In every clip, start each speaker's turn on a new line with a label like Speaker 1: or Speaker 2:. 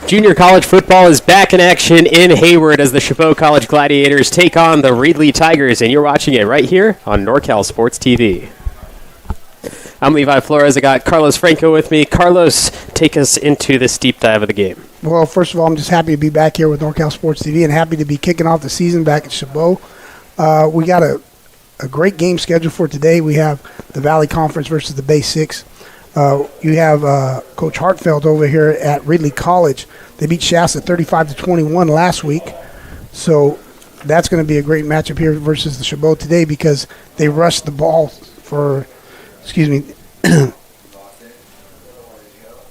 Speaker 1: Junior college football is back in action in Hayward as the Chabot College Gladiators take on the Reedley Tigers, and you're watching it right here on NorCal Sports TV. I'm Levi Flores. I got Carlos Franco with me. Carlos, take us into this deep dive of the game.
Speaker 2: Well, first of all, I'm just happy to be back here with NorCal Sports TV and happy to be kicking off the season back at Shabo. We got a great game scheduled for today. We have the Valley Conference versus the Bay Six. You have Coach Hartfeld over here at Reedley College. They beat Shasta 35-21 last week. So that's going to be a great matchup here versus the Chabot today because they rushed the ball for,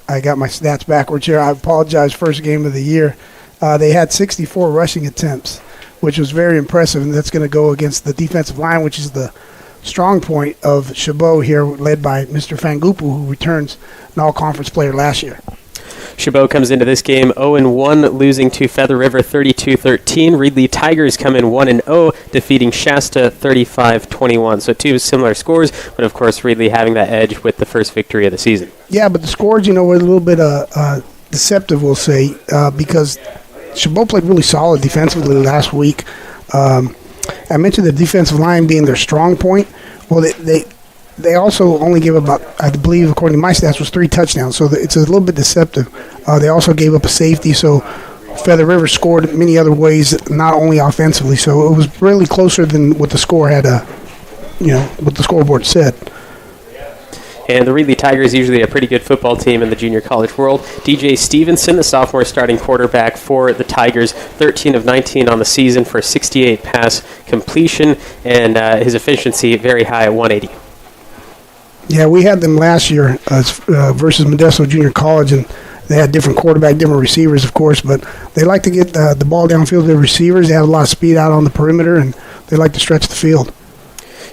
Speaker 2: I got my stats backwards here. I apologize, first game of the year. They had 64 rushing attempts, which was very impressive, and that's going to go against the defensive line, which is the strong point of Chabot here, led by Mr. Fangupu, who returns an all-conference player last year.
Speaker 1: Chabot comes into this game 0-1, losing to Feather River 32-13. Reedley Tigers come in 1-0, defeating Shasta 35-21. So two similar scores, but of course Reedley having that edge with the first victory of the season.
Speaker 2: Yeah, but the scores, were a little bit deceptive, we'll say, because Chabot played really solid defensively last week. I mentioned the defensive line being their strong point. Well, they also only gave about, I believe, according to my stats, was 3 touchdowns. So it's a little bit deceptive. They also gave up a safety. So Feather River scored many other ways, not only offensively. So it was really closer than what the score had, what the scoreboard said.
Speaker 1: And the Reedley Tigers, usually a pretty good football team in the junior college world. DJ Stevenson, the sophomore starting quarterback for the Tigers, 13 of 19 on the season for 68 pass completion, and his efficiency very high at 180.
Speaker 2: Yeah, we had them last year versus Modesto Junior College, and they had different quarterback, different receivers, of course, but they like to get the ball downfield to their receivers. They have a lot of speed out on the perimeter, and they like to stretch the field.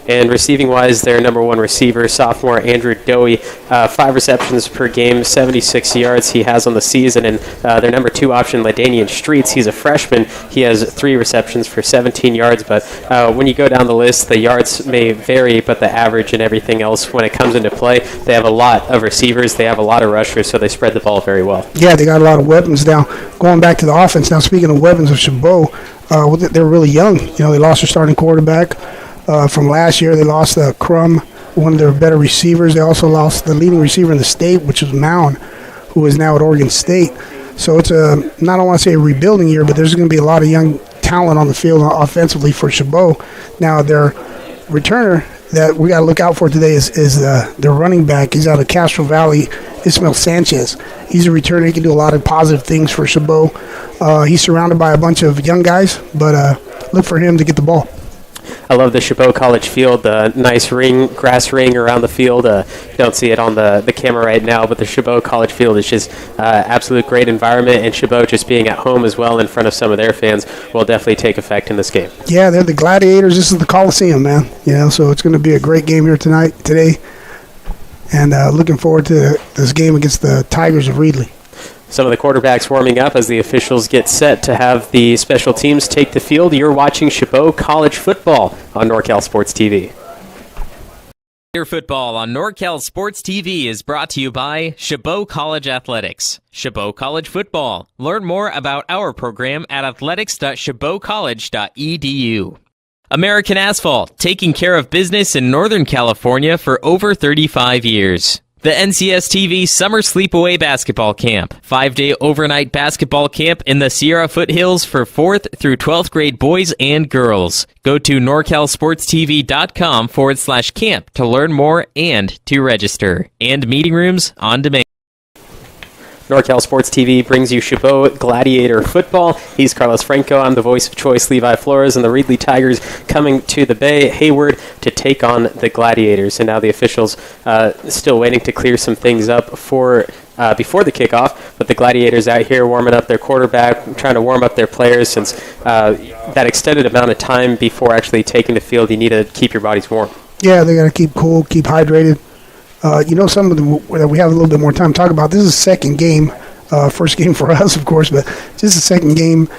Speaker 1: And receiving-wise, their number one receiver, sophomore Andrew Dowie, 5 receptions per game, 76 yards he has on the season. And their number 2 option, LaDanian Streets, he's a freshman. He has 3 receptions for 17 yards. But when you go down the list, the yards may vary, but the average and everything else, when it comes into play, they have a lot of receivers. They have a lot of rushers, so they spread the ball very well. Yeah,
Speaker 2: they got a lot of weapons now. Going back to the offense, now speaking of weapons of Chabot, they're really young. They lost their starting quarterback. From last year, they lost Crum, one of their better receivers. They also lost the leading receiver in the state, which was Mound, who is now at Oregon State. So it's I don't want to say a rebuilding year, but there's going to be a lot of young talent on the field offensively for Chabot. Now, their returner that we got to look out for today is their running back. He's out of Castro Valley, Ismael Sanchez. He's a returner. He can do a lot of positive things for Chabot. He's surrounded by a bunch of young guys, but look for him to get the ball.
Speaker 1: I love the Chabot College field, the nice grass ring around the field. You don't see it on the camera right now, but the Chabot College field is just absolute great environment, and Chabot just being at home as well in front of some of their fans will definitely take effect in this game.
Speaker 2: Yeah, they're the Gladiators. This is the Coliseum, man. So it's going to be a great game here today, and looking forward to this game against the Tigers of Reedley.
Speaker 1: Some of the quarterbacks warming up as the officials get set to have the special teams take the field. You're watching Shabo College Football on NorCal Sports TV.
Speaker 3: Football on NorCal Sports TV is brought to you by Chabot College Athletics. Chabot College Football. Learn more about our program at athletics.chabotcollege.edu. American Asphalt, taking care of business in Northern California for over 35 years. The NCS-TV Summer Sleepaway Basketball Camp, 5-day overnight basketball camp in the Sierra Foothills for 4th through 12th grade boys and girls. Go to norcalsportstv.com/camp to learn more and to register. And meeting rooms on demand.
Speaker 1: NorCal Sports TV brings you Chabot Gladiator Football. He's Carlos Franco. I'm the voice of choice, Levi Flores, and the Reedley Tigers coming to the Bay, Hayward, to take on the Gladiators. And now the officials still waiting to clear some things up before the kickoff, but the Gladiators out here warming up their quarterback, trying to warm up their players since that extended amount of time before actually taking the field, you need to keep your bodies warm. Yeah, they got to keep cool, keep hydrated. Some of them that we have a little bit more time to talk about. This is the second game, first game for us, of course, but just the second game.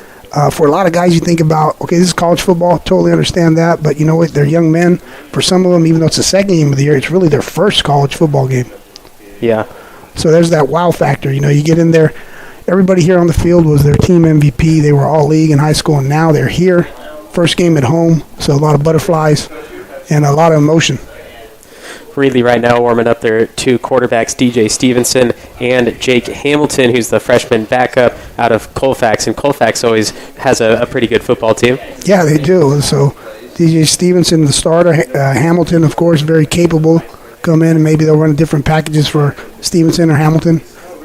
Speaker 1: For a lot of guys, you think about, okay, this is college football, totally understand that, but you know what, they're young men. For some of them, even though it's the second game of the year, it's really their first college football game. Yeah. So there's that wow factor. You know, you get in there, everybody here on the field was their team MVP. They were all league in high school, and now they're here. First game at home, so a lot of butterflies and a lot of emotion. Reedley right now warming up their two quarterbacks, DJ Stevenson and Jake Hamilton, who's the freshman backup out of Colfax. And Colfax always has a pretty good football team. Yeah, they do. So DJ Stevenson, the starter. Hamilton, of course, very capable. Come in and maybe they'll run different packages for Stevenson or Hamilton.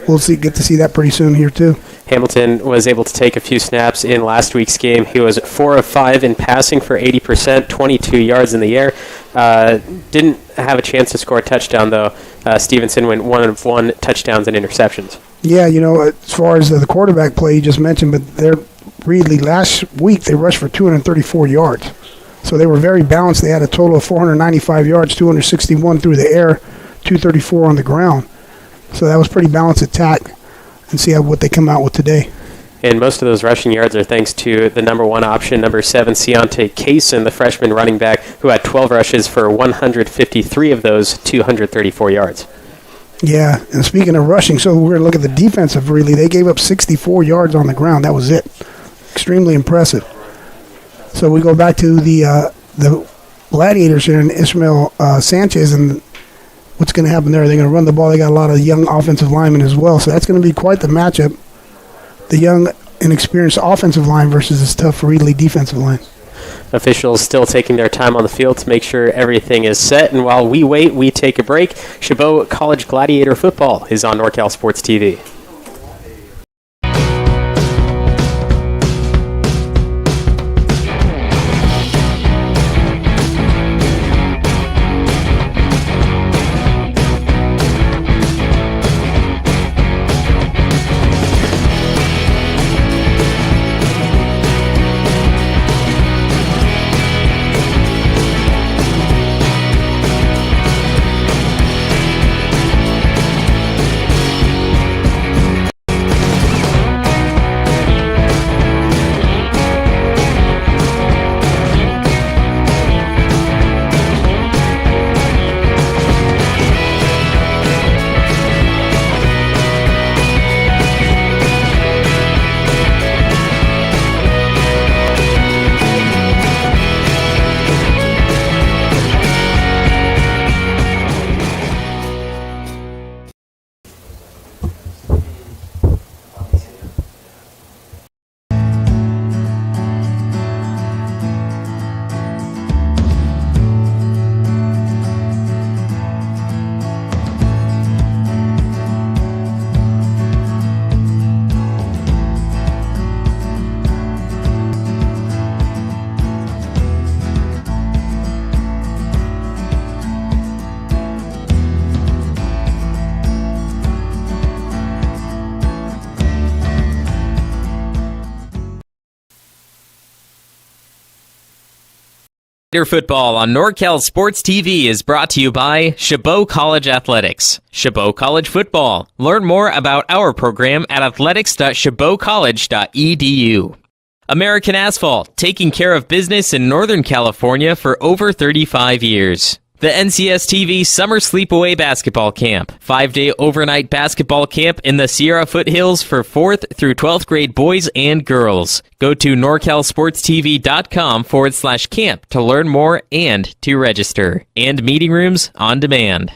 Speaker 1: We'll get to see that pretty soon here, too. Hamilton was able to take a few snaps in last week's game. He was 4 of 5 in passing for 80%, 22 yards in the air. Didn't have a chance to score a touchdown, though. Stevenson went 1 of 1 touchdowns and interceptions. Yeah, as far as the quarterback play you just mentioned, but Reedley, last week they rushed for 234 yards. So they were very balanced. They had a total of 495 yards, 261 through the air, 234 on the ground. So that was pretty balanced attack, and see what they come out with today. And most of those rushing yards are thanks to the number 1 option, number 7, Ciante Kaysen, the freshman running back, who had 12 rushes for 153 of those 234 yards. Yeah, and speaking of rushing, so we're going to look at the defense of Reedley. They gave up 64 yards on the ground. That was it. Extremely impressive. So we go back to the Gladiators here, and Ismael Sanchez, and what's going to happen there? They're going to run the ball. They got a lot of young offensive linemen as well, so that's going to be quite the matchup. The young, inexperienced offensive line versus this tough Reedley defensive line. Officials still taking their time on the field to make sure everything is set, and while we wait, we take a break. Chabot College Gladiator Football is on NorCal Sports TV.
Speaker 3: Football on NorCal Sports TV is brought to you by Shabo College Athletics. Shabo College Football. Learn more about our program at athletics.shabocollege.edu. American Asphalt, taking care of business in Northern California for over 35 years. The NCS TV Summer Sleepaway Basketball Camp. 5-day overnight basketball camp in the Sierra Foothills for 4th through 12th grade boys and girls. Go to norcalsportstv.com/camp to learn more and to register. And meeting rooms on demand.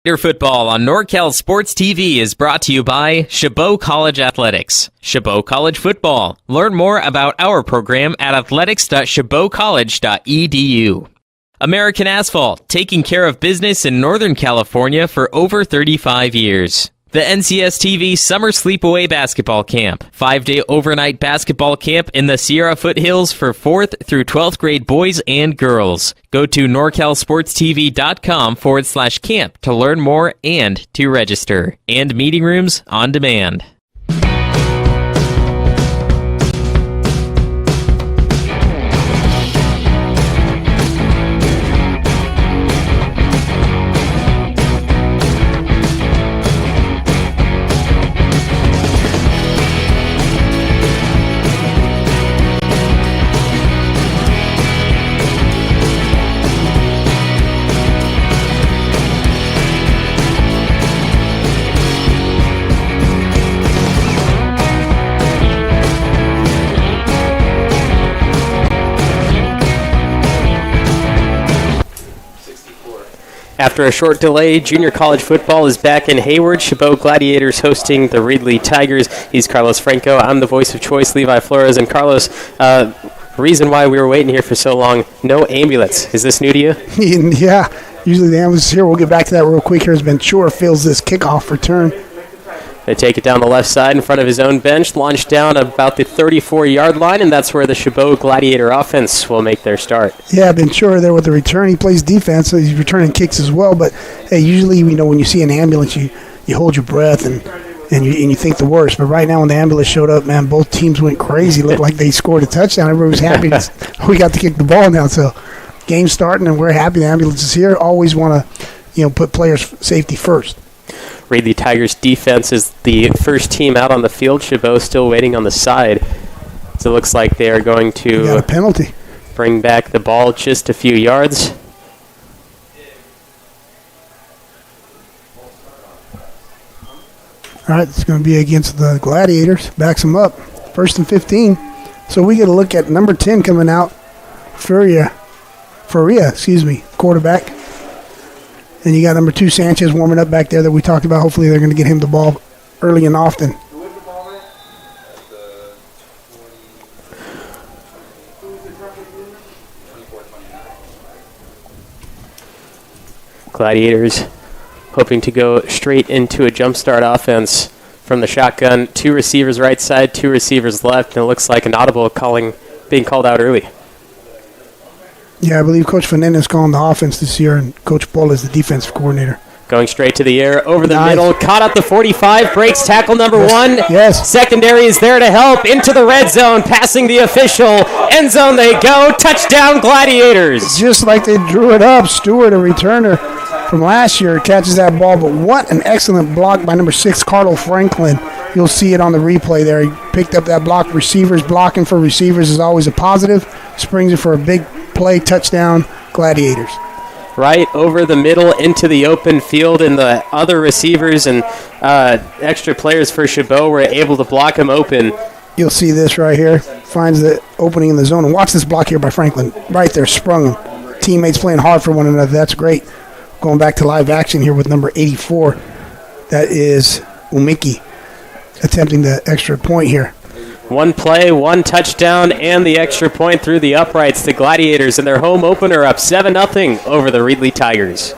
Speaker 3: Football on NorCal Sports TV is brought to you by Shabo College Athletics. Shabo College Football. Learn more about our program at athletics.shabocollege.edu. American Asphalt, taking care of business in Northern California for over 35 years. The NCS TV Summer Sleepaway Basketball Camp. 5-day overnight basketball camp in the Sierra Foothills for 4th through 12th grade boys and girls. Go to norcalsportstv.com/camp to learn more and to register. And meeting rooms on demand.
Speaker 1: After a short delay, junior college football is back in Hayward. Chabot Gladiators hosting the Reedley Tigers. He's Carlos Franco. I'm the voice of choice, Levi Flores. And Carlos, reason why we were waiting here for so long, no ambulance. Is this new to you?
Speaker 2: Yeah, usually the ambulance is here. We'll get back to that real quick here as Ventura fields this kickoff return.
Speaker 1: They take it down the left side in front of his own bench, launched down about the 34-yard line, and that's where the Chabot Gladiator offense will make their start.
Speaker 2: Yeah, Ventura there with the return. He plays defense, so he's returning kicks as well. But hey, usually, when you see an ambulance, you hold your breath and you think the worst. But right now, when the ambulance showed up, man, both teams went crazy. Looked like they scored a touchdown. Everybody was happy. We got to kick the ball now, so game's starting, and we're happy the ambulance is here. Always want to, put players' safety first.
Speaker 1: Reedley Tigers defense is the first team out on the field. Chabot still waiting on the side. So it looks like they are going to
Speaker 2: got a penalty.
Speaker 1: Bring back the ball just a few yards.
Speaker 2: All right, it's going to be against the Gladiators. Backs them up. 1st and 15. So we get a look at number 10 coming out. Faria, quarterback. And you got number 2, Sanchez, warming up back there that we talked about. Hopefully they're going to get him the ball early and often.
Speaker 1: Gladiators hoping to go straight into a jump start offense from the shotgun. 2 receivers right side, 2 receivers left, and it looks like an audible being called out early.
Speaker 2: Yeah, I believe Coach Fernandez is calling the offense this year, and Coach Paul is the defensive coordinator.
Speaker 1: Going straight to the air, over the middle, caught up the 45, breaks tackle number 1.
Speaker 2: Yes.
Speaker 1: Secondary is there to help, into the red zone, passing the official. End zone they go, touchdown Gladiators.
Speaker 2: Just like they drew it up, Stewart, a returner from last year, catches that ball, but what an excellent block by number 6, Carlo Franklin. You'll see it on the replay there. He picked up that block. Receivers, blocking for receivers is always a positive. Springs it for a big play, touchdown, Gladiators.
Speaker 1: Right over the middle into the open field, and the other receivers and extra players for Shabo were able to block him open.
Speaker 2: You'll see this right here. Finds the opening in the zone. And watch this block here by Franklin. Right there, sprung him. Teammates playing hard for one another. That's great. Going back to live action here with number 84. That is Umiki attempting the extra point here.
Speaker 1: 1 play, 1 touchdown, and the extra point through the uprights. The Gladiators in their home opener up 7-0 over the Reedley Tigers.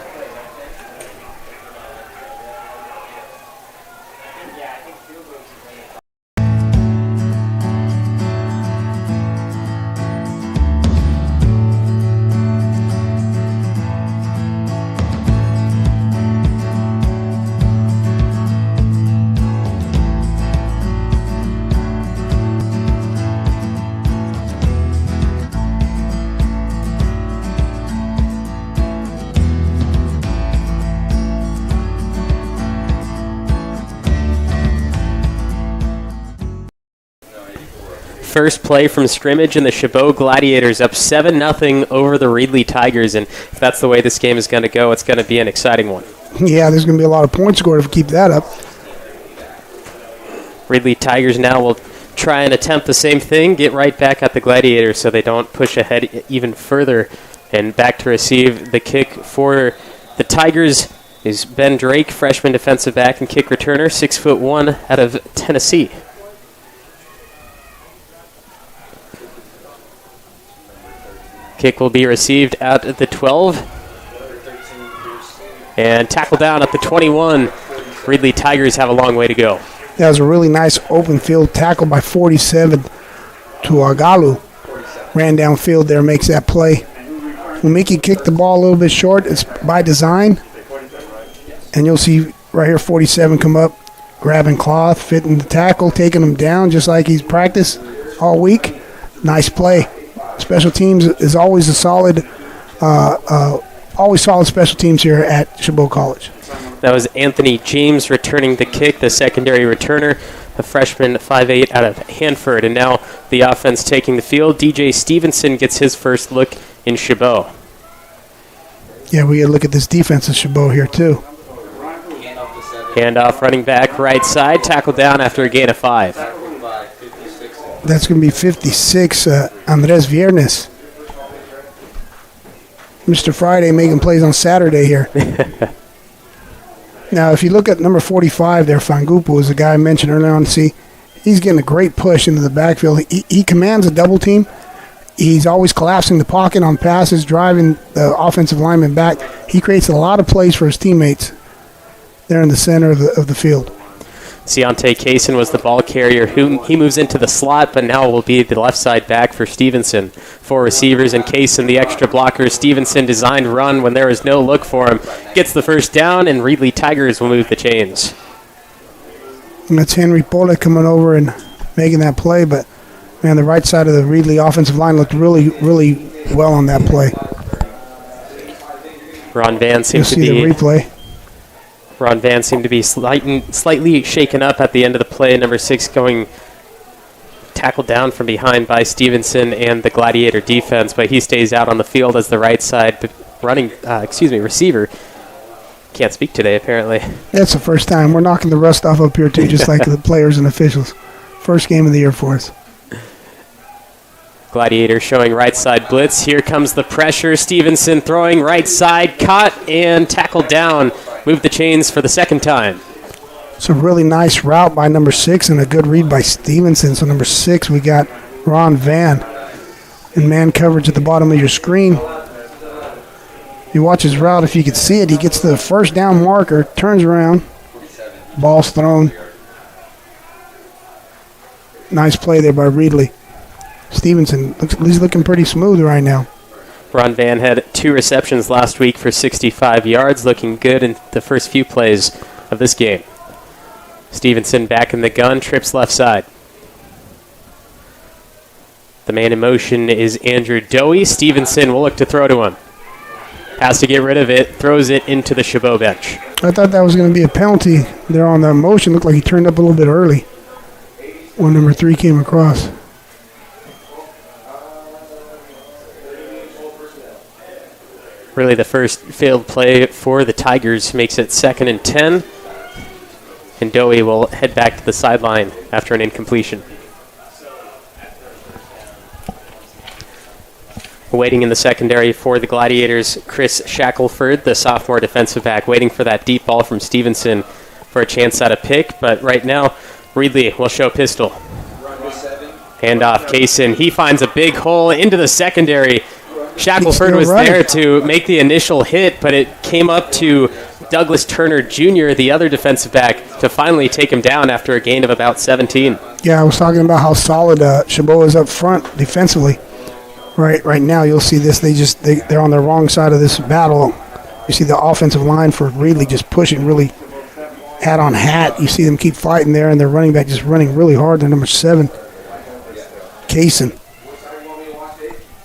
Speaker 1: First play from scrimmage, and the Chabot Gladiators up 7-0 over the Reedley Tigers. And if that's the way this game is going to go, it's going to be an exciting one.
Speaker 2: Yeah, there's going to be a lot of points scored if we keep that up.
Speaker 1: Reedley Tigers now will try and attempt the same thing, get right back at the Gladiators so they don't push ahead even further. And back to receive the kick for the Tigers is Ben Drake, freshman defensive back and kick returner, 6'1" out of Tennessee. Kick will be received out at the 12. And tackle down at the 21. Reedley Tigers have a long way to go.
Speaker 2: That was a really nice open field tackle by 47 to Agalu. Ran downfield there, makes that play. Umiki kicked the ball a little bit short. It's by design. And you'll see right here 47 come up, grabbing cloth, fitting the tackle, taking him down just like he's practiced all week. Nice play. Special teams is always a solid, always solid special teams here at Chabot College.
Speaker 1: That was Anthony James returning the kick, the secondary returner, a freshman 5'8" out of Hanford. And now the offense taking the field. DJ Stevenson gets his first look in Chabot.
Speaker 2: Yeah, we got to look at this defense of Chabot here too.
Speaker 1: Handoff running back right side, tackle down after a gain of 5.
Speaker 2: That's going to be 56, Andres Viernes. Mr. Friday making plays on Saturday here. Now, if you look at number 45 there, Fangupu is the guy I mentioned earlier on. See, he's getting a great push into the backfield. He commands a double team. He's always collapsing the pocket on passes, driving the offensive lineman back. He creates a lot of plays for his teammates there in the center of the field.
Speaker 1: Deontay Kaysen was the ball carrier. He moves into the slot, but now will be the left side back for Stevenson. 4 receivers and Kaysen, the extra blocker. Stevenson designed run when there is no look for him. Gets the first down, and Reedley Tigers will move the chains.
Speaker 2: And that's Henry Pole coming over and making that play, but, man, the right side of the Reedley offensive line looked really, really well on that play.
Speaker 1: Ron Van seemed to be slightly shaken up at the end of the play. Number 6 going tackled down from behind by Stevenson and the Gladiator defense, but he stays out on the field as the right side receiver. Can't speak today, apparently.
Speaker 2: That's the first time. We're knocking the rust off up here, too, just like the players and officials. First game of the year for us.
Speaker 1: Gladiator showing right side blitz. Here comes the pressure. Stevenson throwing right side, caught and tackled down. Move the chains for the second time.
Speaker 2: It's a really nice route by number 6 and a good read by Stevenson. So number 6, we got Ron Van in man coverage at the bottom of your screen. You watch his route, if you could see it, he gets the first down marker, turns around, ball's thrown. Nice play there by Reedley. Stevenson, he's looking pretty smooth right now.
Speaker 1: Ron Van had 2 receptions last week for 65 yards, looking good in the first few plays of this game. Stevenson back in the gun, trips left side. The man in motion is Andrew Dowie. Stevenson will look to throw to him. Has to get rid of it, throws it into the Shabo bench.
Speaker 2: I thought that was going to be a penalty there on that motion. Looked like he turned up a little bit early when number 3 came across.
Speaker 1: Really the first failed play for the Tigers makes it 2nd and 10. And Dowie will head back to the sideline after an incompletion. Waiting in the secondary for the Gladiators, Chris Shackelford, the sophomore defensive back, waiting for that deep ball from Stevenson for a chance at a pick. But right now, Reedley will show pistol. Handoff, Kaysen. He finds a big hole into the secondary. Shackelford was there to make the initial hit, but it came up to Douglas Turner Jr., the other defensive back, to finally take him down after a gain of about 17.
Speaker 2: Yeah, I was talking about how solid Chabot is up front defensively. Right now, you'll see this. They're on the wrong side of this battle. You see the offensive line for Reedley just pushing really hat on hat. You see them keep fighting there, and their running back just running really hard. They're number 7, Kaysen.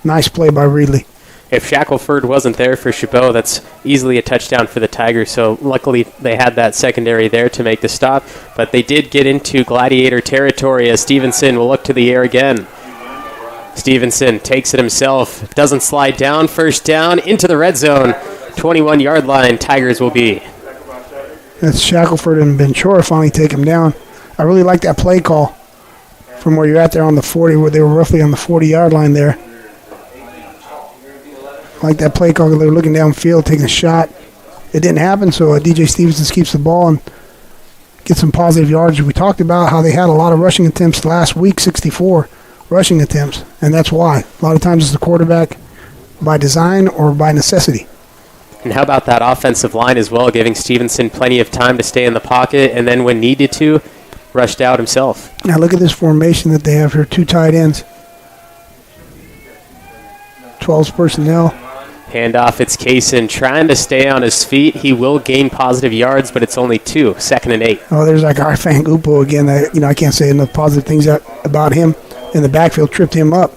Speaker 2: Nice play by Reedley.
Speaker 1: If Shackelford wasn't there for Chabot, that's easily a touchdown for the Tigers. So luckily they had that secondary there to make the stop. But they did get into Gladiator territory as Stevenson will look to the air again. Stevenson takes it himself, doesn't slide down, first down into the red zone. 21-yard line, Tigers will be.
Speaker 2: That's Shackelford and Ventura finally take him down. I really like that play call from where you're at there on the 40, where they were roughly on the 40-yard line there. Like that play call, they were looking downfield, taking a shot. It didn't happen, so DJ Stevenson keeps the ball and gets some positive yards. We talked about how they had a lot of rushing attempts last week, 64 rushing attempts, and that's why. A lot of times it's the quarterback by design or by necessity.
Speaker 1: And how about that offensive line as well, giving Stevenson plenty of time to stay in the pocket, and then when needed to, rushed out himself.
Speaker 2: Now look at this formation that they have here, 2 tight ends. 12 personnel.
Speaker 1: Handoff, it's Kaysen trying to stay on his feet. He will gain positive yards, but it's only 2, 2nd and 8.
Speaker 2: Oh, there's like our Fangupo again. I can't say enough positive things about him. In the backfield, tripped him up.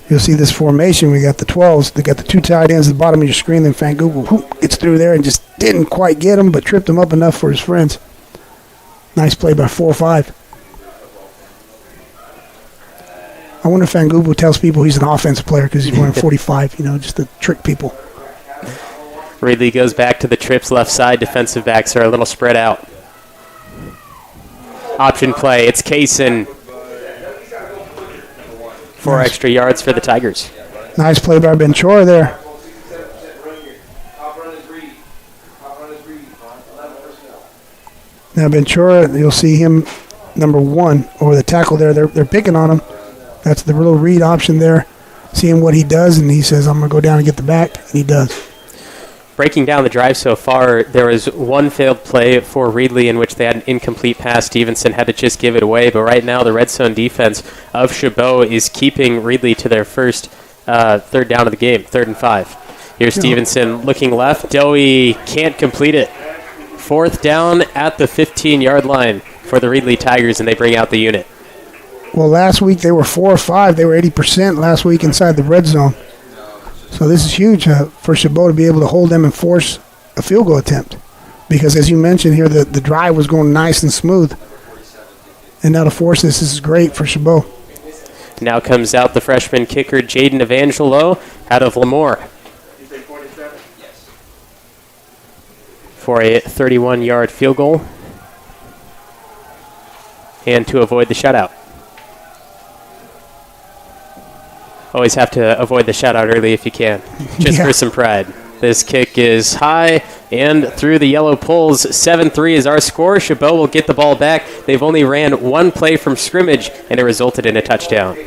Speaker 2: You'll see this formation. We got the 12s. They got the 2 tight ends at the bottom of your screen. Then Fangupo gets through there and just didn't quite get him, but tripped him up enough for his friends. Nice play by 4-5. I wonder if Fangupo tells people he's an offensive player because he's wearing 45, just to trick people.
Speaker 1: Reedley goes back to the trips left side. Defensive backs are a little spread out. Option play. It's Kaysen. 4 extra yards for the Tigers.
Speaker 2: Nice play by Ventura there. Now Ventura, you'll see him number 1 over the tackle there. They're picking on him. That's the little read option there. Seeing what he does, and he says, I'm going to go down and get the back, and he does.
Speaker 1: Breaking down the drive so far, there was one failed play for Reedley in which they had an incomplete pass. Stevenson had to just give it away, but right now the red zone defense of Chabot is keeping Reedley to their first third down of the game, 3rd and 5. Here's Stevenson looking left. Dowie can't complete it. 4th down at the 15-yard line for the Reedley Tigers, and they bring out the unit.
Speaker 2: Well, last week they were 4 or 5. They were 80% last week inside the red zone. So this is huge for Chabot to be able to hold them and force a field goal attempt. Because as you mentioned here, the drive was going nice and smooth. And now to force this is great for Chabot.
Speaker 1: Now comes out the freshman kicker, Jaden Evangelo, out of Lemoore. For a 31-yard field goal. And to avoid the shutout. Always have to avoid the shutout early if you can, just for some pride. This kick is high and through the yellow poles. 7-3 is our score. Chabot will get the ball back. They've only ran one play from scrimmage, and it resulted in a touchdown.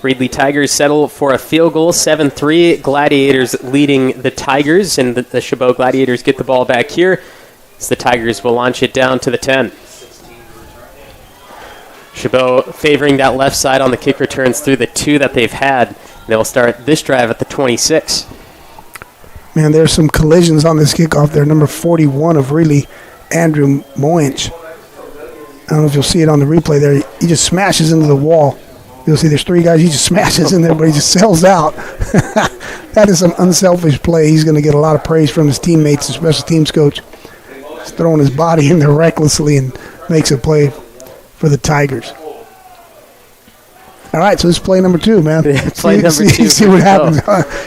Speaker 1: Reedley Tigers settle for a field goal, 7-3. Gladiators leading the Tigers, and the Chabot Gladiators get the ball back here as the Tigers will launch it down to the 10. Chabot favoring that left side on the kick returns through the 2 that they've had. They'll start this drive at the 26.
Speaker 2: Man, there's some collisions on this kickoff there. Number 41 of Reedley, Andrew Moinch. I don't know if you'll see it on the replay there. He just smashes into the wall. You'll see there's 3 guys. He just smashes in there, but he just sells out. That is some unselfish play. He's going to get a lot of praise from his teammates, the special teams coach. He's throwing his body in there recklessly and makes a play for the Tigers. All right, so this is play number 2, man.
Speaker 1: Play number 2.
Speaker 2: See what happens.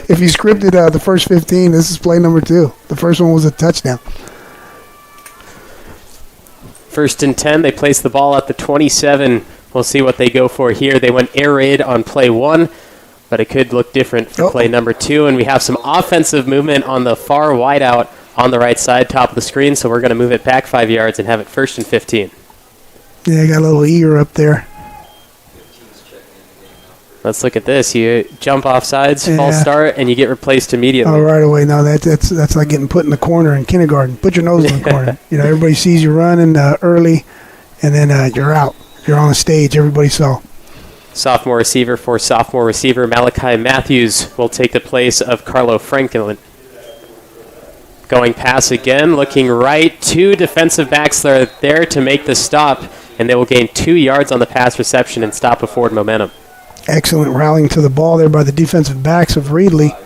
Speaker 2: If you scripted the first 15, this is play number 2. The first one was a touchdown.
Speaker 1: 1st and 10. They place the ball at the 27. We'll see what they go for here. They went air raid on play 1, but it could look different for play number 2. And we have some offensive movement on the far wide out on the right side, top of the screen. So we're going to move it back 5 yards and have it 1st and 15.
Speaker 2: Yeah, I got a little ear up there.
Speaker 1: Let's look at this. You jump off sides, false start, and you get replaced immediately.
Speaker 2: Oh, right away. No, that's like getting put in the corner in kindergarten. Put your nose in the corner. You know, everybody sees you running early, and then you're out. You're on the stage. Everybody saw.
Speaker 1: Sophomore receiver for sophomore receiver Malachi Matthews will take the place of Carlo Franklin. Going pass again, looking right. 2 defensive backs that are there to make the stop, and they will gain 2 yards on the pass reception and stop a forward momentum. Excellent rallying to the ball there by the defensive backs of Reedley.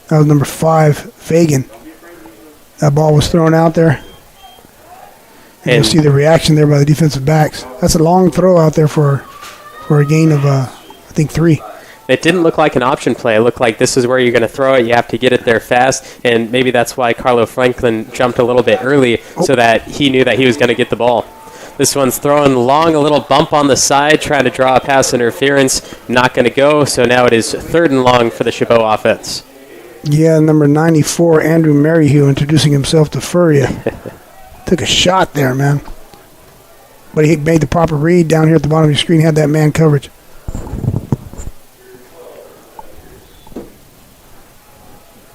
Speaker 1: That was number 5, Fagan. That ball was thrown out there. And you'll see the reaction there by the defensive backs. That's a long throw out there for a gain of, I think, 3. It didn't look like an option play. It looked like this is where you're going to throw it. You have to get it there fast, and maybe that's why Carlo Franklin jumped a little bit early so that he knew that he was going to get the ball. This one's throwing long, a little bump on the side, trying to draw a pass interference. Not going to go, so now it is 3rd and long for the Shabo offense. Yeah, number 94, Andrew Merrihew, introducing himself to Furia. Took a shot there, man. But he made the proper read down here at the bottom of your screen, had that man coverage.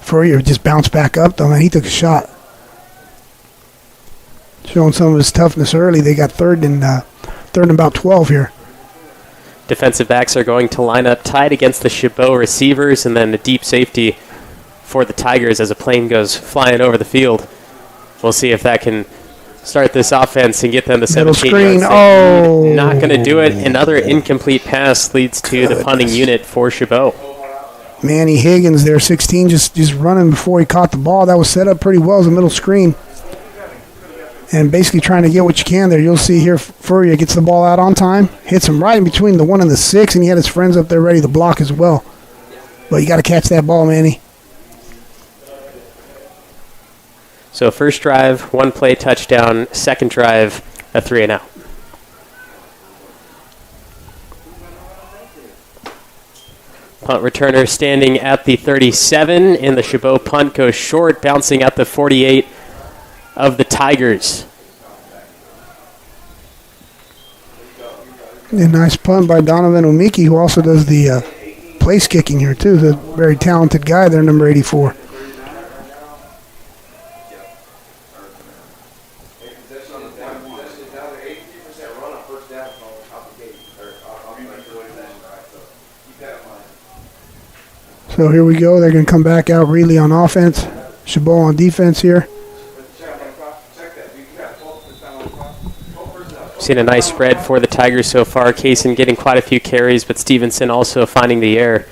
Speaker 1: Furia just bounced back up, though, man. He took a shot. Showing some of his toughness early. They got 3rd and
Speaker 2: 3rd and about 12 here.
Speaker 1: Defensive backs are going to line up tight against the Chabot receivers, and then a deep safety for the Tigers as a plane goes flying over the field. We'll see if that can start this offense and get them to 17
Speaker 2: screen.
Speaker 1: yards.
Speaker 2: Oh.
Speaker 1: Not going to do it. Another incomplete pass leads to the punting unit for Chabot.
Speaker 2: Manny Higgins there, 16, just running before he caught the ball. That was set up pretty well as a middle screen. And basically trying to get what you can there. You'll see here Furrier gets the ball out on time, hits him right in between the 1 and the 6, and he had his friends up there ready to block as well. But you got to catch that ball, Manny.
Speaker 1: So first drive, 1 play touchdown. Second drive, a 3 and out. Punt returner standing at the 37, and the Chabot punt goes short, bouncing at the 48 of the Tigers.
Speaker 2: A nice punt by Donovan Omiki, who also does the place kicking here, too. He's a very talented guy there, number 84. So here we go. They're going to come back out. Reedley on offense. Chabot on defense here.
Speaker 1: Seen a nice spread for the Tigers so far. Kaysen getting quite a few carries, but Stevenson also finding the air.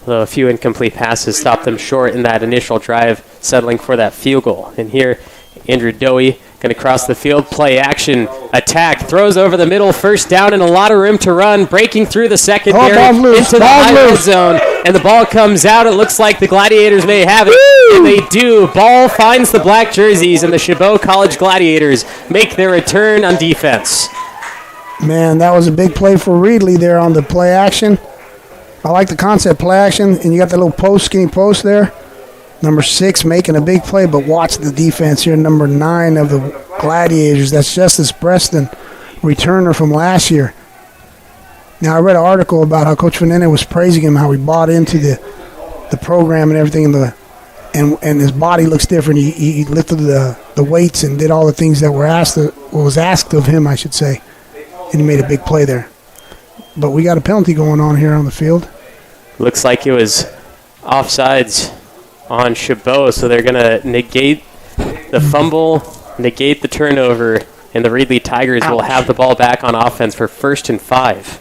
Speaker 1: Although a few incomplete passes stopped them short in that initial drive, settling for that field goal. And here, Andrew Dowie going to cross the field, play action, attack, throws over the middle, first down, and a lot of room to run, breaking through the secondary into the high red zone, and the ball comes out. It looks like the Gladiators may have it, and they do. Ball finds the black jerseys, and the Chabot College Gladiators make their return on defense.
Speaker 2: Man, that was a big play for Reedley there on the play action. I like the concept play action, and you got that little post, skinny post there. Number 6 making a big play, but watch the defense here. Number 9 of the Gladiators. That's Justice Preston, returner from last year. Now, I read an article about how Coach Fernandez was praising him, how he bought into the program and everything, and his body looks different. He lifted the weights and did all the things that was asked of him, I should say, and he made a big play there. But we got a penalty going on here on the field.
Speaker 1: Looks like it was offsides on Chabot, so they're going to negate the fumble, negate the turnover, and the Reedley Tigers will have the ball back on offense for 1st and 5.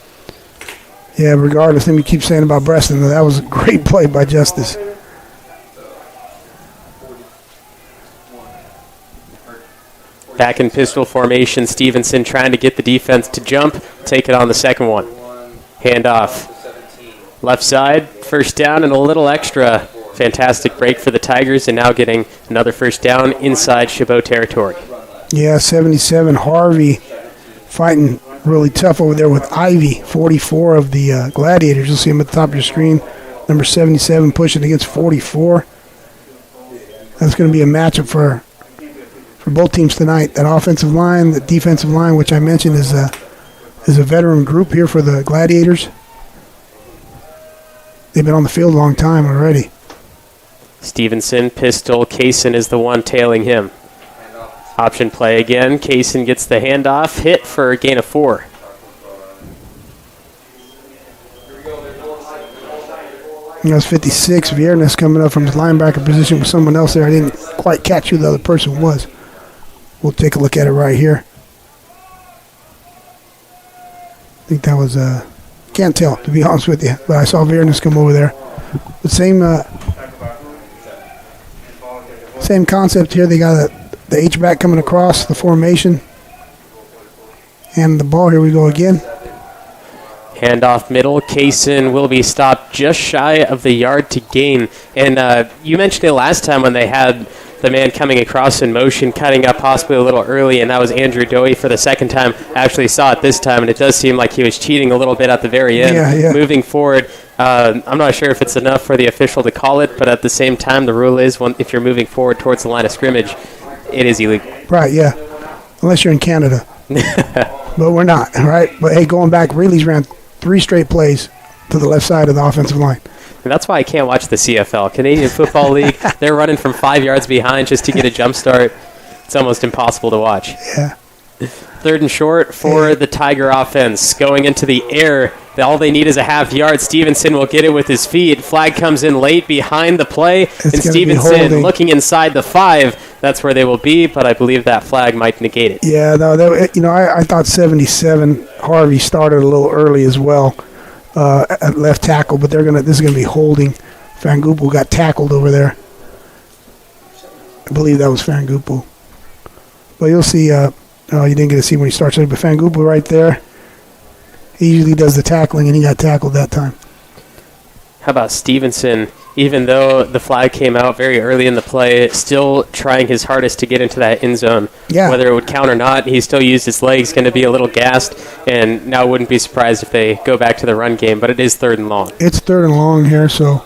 Speaker 2: Yeah, regardless, let me keep saying about Preston, that was a great play by Justice.
Speaker 1: Back in pistol formation, Stevenson trying to get the defense to jump, take it on the second one. Handoff. Left side, first down and a little extra. Fantastic break for the Tigers, and now getting another first down inside Chabot territory.
Speaker 2: Yeah, 77, Harvey fighting really tough over there with Ivy, 44 of the Gladiators. You'll see him at the top of your screen. Number 77 pushing against 44. That's going to be a matchup for both teams tonight. That offensive line, the defensive line, which I mentioned is a veteran group here for the Gladiators. They've been on the field a long time already.
Speaker 1: Stevenson, pistol, Kaysen is the one tailing him. Option play again. Kaysen gets the handoff, hit for a gain of 4.
Speaker 2: And that's 56. Viernes coming up from his linebacker position with someone else there. I didn't quite catch who the other person was. We'll take a look at it right here. I think that was, can't tell, to be honest with you. But I saw Viernes come over there. The same concept here. They got the H-back coming across the formation. And the ball, here we go again.
Speaker 1: Handoff middle. Kaysen will be stopped just shy of the yard to gain. And you mentioned it last time when they had the man coming across in motion, cutting up possibly a little early, and that was Andrew Dowie for the second time. I actually saw it this time, and it does seem like he was cheating a little bit at the very end.
Speaker 2: Yeah.
Speaker 1: Moving forward, I'm not sure if it's enough for the official to call it, but at the same time, the rule is if you're moving forward towards the line of scrimmage, it is illegal.
Speaker 2: Right, yeah. Unless you're in Canada. But we're not, right? But, hey, going back, Reedley's ran 3 straight plays to the left side of the offensive line.
Speaker 1: And that's why I can't watch the CFL, Canadian Football League. They're running from 5 yards behind just to get a jump start. It's almost impossible to watch.
Speaker 2: Yeah.
Speaker 1: 3rd and short for the Tiger offense. Going into the air, all they need is a half yard. Stevenson will get it with his feet. Flag comes in late behind the play, and Stevenson looking inside the 5. That's where they will be, but I believe that flag might negate it.
Speaker 2: Yeah, no, I thought 77 Harvey started a little early as well at left tackle, but this is gonna be holding. Fangupu got tackled over there. I believe that was Fangupu. But you'll see. You didn't get to see when he starts, but Fangupu right there. He usually does the tackling, and he got tackled that time.
Speaker 1: How about Stevenson? Even though the flag came out very early in the play, still trying his hardest to get into that end zone.
Speaker 2: Yeah.
Speaker 1: Whether it would count or not, he still used his legs, going to be a little gassed, and now wouldn't be surprised if they go back to the run game, but it is 3rd and long.
Speaker 2: It's 3rd and long here, so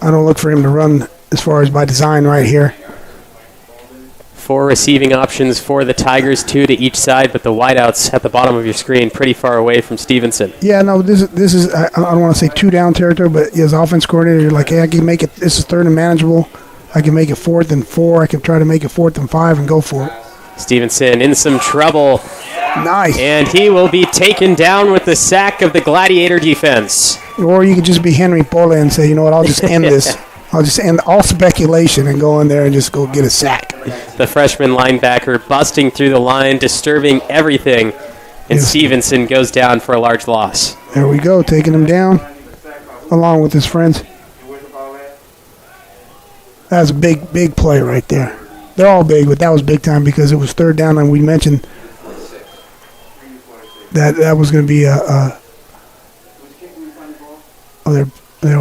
Speaker 2: I don't look for him to run as far as by design right here.
Speaker 1: 4 receiving options for the Tigers, 2 to each side, but the wideouts at the bottom of your screen pretty far away from Stevenson.
Speaker 2: Yeah, no, this is I don't want to say 2 down territory, but as offense coordinator, you're like, hey, I can make it. This is 3rd and manageable. I can make it 4th and 4. I can try to make it 4th and 5 and go for it.
Speaker 1: Stevenson in some trouble.
Speaker 2: Nice.
Speaker 1: And he will be taken down with the sack of the Gladiator defense.
Speaker 2: Or you could just be Henry Pole and say, you know what, I'll just end this. I'll just end all speculation and go in there and just go get a sack.
Speaker 1: The freshman linebacker busting through the line, disturbing everything, and Stevenson goes down for a large loss.
Speaker 2: There we go, taking him down along with his friends. That's a big play right there. They're all big, but that was big time because it was 3rd down, and we mentioned that was going to be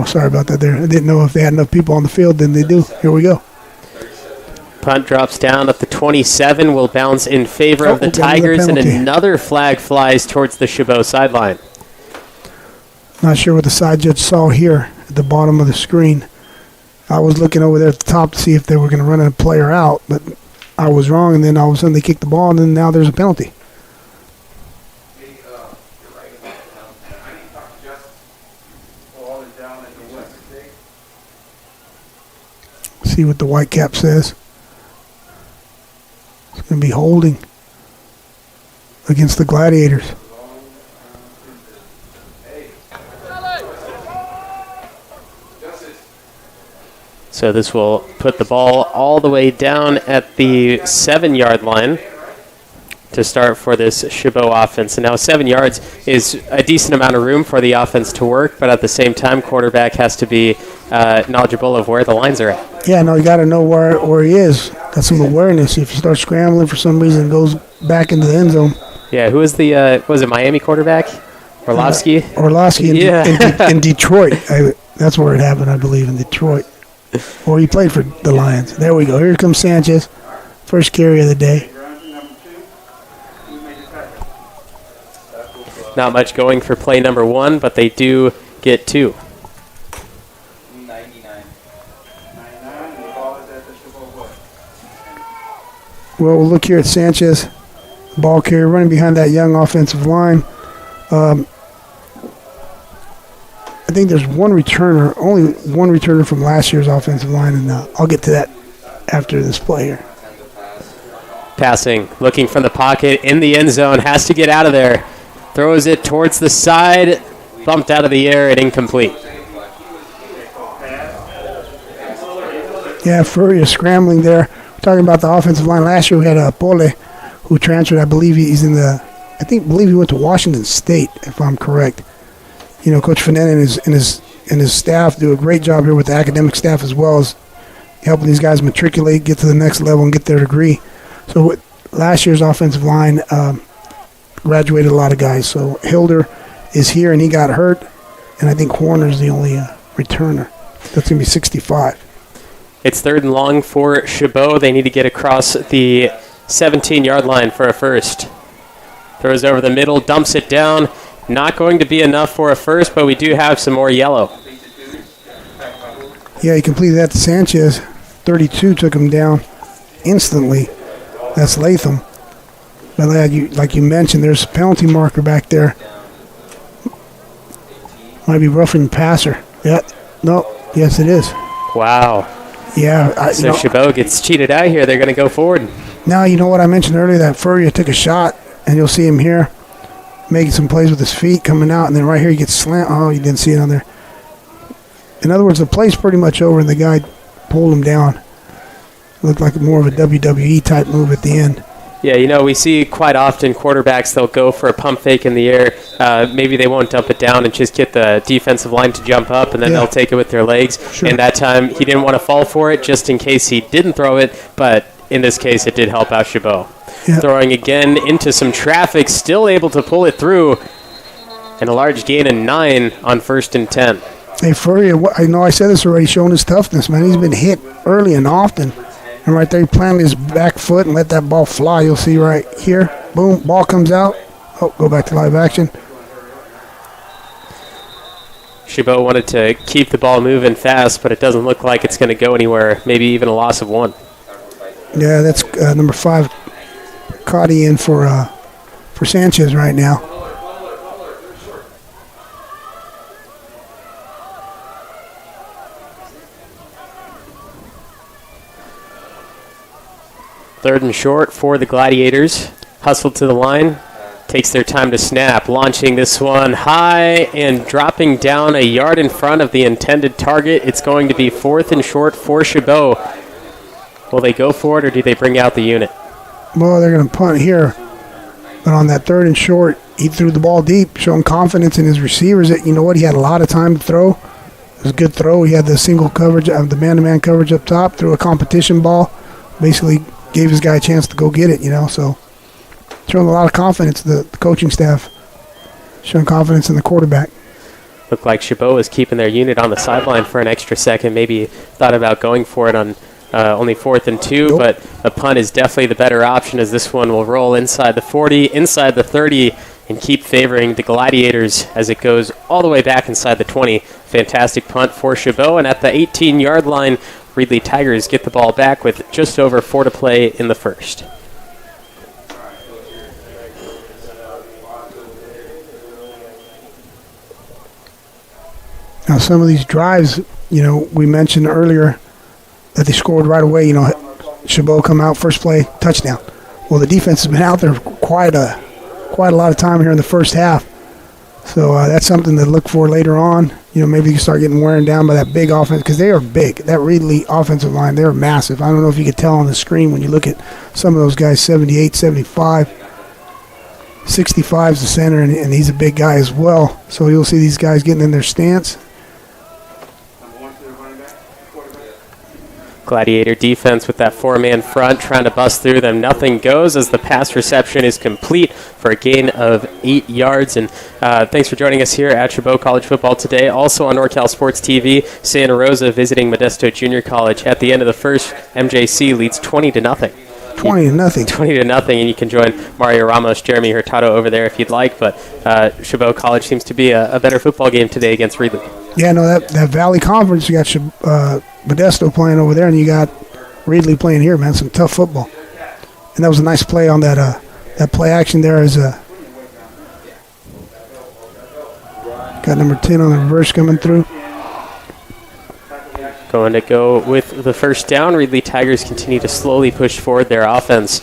Speaker 2: sorry about that there. I didn't know if they had enough people on the field. Then they do. Here we go.
Speaker 1: Punt drops down at the 27, will bounce in favor of the Tigers, and another flag flies towards the Shabo sideline.
Speaker 2: Not sure what the side judge saw here at the bottom of the screen. I was looking over there at the top to see if they were going to run a player out, but I was wrong, and then all of a sudden they kicked the ball, and then now there's a penalty. See what the white cap says. It's going to be holding against the Gladiators.
Speaker 1: So this will put the ball all the way down at the 7-yard line to start for this Shabo offense. And now 7 yards is a decent amount of room for the offense to work, but at the same time, quarterback has to be knowledgeable of where the lines are at.
Speaker 2: Yeah, no, you got to know where he is. Got some awareness. If you start scrambling for some reason, it goes back into the end zone.
Speaker 1: Yeah, who was the was it Miami quarterback? Orlovsky?
Speaker 2: Orlovsky in Detroit. That's where it happened, I believe, in Detroit. Or he played for the Lions. There we go. Here comes Sanchez. First carry of the day.
Speaker 1: Not much going for play number 1, but they do get 2.
Speaker 2: Well, we'll look here at Sanchez. Ball carrier running behind that young offensive line. I think there's only one returner from last year's offensive line, and I'll get to that after this play here.
Speaker 1: Passing, looking from the pocket in the end zone, has to get out of there. Throws it towards the side, bumped out of the air and incomplete.
Speaker 2: Yeah, Furrier scrambling there. We're talking about the offensive line. Last year we had Pole, who transferred. I believe he's believe he went to Washington State, if I'm correct. You know, Coach Fannin and his staff do a great job here with the academic staff as well as helping these guys matriculate, get to the next level, and get their degree. So last year's offensive line graduated a lot of guys. So Hilder is here, and he got hurt, and I think Horner's the only returner. That's going to be 65.
Speaker 1: It's 3rd and long for Chabot. They need to get across the 17-yard line for a first. Throws over the middle, dumps it down. Not going to be enough for a first, but we do have some more yellow.
Speaker 2: Yeah, he completed that to Sanchez. 32 took him down instantly. That's Latham. But like you mentioned, there's a penalty marker back there. Might be roughing the passer. Yeah. No. Yes, it is.
Speaker 1: Wow.
Speaker 2: Yeah.
Speaker 1: So Chabot gets cheated out here. They're going to go forward.
Speaker 2: Now, you know what I mentioned earlier, that Furrier took a shot, and you'll see him here making some plays with his feet coming out, and then right here he gets slant. Oh, you didn't see it on there. In other words, the play's pretty much over, and the guy pulled him down. Looked like more of a WWE type move at the end.
Speaker 1: Yeah, we see quite often quarterbacks, they'll go for a pump fake in the air. Maybe they won't dump it down and just get the defensive line to jump up, and then they'll take it with their legs.
Speaker 2: Sure.
Speaker 1: And that time, he didn't want to fall for it just in case he didn't throw it, but in this case, it did help out Chabot.
Speaker 2: Yep.
Speaker 1: Throwing again into some traffic, still able to pull it through, and a large gain of 9 on 1st and 10.
Speaker 2: Hey, Furrier, I know I said this already, showing his toughness, man. He's been hit early and often. And right there, he planted his back foot and let that ball fly. You'll see right here. Boom, ball comes out. Oh, go back to live action.
Speaker 1: Shabo wanted to keep the ball moving fast, but it doesn't look like it's going to go anywhere. Maybe even a loss of 1.
Speaker 2: Yeah, that's number 5, Cotty in for Sanchez right now.
Speaker 1: Third and short for the Gladiators. Hustled to the line. Takes their time to snap. Launching this one high and dropping down a yard in front of the intended target. It's going to be 4th and short for Chabot. Will they go for it, or do they bring out the unit?
Speaker 2: Well, they're going to punt here. But on that 3rd and short, he threw the ball deep, showing confidence in his receivers that, you know what, he had a lot of time to throw. It was a good throw. He had the single coverage, the man-to-man coverage up top, threw a competition ball. Basically gave his guy a chance to go get it, so showing a lot of confidence, the coaching staff showing confidence in the quarterback.
Speaker 1: Looked like Chabot was keeping their unit on the sideline for an extra second, maybe thought about going for it on only 4th and 2,
Speaker 2: Nope.
Speaker 1: But a punt is definitely the better option, as this one will roll inside the 40, inside the 30, and keep favoring the Gladiators as it goes all the way back inside the 20. Fantastic punt for Chabot, and at the 18-yard line, Reedley Tigers get the ball back with just over 4 to play in the first.
Speaker 2: Now, some of these drives, we mentioned earlier that they scored right away. Chabot come out, first play, touchdown. Well, the defense has been out there quite a lot of time here in the first half. So that's something to look for later on. Maybe you can start getting wearing down by that big offense, because they are big. That Reedley offensive line, they're massive. I don't know if you could tell on the screen when you look at some of those guys, 78, 75. 65 is the center, and he's a big guy as well. So you'll see these guys getting in their stance.
Speaker 1: Gladiator defense with that 4-man front trying to bust through them. Nothing goes as the pass reception is complete for a gain of 8 yards. And thanks for joining us here at Chabot College Football today. Also on NorCal Sports TV, Santa Rosa visiting Modesto Junior College. At the end of the first, MJC leads 20-0. 20-0, and you can join Mario Ramos, Jeremy Hurtado over there if you'd like. But Chabot College seems to be a better football game today against Reedley.
Speaker 2: Yeah, no, that Valley Conference, you got Modesto playing over there, and you got Reedley playing here, man. Some tough football. And that was a nice play on that play action there. Got number 10 on the reverse coming through.
Speaker 1: Going to go with the first down. Reedley Tigers continue to slowly push forward their offense.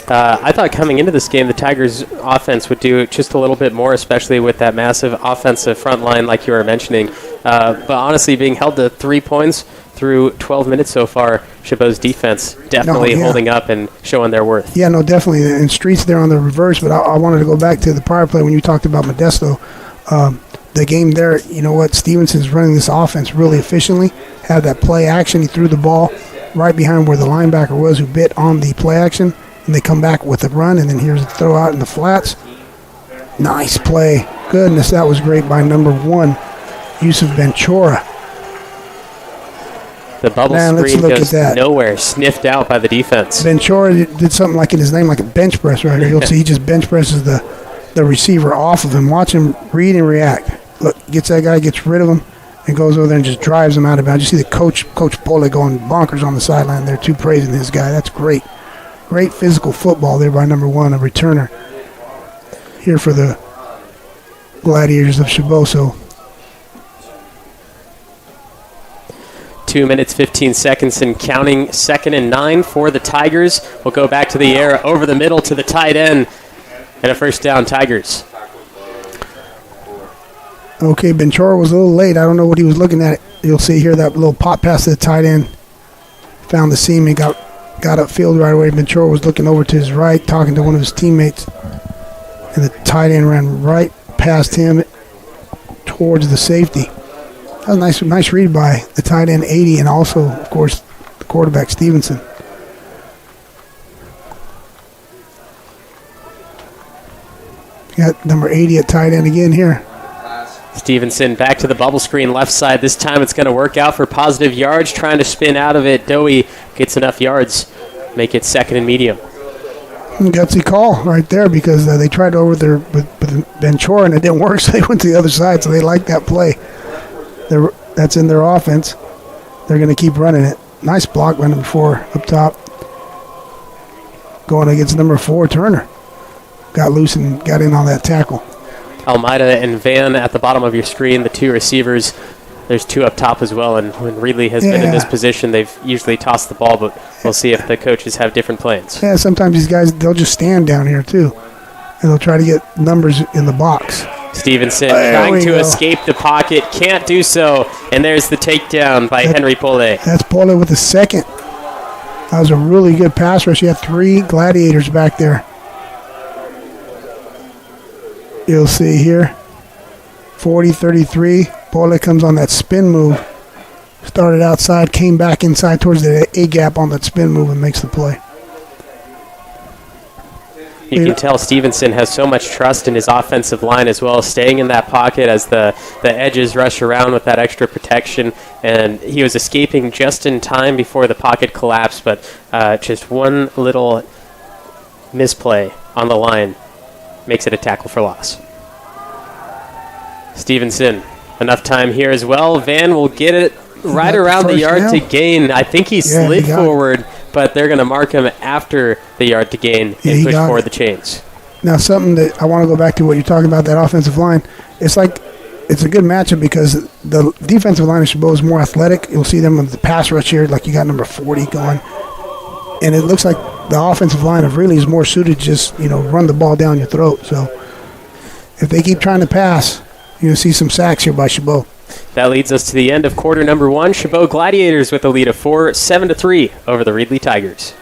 Speaker 1: I thought coming into this game, the Tigers' offense would do just a little bit more, especially with that massive offensive front line like you were mentioning. But honestly, being held to 3 points through 12 minutes so far, Chabot's defense definitely holding up and showing their worth.
Speaker 2: Yeah, no, definitely. And Street's there on the reverse, but I wanted to go back to the prior play when you talked about Modesto. The game there, you know what, Stevenson's running this offense really efficiently. Had that play action. He threw the ball right behind where the linebacker was who bit on the play action, and they come back with a run, and then here's a throw out in the flats. Nice play. Goodness, that was great by number 1, Yusuf Ventura.
Speaker 1: The bubble screen goes nowhere, sniffed out by the defense.
Speaker 2: Ventura did something like in his name, like a bench press right here. You'll see he just bench presses the receiver off of him. Watch him read and react. Look, gets that guy, gets rid of him, and goes over there and just drives him out of bounds. You see the Coach Pole going bonkers on the sideline there, too, praising this guy. That's great. Great physical football there by number 1, a returner here for the Gladiators of Shabo. So
Speaker 1: 2 minutes, 15 seconds and counting. 2nd and 9 for the Tigers. We'll go back to the air over the middle to the tight end. And a first down, Tigers.
Speaker 2: Okay, Benchora was a little late. I don't know what he was looking at. You'll see here that little pop pass to the tight end. Found the seam and got upfield right away. Benchora was looking over to his right, talking to one of his teammates. And the tight end ran right past him towards the safety. That was a nice read by the tight end, 80, and also, of course, the quarterback, Stevenson. Got number 80 at tight end again here.
Speaker 1: Stevenson back to the bubble screen left side. This time it's going to work out for positive yards. Trying to spin out of it. Dowie gets enough yards. Make it 2nd and medium.
Speaker 2: Gutsy call right there because they tried over there with Benchora and it didn't work, so they went to the other side. So they like that play. That's in their offense. They're going to keep running it. Nice block by number 4 up top. Going against number 4, Turner. Got loose and got in on that tackle.
Speaker 1: Almeida and Van at the bottom of your screen, the 2 receivers. There's 2 up top as well, and when Reedley has been in this position, they've usually tossed the ball, but we'll see if the coaches have different plans.
Speaker 2: Yeah, sometimes these guys, they'll just stand down here too, and they'll try to get numbers in the box.
Speaker 1: Stevenson trying to escape the pocket, can't do so, and there's the takedown by Henry Pole.
Speaker 2: That's Pole with the 2nd. That was a really good pass rush. You had 3 Gladiators back there. You'll see here, 40-33. Pole comes on that spin move. Started outside, came back inside towards the A-gap on that spin move and makes the play.
Speaker 1: You can tell Stevenson has so much trust in his offensive line as well, staying in that pocket as the edges rush around with that extra protection. And he was escaping just in time before the pocket collapsed, but just one little misplay on the line makes it a tackle for loss. Stevenson, enough time here as well. Van will get it right around the yard to gain. I think he slid forward, but they're going to mark him after the yard to gain and push forward the chains.
Speaker 2: Now, something that I want to go back to what you're talking about, that offensive line. It's a good matchup because the defensive line of Chabot is more athletic. You'll see them with the pass rush here, like you got number 40 going. And it looks like the offensive line of Reedley is more suited to just, run the ball down your throat. So if they keep trying to pass, you'll see some sacks here by Chabot.
Speaker 1: That leads us to the end of quarter number 1. Chabot Gladiators with a lead of 7-3 over the Reedley Tigers.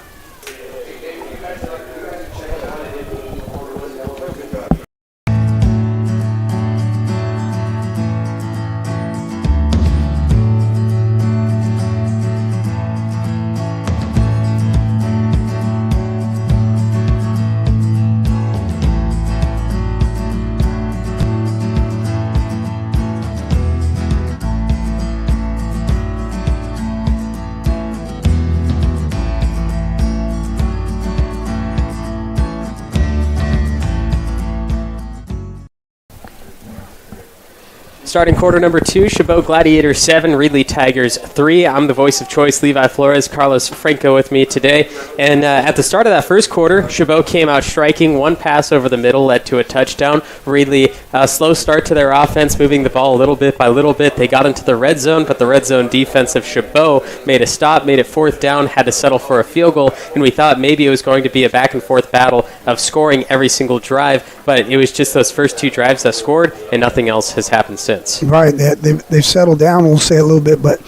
Speaker 1: Starting quarter number 2, Chabot Gladiators 7, Reedley Tigers 3. I'm the voice of choice, Levi Flores, Carlos Franco with me today. And at the start of that first quarter, Chabot came out striking. One pass over the middle led to a touchdown. Reedley, slow start to their offense, moving the ball little bit by little bit. They got into the red zone, but the red zone defense of Chabot made a stop, made it 4th down, had to settle for a field goal, and we thought maybe it was going to be a back-and-forth battle of scoring every single drive, but it was just those first 2 drives that scored, and nothing else has happened since.
Speaker 2: Right, they've settled down, we'll say a little bit, but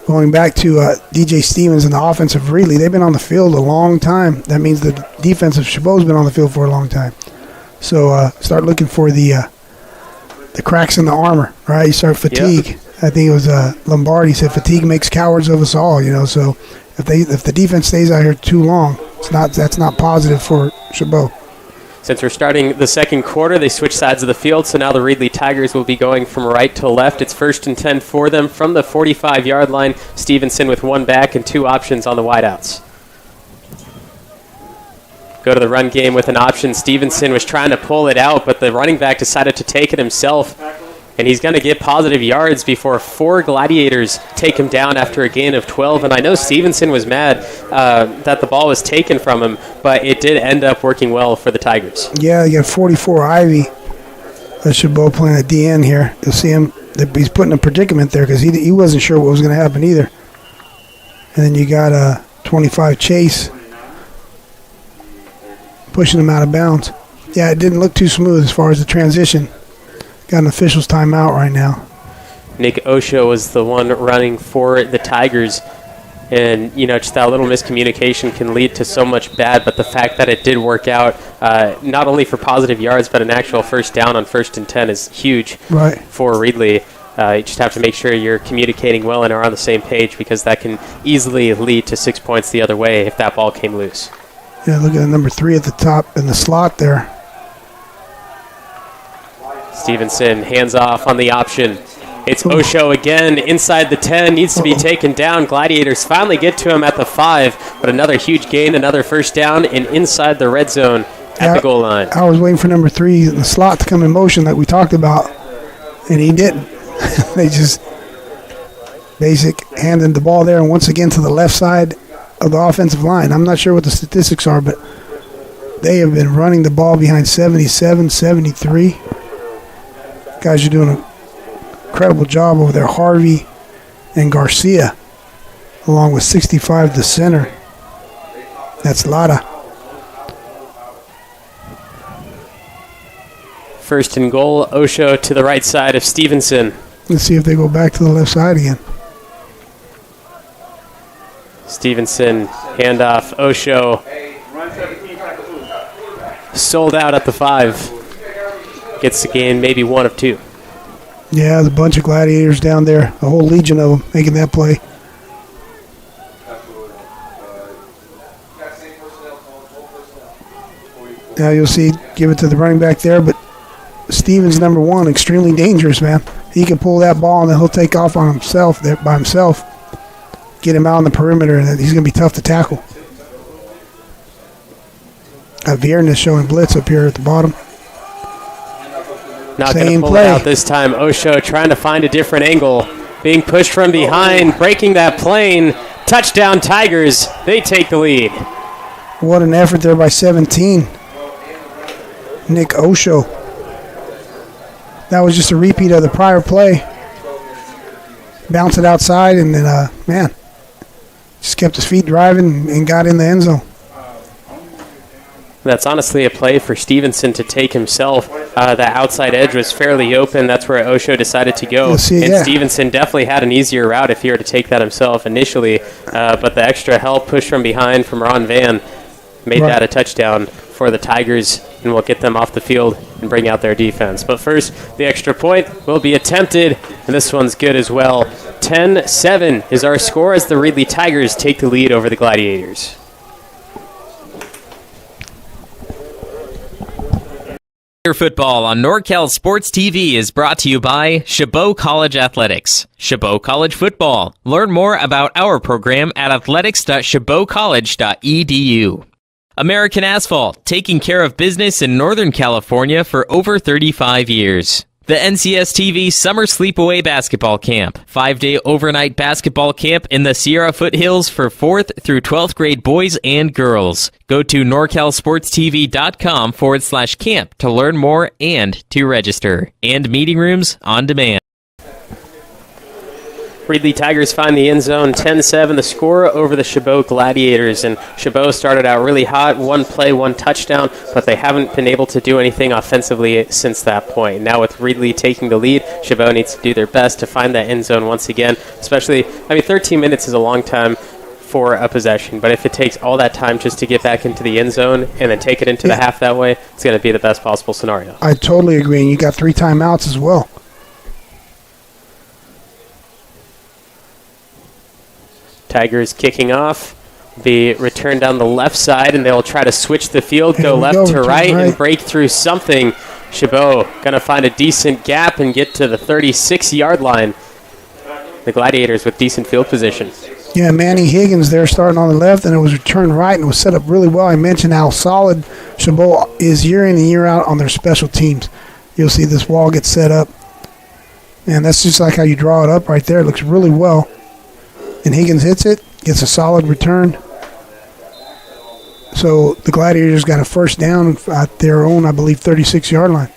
Speaker 2: going back to DJ Stevens and the offense of Reedley, they've been on the field a long time. That means the defense of Chabot's been on the field for a long time. So start looking for the cracks in the armor, right? You start fatigue. Yep. I think it was Lombardi said fatigue makes cowards of us all, so if the defense stays out here too long, that's not positive for Chabot.
Speaker 1: Since we're starting the second quarter, they switch sides of the field, so now the Reedley Tigers will be going from right to left. It's 1st and 10 for them from the 45-yard line. Stevenson with 1 back and 2 options on the wideouts. Go to the run game with an option. Stevenson was trying to pull it out, but the running back decided to take it himself. And he's going to get positive yards before 4 Gladiators take him down after a gain of 12. And I know Stevenson was mad that the ball was taken from him, but it did end up working well for the Tigers.
Speaker 2: Yeah, you got 44 Ivy. Chabot playing at DN here. You'll see him. He's put in a predicament there because he wasn't sure what was going to happen either. And then you got a 25 Chase pushing him out of bounds. Yeah, it didn't look too smooth as far as the transition. Got an official's timeout right now.
Speaker 1: Nick Osho was the one running for the Tigers. And, just that little miscommunication can lead to so much bad, but the fact that it did work out, not only for positive yards, but an actual first down on 1st and 10 is huge for Reedley. You just have to make sure you're communicating well and are on the same page, because that can easily lead to 6 points the other way if that ball came loose.
Speaker 2: Yeah, look at the number 3 at the top in the slot there.
Speaker 1: Stevenson hands off on the option. It's Osho again inside the 10, needs to be taken down. Gladiators finally get to him at the 5, but another huge gain, another first down, and inside the red zone at the goal line.
Speaker 2: I was waiting for number 3 in the slot to come in motion like we talked about, and he didn't. They just handed the ball there, and once again to the left side of the offensive line. I'm not sure what the statistics are, but they have been running the ball behind 77, 73. Guys are doing an incredible job over there. Harvey and Garcia, along with 65, the center. That's Lara.
Speaker 1: First and goal, Osho to the right side of Stevenson.
Speaker 2: Let's see if they go back to the left side again.
Speaker 1: Stevenson, handoff, Osho. Sold out at the 5. Gets the gain, maybe 1 of 2.
Speaker 2: Yeah, there's a bunch of Gladiators down there, a whole legion of them making that play. Now you'll see, give it to the running back there, but Stevens, number 1, extremely dangerous, man. He can pull that ball and then he'll take off on himself there by himself, get him out on the perimeter, and he's going to be tough to tackle. Viernes showing blitz up here at the bottom.
Speaker 1: Not going to pull it out this time. Osho trying to find a different angle. Being pushed from behind, breaking that plane. Touchdown Tigers. They take the lead.
Speaker 2: What an effort there by 17. Nick Osho. That was just a repeat of the prior play. Bounce it outside, and then, just kept his feet driving and got in the end zone.
Speaker 1: That's honestly a play for Stevenson to take himself. The outside edge was fairly open. That's where Osho decided to go. Stevenson definitely had an easier route if he were to take that himself initially. But the extra help, push from behind from Ron Van, made that a touchdown for the Tigers, and will get them off the field and bring out their defense. But first, the extra point will be attempted, and this one's good as well. 10-7 is our score as the Reedley Tigers take the lead over the Gladiators.
Speaker 3: Football on NorCal Sports TV is brought to you by Shabo College Athletics. Shabo College Football. Learn more about our program at athletics.shabocollege.edu. American Asphalt, taking care of business in Northern California for over 35 years. The NCSTV Summer Sleepaway Basketball Camp. 5-day overnight basketball camp in the Sierra Foothills for 4th through 12th grade boys and girls. Go to norcalsportstv.com/camp to learn more and to register. And meeting rooms on demand.
Speaker 1: Reedley Tigers find the end zone, 10-7, the score over the Shabo Gladiators. And Shabo started out really hot, 1 play, 1 touchdown, but they haven't been able to do anything offensively since that point. Now with Reedley taking the lead, Shabo needs to do their best to find that end zone once again. Especially, 13 minutes is a long time for a possession, but if it takes all that time just to get back into the end zone and then take it into the half that way, it's going to be the best possible scenario.
Speaker 2: I totally agree, and you got 3 timeouts as well.
Speaker 1: Tigers kicking off. Be returned down the left side, and they'll try to switch the field, go left to right, and break through something. Chabot going to find a decent gap and get to the 36-yard line. The Gladiators with decent field position.
Speaker 2: Yeah, Manny Higgins there starting on the left, and it was returned right, and it was set up really well. I mentioned how solid Chabot is year in and year out on their special teams. You'll see this wall get set up, and that's just like how you draw it up right there. It looks really well. And Higgins hits it, gets a solid return. So the Gladiators got a first down at their own, I believe, 36-yard line.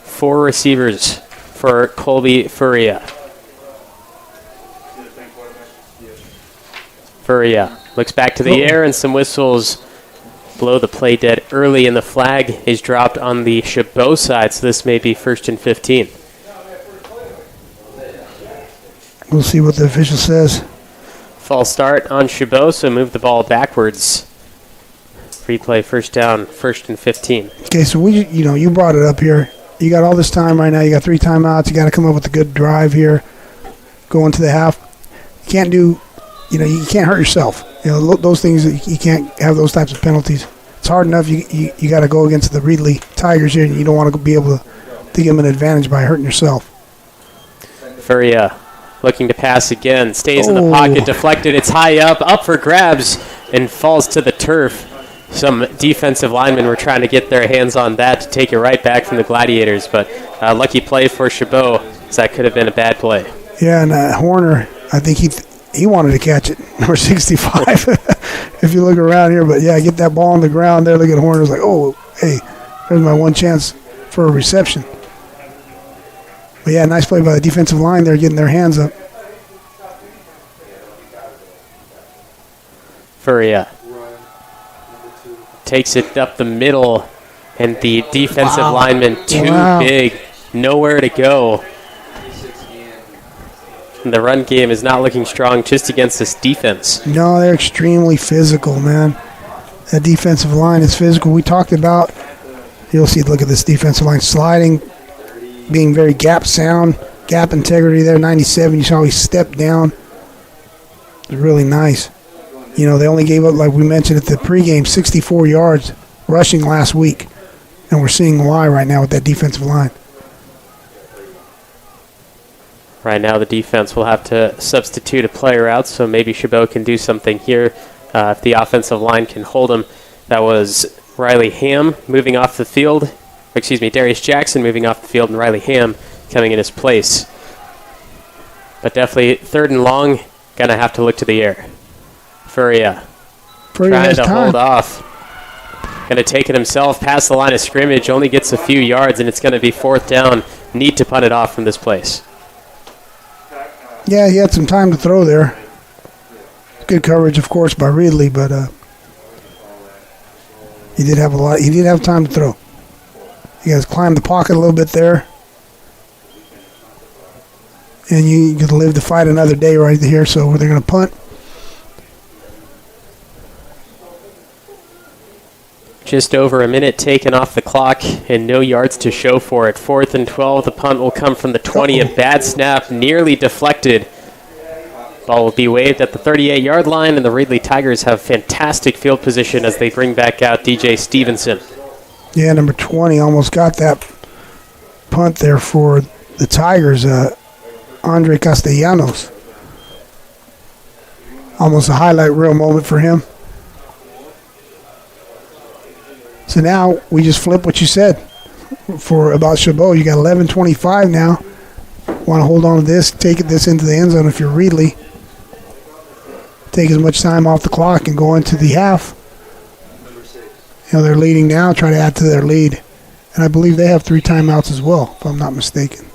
Speaker 1: Four receivers for Colby Furia. Furia looks back to the air, and some whistles blow the play dead early, and the flag is dropped on the Chabot side, so this may be 1st and 15.
Speaker 2: We'll see what the official says.
Speaker 1: False start on Chabot, so move the ball backwards. Replay, first down, 1st and 15.
Speaker 2: Okay, so you brought it up here. You got all this time right now. You got 3 timeouts. You got to come up with a good drive here. Go into the half. You can't do, you can't hurt yourself. Those things, you can't have those types of penalties. It's hard enough. You got to go against the Reedley Tigers here, and you don't want to be able to give them an advantage by hurting yourself.
Speaker 1: Furia looking to pass again. Stays in the pocket, deflected. It's high up for grabs, and falls to the turf. Some defensive linemen were trying to get their hands on that to take it right back from the Gladiators, but lucky play for Chabot, because that could have been a bad play.
Speaker 2: Yeah, and Horner, I think he wanted to catch it, number 65, if you look around here. But, yeah, get that ball on the ground there. Look at Horner's like, oh, hey, there's my one chance for a reception. But, yeah, nice play by the defensive line there, getting their hands up.
Speaker 1: Furia takes it up the middle, and the defensive lineman too big, nowhere to go. And the run game is not looking strong just against this defense.
Speaker 2: No, they're extremely physical, man. That defensive line is physical. We talked about, you'll see, look at this defensive line sliding, being very gap sound, gap integrity there, 97. You saw he stepped down. It's really nice. They only gave up, like we mentioned at the pregame, 64 yards rushing last week. And we're seeing why right now with that defensive line.
Speaker 1: Right now the defense will have to substitute a player out, so maybe Chabot can do something here if the offensive line can hold him. That was Riley Ham moving off the field. Darius Jackson moving off the field, and Riley Ham coming in his place. But definitely 3rd and long, going to have to look to the air. Furia trying to hold off. Going to take it himself past the line of scrimmage. Only gets a few yards, and it's going to be 4th down. Need to punt it off from this place.
Speaker 2: Yeah, he had some time to throw there. Good coverage, of course, by Reedley, but he did have time to throw. He has climbed the pocket a little bit there. And you get to live to fight another day right here, so they're going to punt.
Speaker 1: Just over a minute taken off the clock and no yards to show for it. 4th and 12. The punt will come from the 20. A bad snap, nearly deflected. Ball will be waved at the 38-yard line, and the Reedley Tigers have fantastic field position as they bring back out DJ Stevenson.
Speaker 2: Yeah, number 20 almost got that punt there for the Tigers. Andre Castellanos. Almost a highlight reel moment for him. So now we just flip what you said about Chabot. You got 11:25 now. Want to hold on to this, take this into the end zone if you're Reedley. Take as much time off the clock and go into the half. They're leading now, try to add to their lead. And I believe they have 3 timeouts as well, if I'm not mistaken.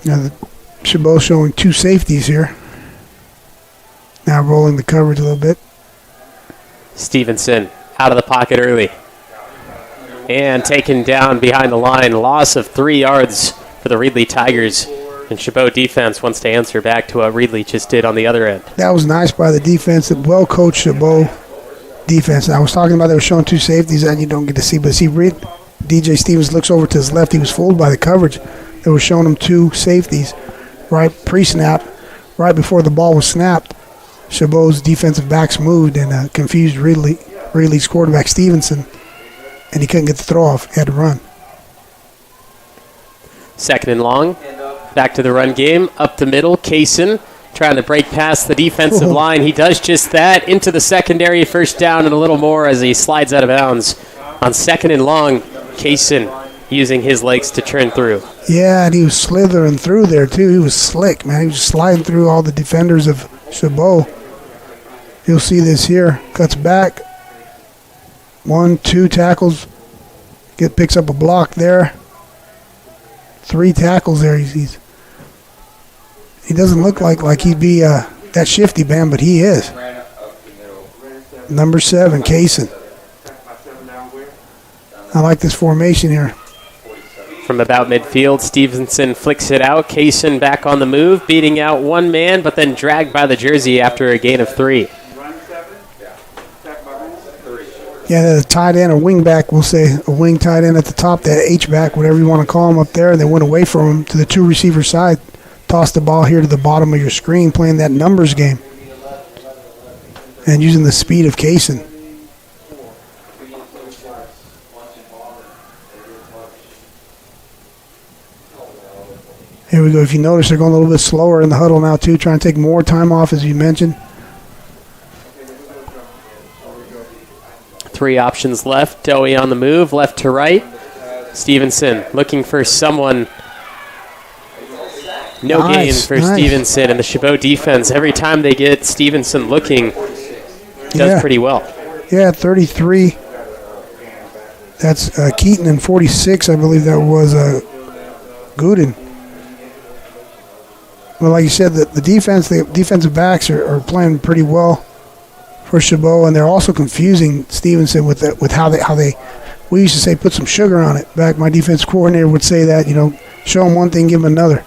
Speaker 2: Now Chabot showing 2 safeties here. Now rolling the coverage a little bit.
Speaker 1: Stevenson out of the pocket early. And taken down behind the line. Loss of 3 yards for the Reedley Tigers. And Chabot defense wants to answer back to what Reedley just did on the other end.
Speaker 2: That was nice by the defense. The well-coached Chabot defense. I was talking about they were showing 2 safeties that you don't get to see. But see, DJ Stevens looks over to his left. He was fooled by the coverage. They were showing him 2 safeties. Right pre-snap, right before the ball was snapped, Chabot's defensive backs moved and confused Reedley's quarterback Stevenson, and he couldn't get the throw off. He had to run.
Speaker 1: 2nd and long. Back to the run game. Up the middle. Kaysen trying to break past the defensive line. He does just that. Into the secondary. 1st down and a little more as he slides out of bounds. On 2nd and long, Kaysen using his legs to turn through.
Speaker 2: Yeah, and he was slithering through there, too. He was slick, man. He was sliding through all the defenders of Chabot. You'll see this here. Cuts back. 1, 2 tackles. Picks up a block there. 3 tackles there. He doesn't look like he'd be that shifty, man, but he is. Number 7, Kaysen. I like this formation here.
Speaker 1: From about midfield, Stevenson flicks it out. Kaysen back on the move, beating out one man, but then dragged by the jersey after a gain of 3.
Speaker 2: Yeah, the tight end or wing back, we'll say a wing tight end at the top, that H-back, whatever you want to call him up there, and they went away from him to the 2 receiver side. Toss the ball here to the bottom of your screen, playing that numbers game. And using the speed of Kaysen. Here we go. If you notice, they're going a little bit slower in the huddle now, too, trying to take more time off, as you mentioned.
Speaker 1: 3 options left. Dowie on the move, left to right. Stevenson looking for someone. No gain for Stevenson, and the Chabot defense, every time they get Stevenson looking, does pretty well.
Speaker 2: Yeah, 33. That's Keaton, and 46, I believe that was Gooden. Well, like you said, the defensive backs are playing pretty well for Chabot, and they're also confusing Stevenson with how they. We used to say put some sugar on it. Back, my defense coordinator would say that, show them one thing, give them another.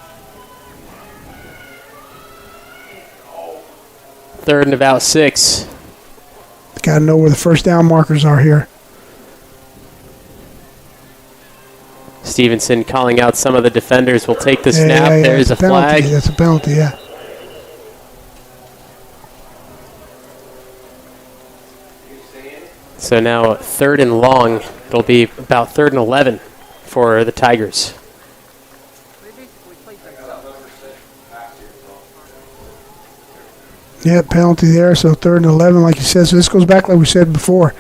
Speaker 1: 3rd and about 6.
Speaker 2: Got to know where the first down markers are here.
Speaker 1: Stevenson calling out some of the defenders. Will take the snap.
Speaker 2: Yeah.
Speaker 1: There's a flag.
Speaker 2: That's a penalty, yeah.
Speaker 1: So now 3rd and long. It'll be about 3rd and 11 for the Tigers.
Speaker 2: Yeah, penalty there, so 3rd and 11, like you said. So this goes back like we said before.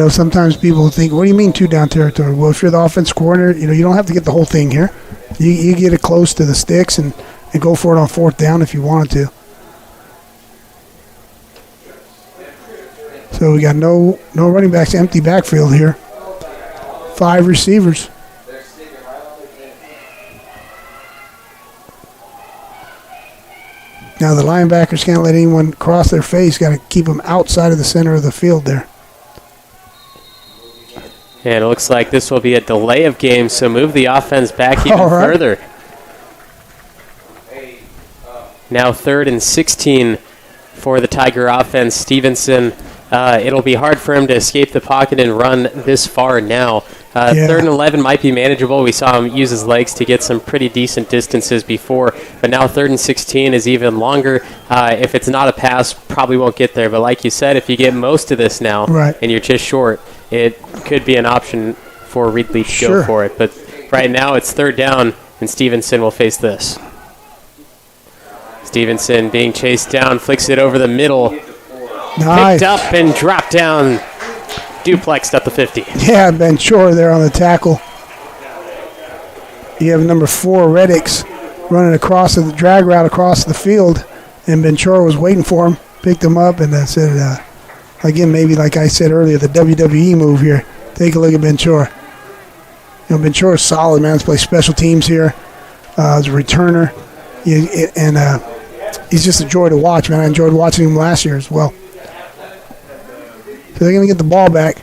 Speaker 2: Sometimes people think, what do you mean 2 down territory? Well, if you're the offense coordinator, you don't have to get the whole thing here. You get it close to the sticks and go for it on 4th down if you wanted to. So we got no running backs, empty backfield here. 5 receivers. Now the linebackers can't let anyone cross their face. Got to keep them outside of the center of the field there.
Speaker 1: And it looks like this will be a delay of game, so move the offense back even further. Now 3rd and 16 for the Tiger offense. Stevenson, it'll be hard for him to escape the pocket and run this far now. 3rd and 11 might be manageable. We saw him use his legs to get some pretty decent distances before, but now 3rd and 16 is even longer. If it's not a pass, probably won't get there. But like you said, if you get most of this now and you're just short, it could be an option for Reedley to go for it. But right now it's 3rd down, and Stevenson will face this. Stevenson being chased down, flicks it over the middle.
Speaker 2: Nice.
Speaker 1: Picked up and dropped down. Duplexed at the 50.
Speaker 2: Yeah, Ben Shore there on the tackle. You have number 4, Reddix, running across the drag route across the field, and Ben Shore was waiting for him, picked him up, and said, again, maybe like I said earlier, the WWE move here. Take a look at Ben Shore. Ben Shore is solid, man. He's played special teams here as a returner, and he's just a joy to watch, man. I enjoyed watching him last year as well. So they're going to get the ball back.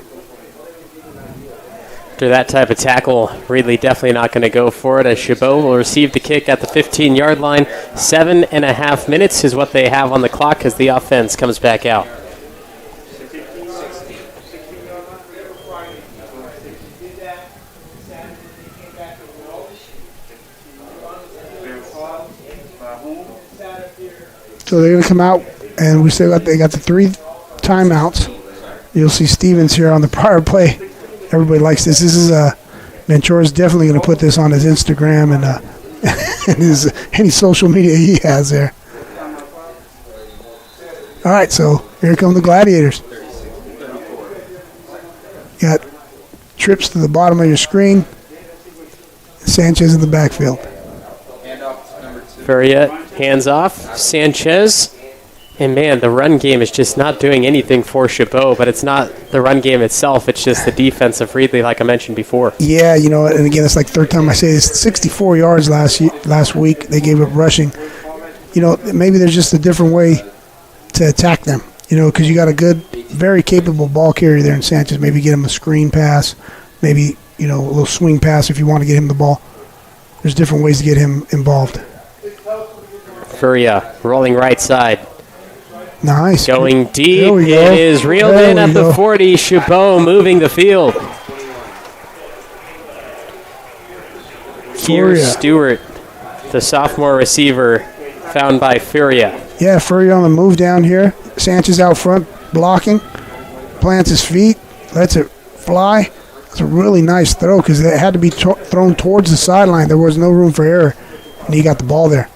Speaker 1: After that type of tackle, Reedley definitely not going to go for it, as Shabo will receive the kick at the 15-yard line. 7.5 minutes is what they have on the clock as the offense comes back out.
Speaker 2: So they're going to come out, and they got the 3 timeouts. You'll see Stevens here on the prior play. Everybody likes this. This is Ventura is definitely going to put this on his Instagram and his any social media he has there. All right, so here come the Gladiators. Got trips to the bottom of your screen. Sanchez in the backfield.
Speaker 1: Furia hands off. Sanchez. And, man, the run game is just not doing anything for Chabot, but it's not the run game itself. It's just the defense of Reedley, like I mentioned before.
Speaker 2: Yeah, and again, it's like third time I say this. 64 yards last week. They gave up rushing. Maybe there's just a different way to attack them, because you got a good, very capable ball carrier there in Sanchez. Maybe get him a screen pass, maybe, a little swing pass if you want to get him the ball. There's different ways to get him involved.
Speaker 1: Furia rolling right side.
Speaker 2: Nice.
Speaker 1: Going deep. It is reeled in at the 40. Shabo moving the field. Here, Stewart, the sophomore receiver, found by Furia.
Speaker 2: Yeah, Furia on the move down here. Sanchez out front blocking. Plants his feet. Lets it fly. It's a really nice throw because it had to be thrown towards the sideline. There was no room for error, and he got the ball there.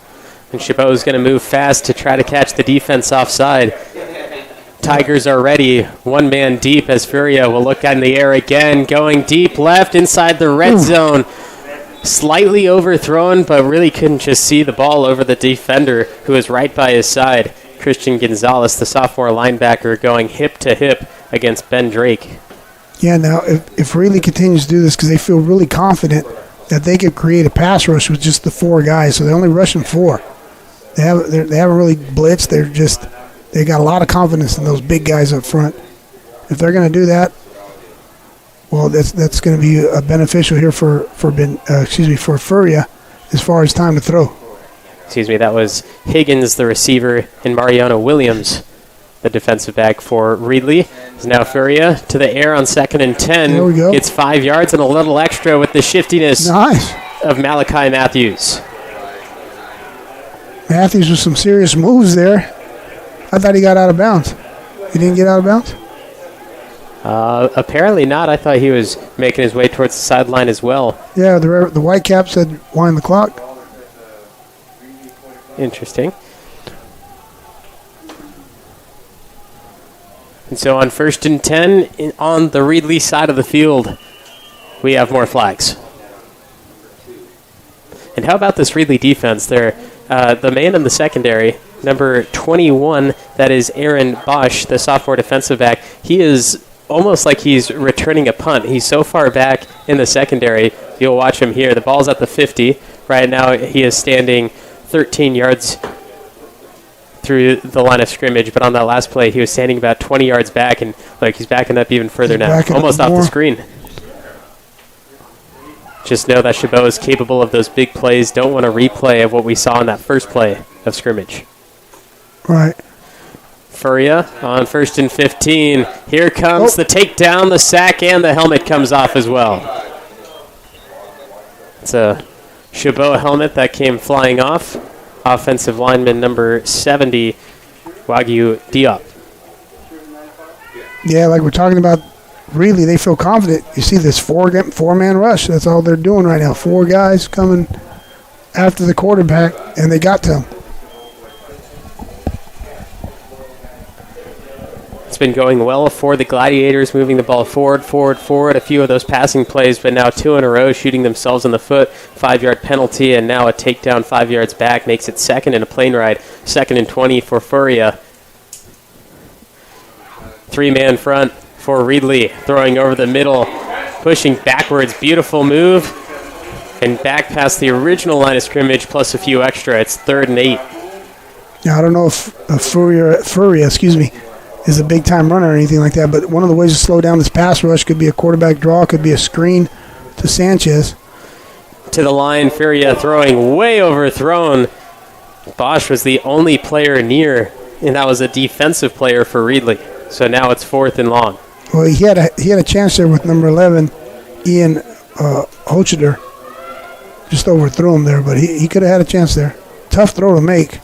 Speaker 1: And Chabot's going to move fast to try to catch the defense offside. Tigers are ready. One man deep as Furia will look in the air again. Going deep left inside the red zone. Slightly overthrown, but really couldn't just see the ball over the defender who was right by his side. Christian Gonzalez, the sophomore linebacker, going hip to hip against Ben Drake.
Speaker 2: Yeah, now if Reedley continues to do this because they feel really confident that they could create a pass rush with just the 4 guys, so they're only rushing 4. They haven't really blitzed. They got a lot of confidence in those big guys up front. If they're going to do that, well, that's going to be beneficial here for Furia as far as time to throw.
Speaker 1: That was Higgins, the receiver, and Mariano Williams, the defensive back for Reedley. Is now Furia to the air on 2nd and 10.
Speaker 2: There we go.
Speaker 1: Gets 5 yards and a little extra with the shiftiness of Malachi Matthews.
Speaker 2: Matthews with some serious moves there. I thought he got out of bounds. He didn't get out of bounds?
Speaker 1: Apparently not. I thought he was making his way towards the sideline as well.
Speaker 2: Yeah, the white cap said wind the clock.
Speaker 1: Interesting. And so on 1st and 10 on the Reedley side of the field, we have more flags. And how about this Reedley defense? They're the man in the secondary, number 21, that is Aaron Bosch, the sophomore defensive back. He is almost like he's returning a punt. He's so far back in the secondary. You'll watch him here. The ball's at the 50. Right now he is standing 13 yards through the line of scrimmage, but on that last play he was standing about 20 yards back, and he's backing up even further now, almost off the screen. Just know that Chabot is capable of those big plays. Don't want a replay of what we saw in that first play of scrimmage.
Speaker 2: Right.
Speaker 1: Furia on 1st and 15. Here comes the takedown, the sack, and the helmet comes off as well. It's a Chabot helmet that came flying off. Offensive lineman number 70, Wagyu Diop.
Speaker 2: Yeah, like we're talking about, really, they feel confident. You see this four-man rush. That's all they're doing right now. 4 guys coming after the quarterback, and they got to him.
Speaker 1: It's been going well for the Gladiators, moving the ball forward. A few of those passing plays, but now 2 in a row, shooting themselves in the foot. 5-yard penalty, and now a takedown 5 yards back makes it 2nd and a plane ride. 2nd and 20 for Furia. 3-man front for Reedley, throwing over the middle, pushing backwards. Beautiful move, and back past the original line of scrimmage, plus a few extra. It's 3rd and 8.
Speaker 2: Now, I don't know if Furia, is a big-time runner or anything like that, but one of the ways to slow down this pass rush could be a quarterback draw, could be a screen to Sanchez.
Speaker 1: To the line, Furia throwing way overthrown. Bosch was the only player near, and that was a defensive player for Reedley. So now it's 4th and long.
Speaker 2: Well, he had a chance there with number 11, Ian Hocheder. Just overthrew him there, but he could have had a chance there. Tough throw to make.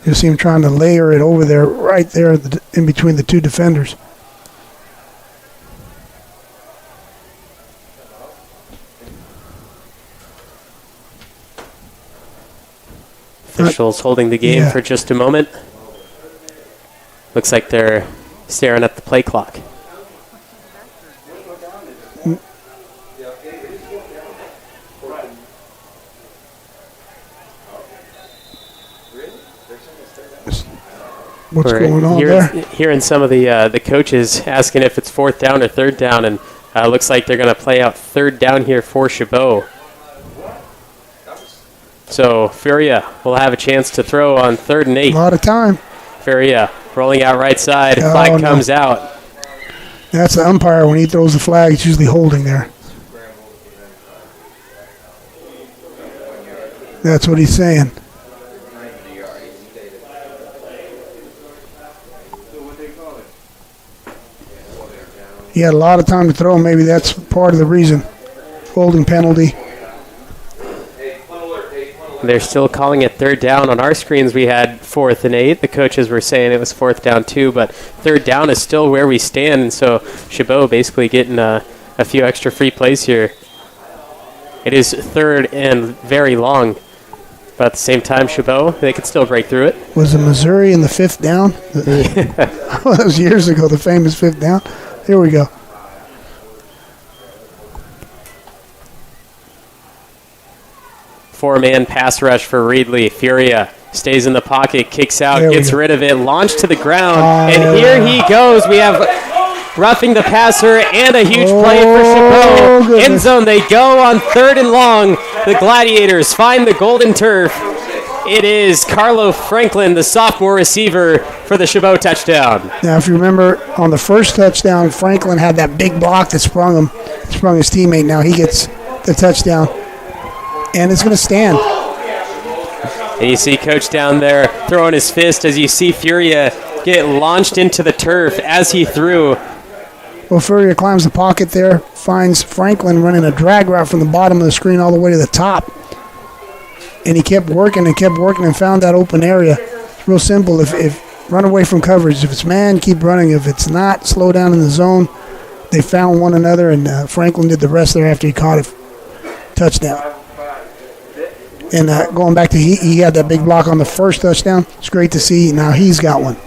Speaker 2: You see him trying to layer it over there, right there in between the 2 defenders.
Speaker 1: Officials holding the game for just a moment. Looks like they're staring at the play clock.
Speaker 2: what's going on there.
Speaker 1: Hearing some of the coaches asking if it's fourth down or third down, and looks like they're going to play out third down here for Chabot. So Furia will have a chance to throw on 3rd and 8.
Speaker 2: A lot of time.
Speaker 1: Furia rolling out right side. Flag comes out.
Speaker 2: That's the umpire. When he throws the flag, it's usually holding there. That's what he's saying. He had a lot of time to throw. Maybe that's part of the reason. Holding penalty.
Speaker 1: They're still calling it third down. On our screens, we had 4th and 8. The coaches were saying it was fourth down too, but third down is still where we stand. And so Chabot basically getting a few extra free plays here. It is third and very long. But at the same time, Chabot, they could still break through it.
Speaker 2: Was it Missouri in the 5th down? That was years ago, the famous 5th down. Here we go.
Speaker 1: Four-man pass rush for Reedley. Furia stays in the pocket, kicks out, gets rid of it, launched to the ground, and here he goes. We have roughing the passer and a huge play for Chabot. End zone, they go on 3rd and long. The Gladiators find the golden turf. It is Carlo Franklin, the sophomore receiver, for the Chabot touchdown.
Speaker 2: Now, if you remember, on the first touchdown, Franklin had that big block that sprung his teammate. Now he gets the touchdown, and it's going to stand.
Speaker 1: And you see Coach down there throwing his fist as you see Furia get launched into the turf as he threw.
Speaker 2: Well, Furia climbs the pocket there, finds Franklin running a drag route from the bottom of the screen all the way to the top. And he kept working and found that open area. It's real simple. If run away from coverage. If it's man, keep running. If it's not, slow down in the zone. They found one another, and Franklin did the rest there after he caught it. Touchdown. And going back to he had that big block on the first touchdown. It's great to see. Now he's got one.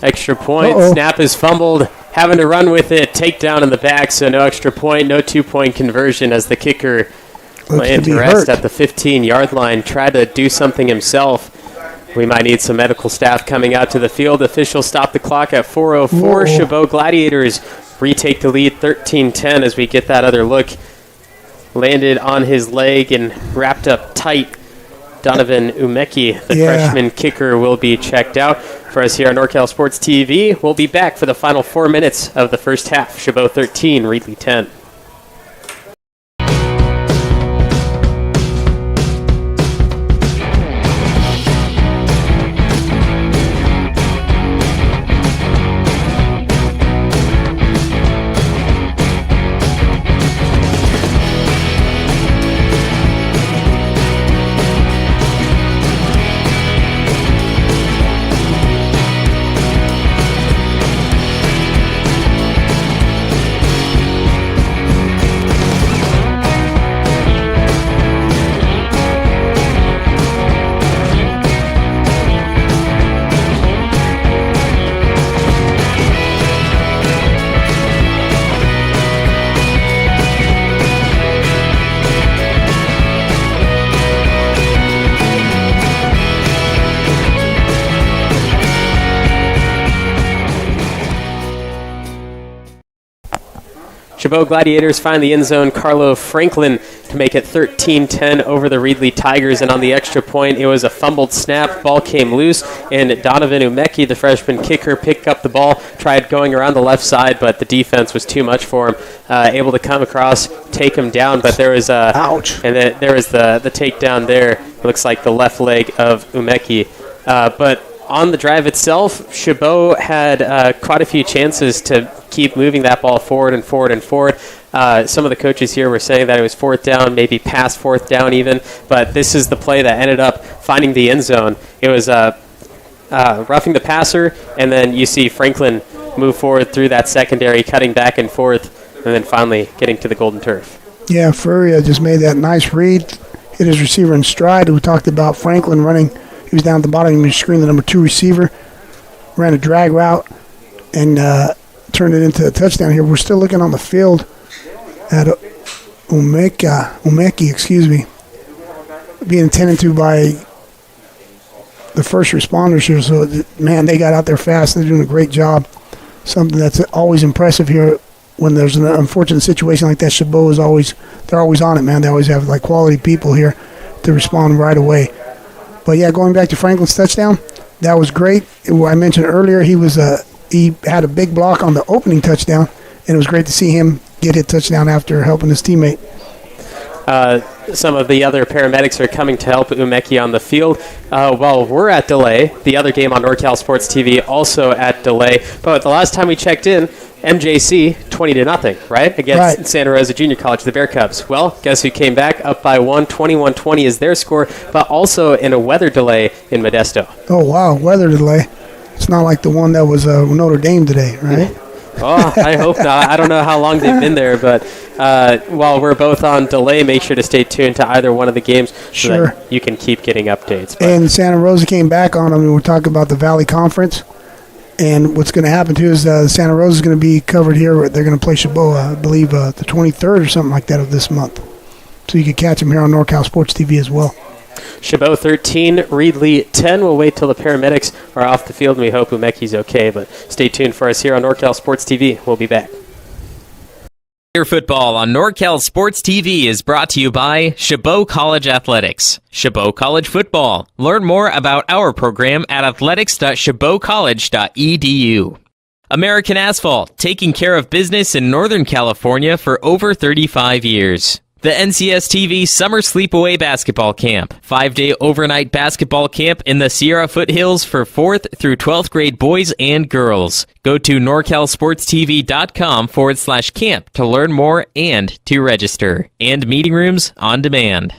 Speaker 1: Extra point. Snap is fumbled. Having to run with it. Takedown in the back, so no extra point, no 2-point conversion as the kicker went to rest at the 15-yard line. Tried to do something himself. We might need some medical staff coming out to the field. Officials stop the clock at 4:04. Chabot Gladiators retake the lead 13-10 as we get that other look. Landed on his leg and wrapped up tight. Donovan Umeki, the freshman kicker, will be checked out. For us here on NorCal Sports TV, we'll be back for the final 4 minutes of the first half. Chabot 13, Reedley 10. Chabot Gladiators find the end zone. Carlo Franklin to make it 13-10 over the Reedley Tigers. And on the extra point, it was a fumbled snap. Ball came loose, and Donovan Umeki, the freshman kicker, picked up the ball, tried going around the left side, but the defense was too much for him. Able to come across, take him down, but there was a...
Speaker 2: Ouch.
Speaker 1: And there was the takedown there. It looks like the left leg of Umeki. But on the drive itself, Chabot had quite a few chances to keep moving that ball forward and forward and forward. Some of the coaches here were saying that it was fourth down, maybe past fourth down even, but this is the play that ended up finding the end zone. It was roughing the passer, and then you see Franklin move forward through that secondary, cutting back and forth, and then finally getting to the golden turf. Yeah,
Speaker 2: Furia just made that nice read, hit his receiver in stride. We talked about Franklin running. He was down at the bottom of the screen, the number 2 receiver, ran a drag route, and turned it into a touchdown here. We're still looking on the field at Umeki, excuse me, being attended to by the first responders here. So, man, they got out there fast. They're doing a great job. Something that's always impressive here when there's an unfortunate situation like that. Shabo is they're always on it, man. They always have like quality people here to respond right away. But yeah, going back to Franklin's touchdown, that was great. I mentioned earlier he had a big block on the opening touchdown, and it was great to see him get his touchdown after helping his teammate.
Speaker 1: Some of the other paramedics are coming to help Umeki on the field. While we're at delay, the other game on NorCal Sports TV also at delay. But the last time we checked in, MJC 20-0, right? Against Santa Rosa Junior College, the Bear Cubs. Well, guess who came back up by 1? 21-20 is their score, but also in a weather delay in Modesto.
Speaker 2: Oh, wow, weather delay. It's not like the one that was Notre Dame today, right?
Speaker 1: Oh, I hope not. I don't know how long they've been there, but while we're both on delay, make sure to stay tuned to either one of the games so that you can keep getting updates. But
Speaker 2: and Santa Rosa came back on them, and we're talking about the Valley Conference. And what's going to happen, too, is Santa Rosa is going to be covered here. They're going to play Shabo, I believe, the 23rd or something like that of this month. So you can catch them here on NorCal Sports TV as well.
Speaker 1: Shabo 13, Reedley 10. We'll wait till the paramedics are off the field, and we hope Umeki's okay. But stay tuned for us here on NorCal Sports TV. We'll be back.
Speaker 3: Your football on NorCal Sports TV is brought to you by Shabo College Athletics. Shabo College Football. Learn more about our program at athletics.shabocollege.edu. American Asphalt, taking care of business in Northern California for over 35 years. The NCSTV Summer Sleepaway Basketball Camp. 5-day overnight basketball camp in the Sierra Foothills for 4th through 12th grade boys and girls. Go to norcalsportstv.com/camp to learn more and to register. And meeting rooms on demand.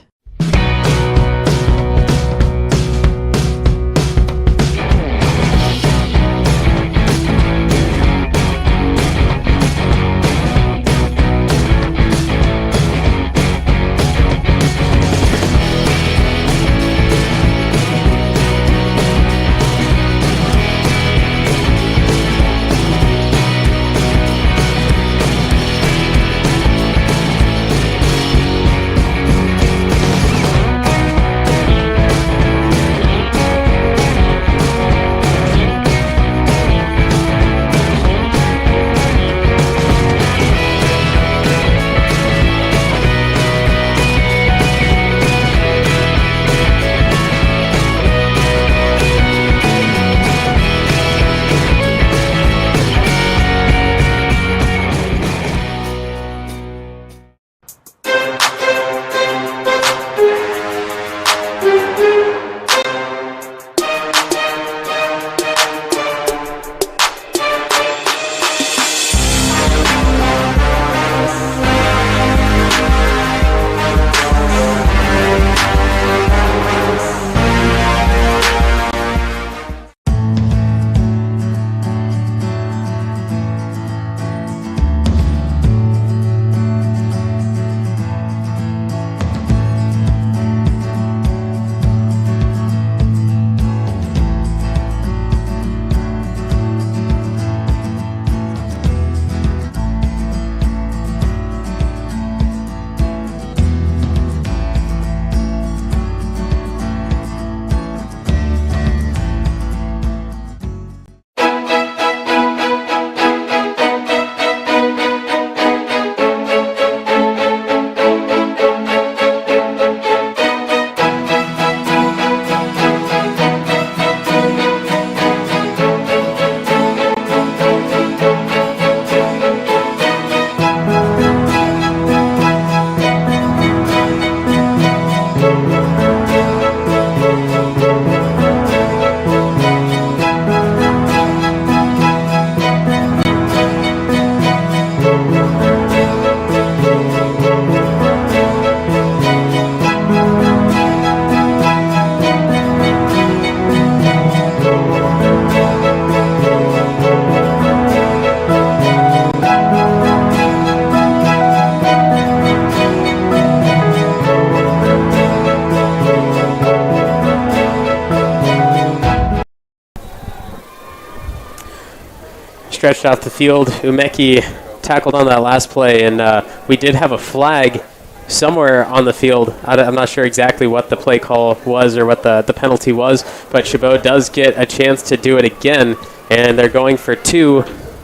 Speaker 1: Stretched off the field. Umeki tackled on that last play, and we did have a flag somewhere on the field. I'm not sure exactly what the play call was or what the penalty was, but Chabot does get a chance to do it again, and they're going for 2.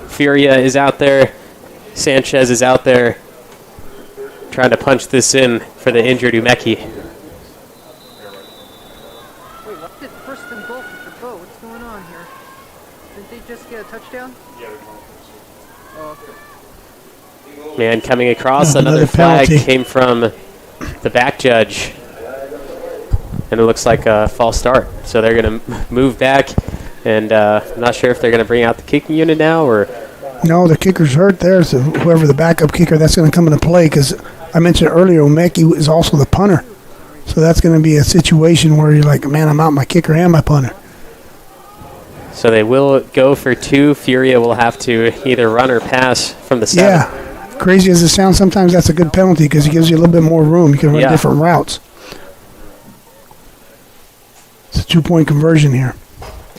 Speaker 1: Furia is out there. Sanchez is out there trying to punch this in for the injured Umeki.
Speaker 4: Wait, what did first and goal for Chabot? What's going on here? Didn't they just get a touchdown? Yeah, oh, okay.
Speaker 1: Man coming across, another flag came from the back judge. And it looks like a false start. So they're going to move back, and I'm not sure if they're going to bring out the kicking unit now or...
Speaker 2: No, the kicker's hurt there, so whoever the backup kicker, that's going to come into play, because I mentioned earlier, Umeki is also the punter. So that's going to be a situation where you're like, man, I'm out my kicker and my punter.
Speaker 1: So they will go for 2. Furia will have to either run or pass from the 7.
Speaker 2: Yeah, crazy as it sounds, sometimes that's a good penalty because it gives you a little bit more room. You can run different routes. It's a 2-point conversion here.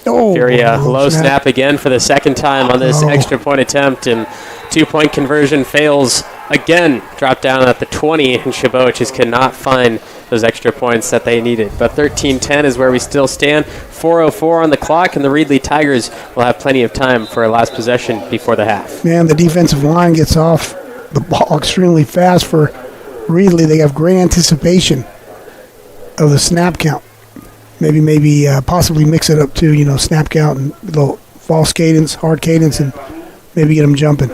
Speaker 2: Oh,
Speaker 1: Furia, low snap again for the second time on this extra point attempt, and 2-point conversion fails again. Dropped down at the 20, and Chabot just cannot find those extra points that they needed. But 13-10 is where we still stand. 4:04 on the clock, and the Reedley Tigers will have plenty of time for a last possession before the half.
Speaker 2: Man, the defensive line gets off the ball extremely fast for Reedley. They have great anticipation of the snap count. Maybe possibly mix it up too, snap count and little false cadence, hard cadence, and maybe get them jumping.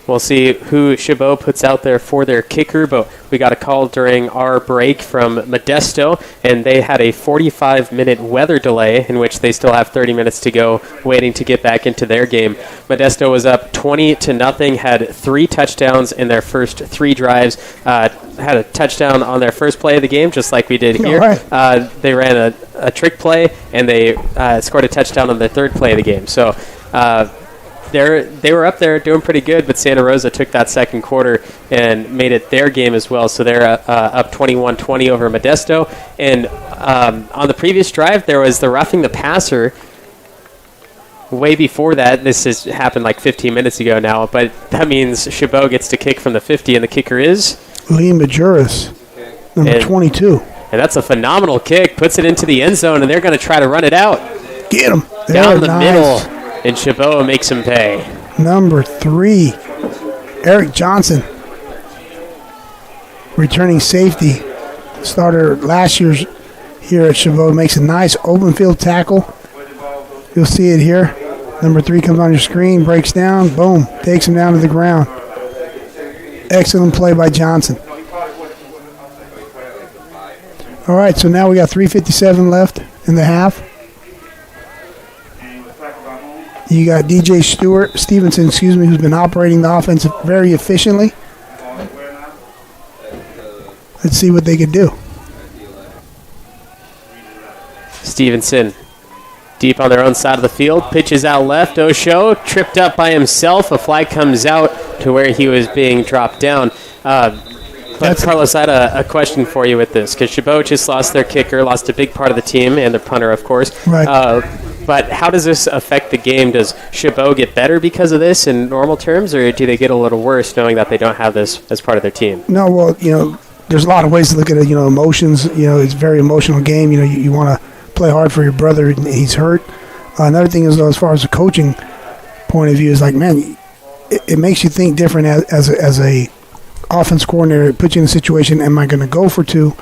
Speaker 1: We'll see who Chabot puts out there for their kicker, but we got a call during our break from Modesto, and they had a 45-minute weather delay in which they still have 30 minutes to go, waiting to get back into their game. Modesto was up 20-0, had 3 touchdowns in their first 3 drives, had a touchdown on their first play of the game, just like we did here.
Speaker 2: Right.
Speaker 1: They ran a trick play, and they scored a touchdown on their third play of the game. So they were up there doing pretty good, but Santa Rosa took that second quarter and made it their game as well. So they're up 21-20 over Modesto. And on the previous drive, there was the roughing the passer. Way before that, this has happened like 15 minutes ago now, but that means Shabo gets to kick from the 50, and the kicker is?
Speaker 2: Liam Majuris, number 22.
Speaker 1: And that's a phenomenal kick. Puts it into the end zone, and they're going to try to run it out.
Speaker 2: Get him.
Speaker 1: Down the middle. And Chabot makes him pay.
Speaker 2: Number 3, Eric Johnson, returning safety, starter last year's here at Chabot, makes a nice open field tackle. You'll see it here. Number 3 comes on your screen, breaks down, boom, takes him down to the ground. Excellent play by Johnson. All right, so now we got 3:57 left in the half. You got DJ Stevenson, who's been operating the offense very efficiently. Let's see what they could do.
Speaker 1: Stevenson, deep on their own side of the field, pitches out left. Osho tripped up by himself. A flag comes out to where he was being dropped down. But Carlos, I had a question for you with this, because Chabot just lost their kicker, lost a big part of the team, and their punter, of course.
Speaker 2: Right.
Speaker 1: But how does this affect the game? Does Chabot get better because of this in normal terms, or do they get a little worse knowing that they don't have this as part of their team?
Speaker 2: No, well, there's a lot of ways to look at it. Emotions. It's a very emotional game. You want to play hard for your brother, and he's hurt. Another thing is, though, as far as the coaching point of view, is like, man, it makes you think different as a offense coordinator. It puts you in a situation: am I going to go for 2?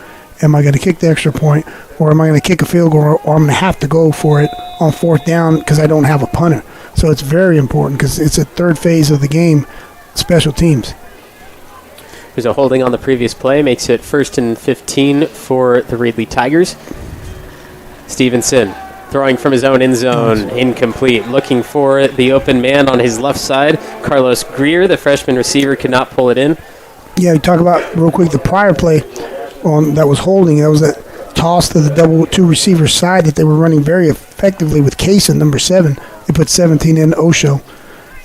Speaker 2: Am I going to kick the extra point, or am I going to kick a field goal, or I'm going to have to go for it on 4th down because I don't have a punter? So it's very important because it's a third phase of the game, special teams.
Speaker 1: There's a holding on the previous play, makes it 1st and 15 for the Reedley Tigers. Stevenson throwing from his own end zone, incomplete. Looking for the open man on his left side. Carlos Greer, the freshman receiver, could not pull it in.
Speaker 2: Yeah, we talk about real quick the prior play that was holding. That was that toss to the double 2 receiver side that they were running very effectively with Kaysen, number 7. They put 17 in Osho.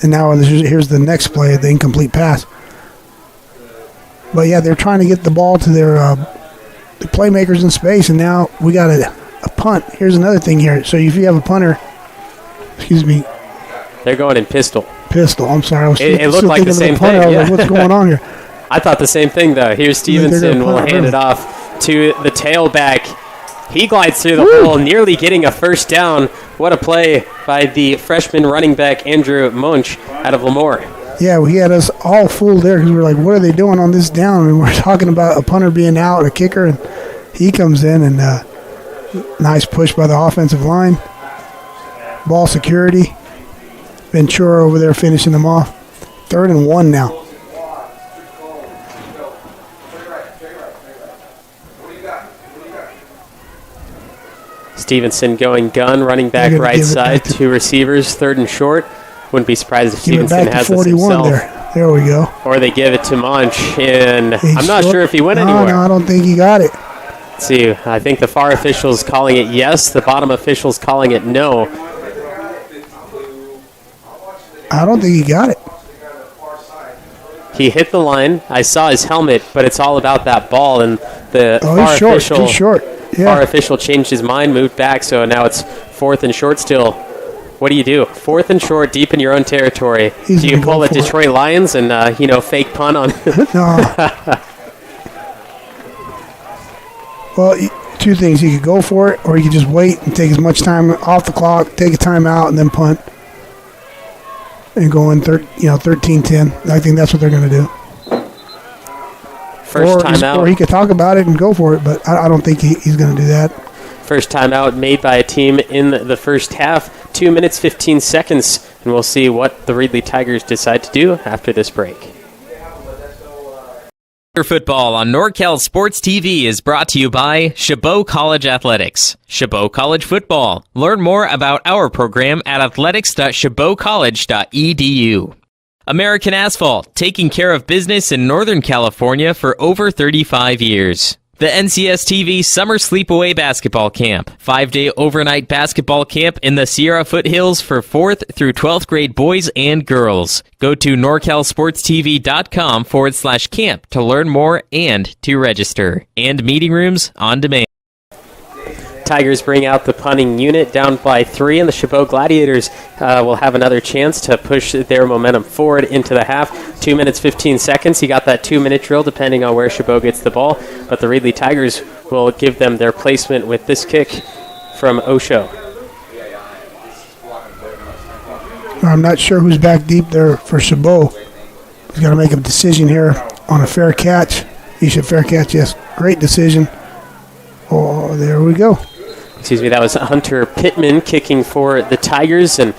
Speaker 2: And now here's the next play, the incomplete pass. But yeah, they're trying to get the ball to their the playmakers in space, and now we got a punt. Here's another thing here. So if you have a punter,
Speaker 1: they're going in pistol.
Speaker 2: I'm sorry.
Speaker 1: It looked like the same thing.
Speaker 2: I was like, what's going on here?
Speaker 1: I thought the same thing, though. Here's Stevenson will hand it off to the tailback. He glides through the hole, nearly getting a first down. What a play by the freshman running back, Andrew Munch, out of Lemoore.
Speaker 2: Yeah, well, he had us all fooled there because we were like, what are they doing on this down? And we're talking about a punter being out, a kicker, and he comes in and nice push by the offensive line. Ball security. Ventura over there finishing them off. 3rd and 1 now.
Speaker 1: Stevenson going gun, running back right side, 2 receivers, 3rd and short. Wouldn't be surprised if Stevenson has this himself.
Speaker 2: There we go.
Speaker 1: Or they give it to Munch, and I'm not sure if he went anywhere.
Speaker 2: No, I don't think he got it.
Speaker 1: Let's see, I think the far official's calling it yes, the bottom official's calling it no.
Speaker 2: I don't think he got it.
Speaker 1: He hit the line. I saw his helmet, but it's all about that ball, and the
Speaker 2: he's short. Yeah.
Speaker 1: Far official changed his mind, moved back, so now it's 4th and short still. What do you do? 4th and short, deep in your own territory. Do you pull a Detroit Lions and, fake punt on?
Speaker 2: No. Well, 2 things. You could go for it, or you could just wait and take as much time off the clock, take a timeout, and then punt. And go in 13-10. I think that's what they're going to do.
Speaker 1: First timeout.
Speaker 2: Or he could talk about it and go for it, but I don't think he's going to do that.
Speaker 1: First timeout made by a team in the first half. 2 minutes, 15 seconds. And we'll see what the Reedley Tigers decide to do after this break.
Speaker 3: Football on NorCal Sports TV is brought to you by Shabo College Athletics. Shabo College Football. Learn more about our program at athletics.shabocollege.edu. American Asphalt, taking care of business in Northern California for over 35 years. The NCSTV Summer Sleepaway Basketball Camp. 5-day overnight basketball camp in the Sierra Foothills for 4th through 12th grade boys and girls. Go to norcalsportstv.com/camp to learn more and to register. And meeting rooms on demand.
Speaker 1: Tigers bring out the punting unit down by 3, and the Chabot Gladiators will have another chance to push their momentum forward into the half. 2 minutes, 15 seconds. You got that 2-minute drill depending on where Chabot gets the ball, but the Reedley Tigers will give them their placement with this kick from Osho.
Speaker 2: I'm not sure who's back deep there for Chabot. He's got to make a decision here on a fair catch. He should fair catch, yes. Great decision. Oh, there we go.
Speaker 1: Excuse me, that was Hunter Pittman kicking for the Tigers, and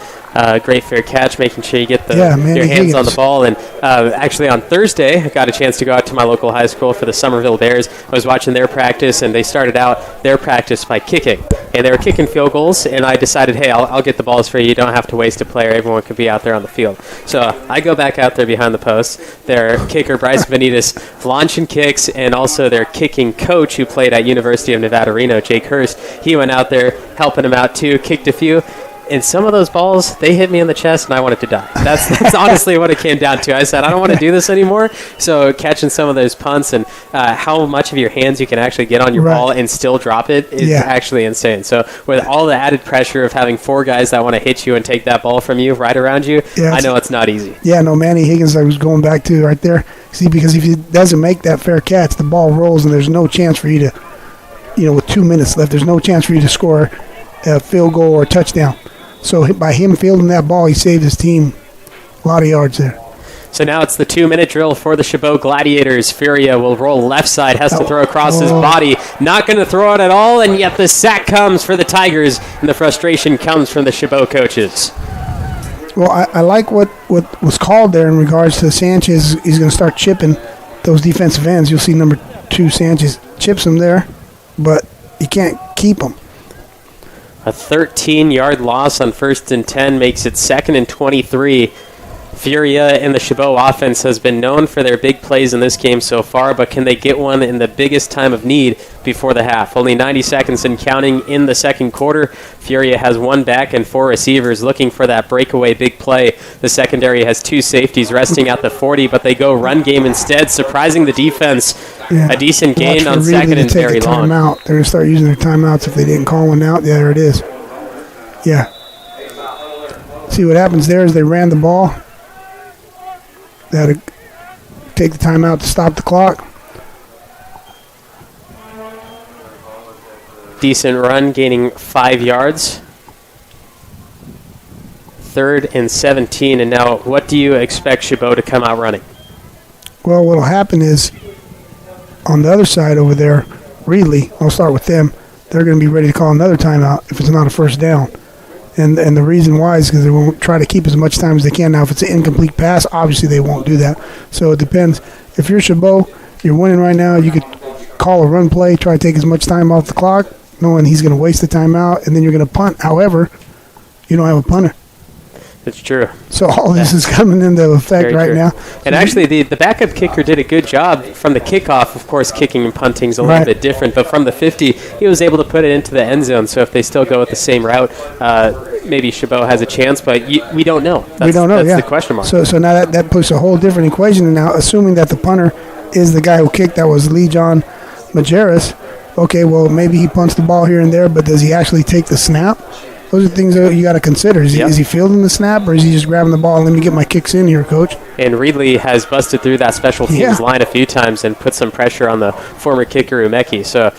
Speaker 1: great fair catch, making sure you get your hands on the ball. And actually on Thursday, I got a chance to go out to my local high school for the Somerville Bears. I was watching their practice, and they started out their practice by kicking. And they were kicking field goals, and I decided, hey, I'll get the balls for you. You don't have to waste a player. Everyone could be out there on the field. So I go back out there behind the post. Their kicker, Bryce Benitez, launching kicks, and also their kicking coach who played at University of Nevada, Reno, Jake Hurst. He went out there helping him out too, kicked a few. And some of those balls, they hit me in the chest, and I wanted to die. That's honestly what it came down to. I said, I don't want to do this anymore. So catching some of those punts and how much of your hands you can actually get on your ball and still drop it is actually insane. So with all the added pressure of having 4 guys that want to hit you and take that ball from you right around you, I know it's not easy.
Speaker 2: Yeah, no, Manny Higgins, I was going back to right there. See, because if he doesn't make that fair catch, the ball rolls, and there's no chance for you to, with 2 minutes left, there's no chance for you to score a field goal or a touchdown. So by him fielding that ball, he saved his team a lot of yards there.
Speaker 1: So now it's the 2-minute drill for the Chabot Gladiators. Furia will roll left side, has to throw across his body. Not going to throw it at all, and yet the sack comes for the Tigers, and the frustration comes from the Chabot coaches.
Speaker 2: Well, I like what was called there in regards to Sanchez. He's going to start chipping those defensive ends. You'll see number 2, Sanchez, chips them there, but you can't keep them.
Speaker 1: A 13-yard loss on 1st and 10 makes it 2nd and 23. Furia in the Chabot offense has been known for their big plays in this game so far, but can they get one in the biggest time of need before the half? Only 90 seconds and counting in the second quarter. Furia has 1 back and 4 receivers looking for that breakaway big play. The secondary has 2 safeties resting at the 40, but they go run game instead, surprising the defense. A decent gain on 2nd and very long.
Speaker 2: They're going to start using their timeouts if they didn't call one out. Yeah, there it is. Yeah. See what happens there is they ran the ball. They had a take the timeout to stop the clock.
Speaker 1: Decent run, gaining 5 yards. 3rd and 17, and now what do you expect Chabot to come out running?
Speaker 2: Well, what will happen is on the other side over there, Reedley, I'll start with them, they're going to be ready to call another timeout if it's not a first down. And the reason why is because they won't try to keep as much time as they can. Now, if it's an incomplete pass, obviously they won't do that. So it depends. If you're Chabot, you're winning right now, you could call a run play, try to take as much time off the clock, knowing he's going to waste the timeout, and then you're going to punt. However, you don't have a punter.
Speaker 1: It's true.
Speaker 2: So all this is coming into effect right now.
Speaker 1: And actually, the backup kicker did a good job from the kickoff. Of course, kicking and punting is a little bit different, but from the 50, he was able to put it into the end zone. So if they still go with the same route, maybe Chabot has a chance, but we don't know.
Speaker 2: We don't know,
Speaker 1: That's the question mark.
Speaker 2: So now that puts a whole different equation. And now, assuming that the punter is the guy who kicked, that was Lee John Majerus, okay, well, maybe he punts the ball here and there, but does he actually take the snap? Those are things that you got to consider. Is he fielding the snap, or is he just grabbing the ball and let me get my kicks in here, Coach?
Speaker 1: And Reedley has busted through that special teams line a few times and put some pressure on the former kicker Umeki. So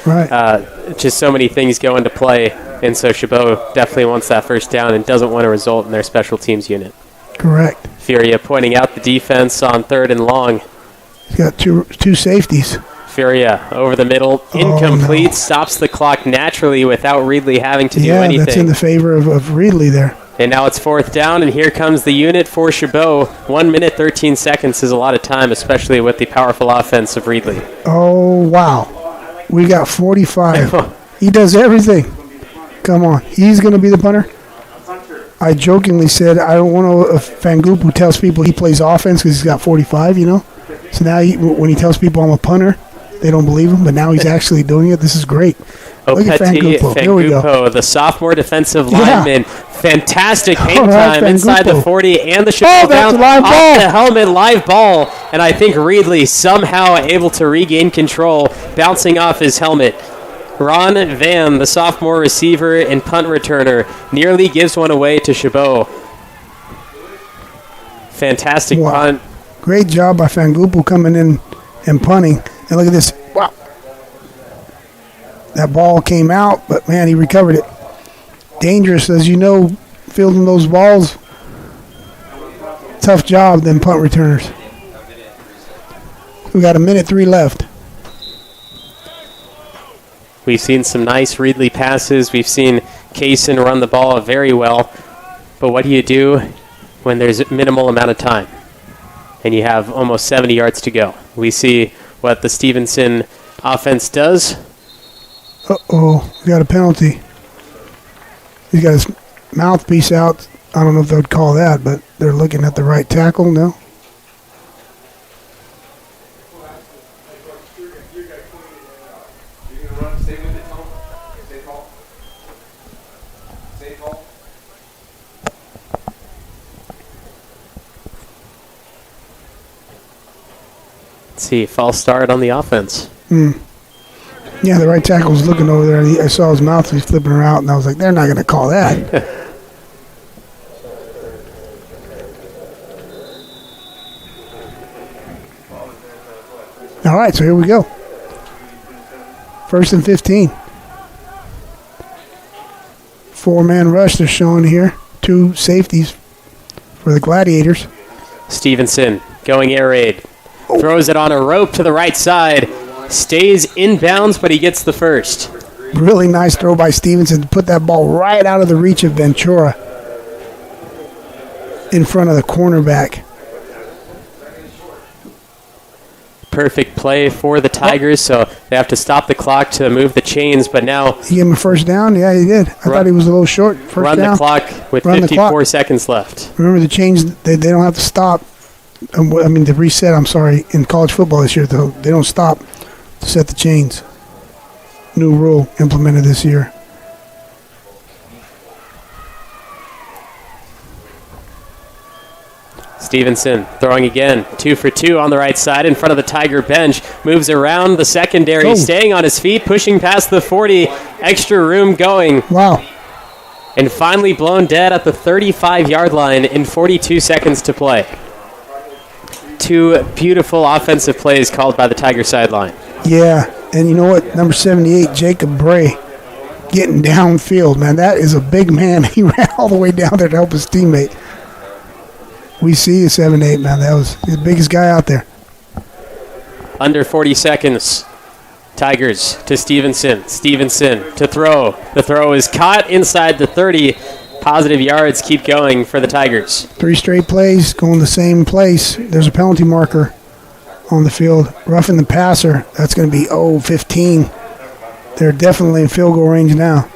Speaker 1: just so many things go into play, and so Chabot definitely wants that first down and doesn't want to result in their special teams unit.
Speaker 2: Correct.
Speaker 1: Furia pointing out the defense on 3rd and long.
Speaker 2: He's got two safeties.
Speaker 1: Furia over the middle, incomplete, stops the clock naturally without Reedley having to do anything.
Speaker 2: Yeah, that's in the favor of Reedley there.
Speaker 1: And now it's 4th down, and here comes the unit for Chabot. 1 minute, 13 seconds is a lot of time, especially with the powerful offense of Reedley.
Speaker 2: Oh, wow. We got 45. He does everything. Come on. He's going to be the punter? I jokingly said I don't want a Fangoop who tells people he plays offense because he's got 45, you know? So now when he tells people I'm a punter, they don't believe him, but now he's actually doing it. This is great. Look at Fangupo. Here we go.
Speaker 1: The sophomore defensive lineman. Fantastic paint time inside the 40 and the Chabot down off the helmet, live ball. And I think Reedley somehow able to regain control, bouncing off his helmet. Ron Van, the sophomore receiver and punt returner, nearly gives one away to Chabot. Fantastic punt.
Speaker 2: Great job by Fangupo coming in and punting. And look at this. Wow. That ball came out, but, man, he recovered it. Dangerous, as you know, fielding those balls. Tough job, them punt returners. We got 1:03 left.
Speaker 1: We've seen some nice Reedley passes. We've seen Kaysen run the ball very well. But what do you do when there's a minimal amount of time and you have almost 70 yards to go? We see what the Stevenson offense does.
Speaker 2: Uh-oh, we got a penalty. He's got his mouthpiece out. I don't know if they would call that, but they're looking at the right tackle now.
Speaker 1: See, false start on the offense.
Speaker 2: Yeah, the right tackle was looking over there. I saw his mouth. He was flipping her out, and I was like, they're not going to call that. All right, so here we go. 1st and 15. 4-man rush they're showing here. 2 safeties for the Gladiators.
Speaker 1: Stevenson going air raid. Throws it on a rope to the right side. Stays inbounds, but he gets the first.
Speaker 2: Really nice throw by Stevenson to put that ball right out of the reach of Ventura in front of the cornerback.
Speaker 1: Perfect play for the Tigers, so they have to stop the clock to move the chains, but now...
Speaker 2: He gave him a first down? Yeah, he did. I thought he was a little short. First down.
Speaker 1: The clock with 54 seconds left.
Speaker 2: Remember, the chains, they don't have to stop. I mean, the reset, in college football this year, though, they don't stop to set the chains. New rule implemented this year.
Speaker 1: Stevenson throwing again. 2 for 2 on the right side in front of the Tiger bench. Moves around the secondary, staying on his feet, pushing past the 40. Extra room going.
Speaker 2: Wow.
Speaker 1: And finally blown dead at the 35-yard line in 42 seconds to play. 2 beautiful offensive plays called by the Tiger sideline.
Speaker 2: Yeah, and you know what? Number 78, Jacob Bray, getting downfield, man. That is a big man. He ran all the way down there to help his teammate. We see you, 7'8", man. That was the biggest guy out there.
Speaker 1: Under 40 seconds. Tigers to Stevenson. Stevenson to throw. The throw is caught inside the 30. Positive yards keep going for the Tigers.
Speaker 2: 3 straight plays going the same place. There's a penalty marker on the field. Roughing the passer. That's going to be 15. They're definitely in field goal range now.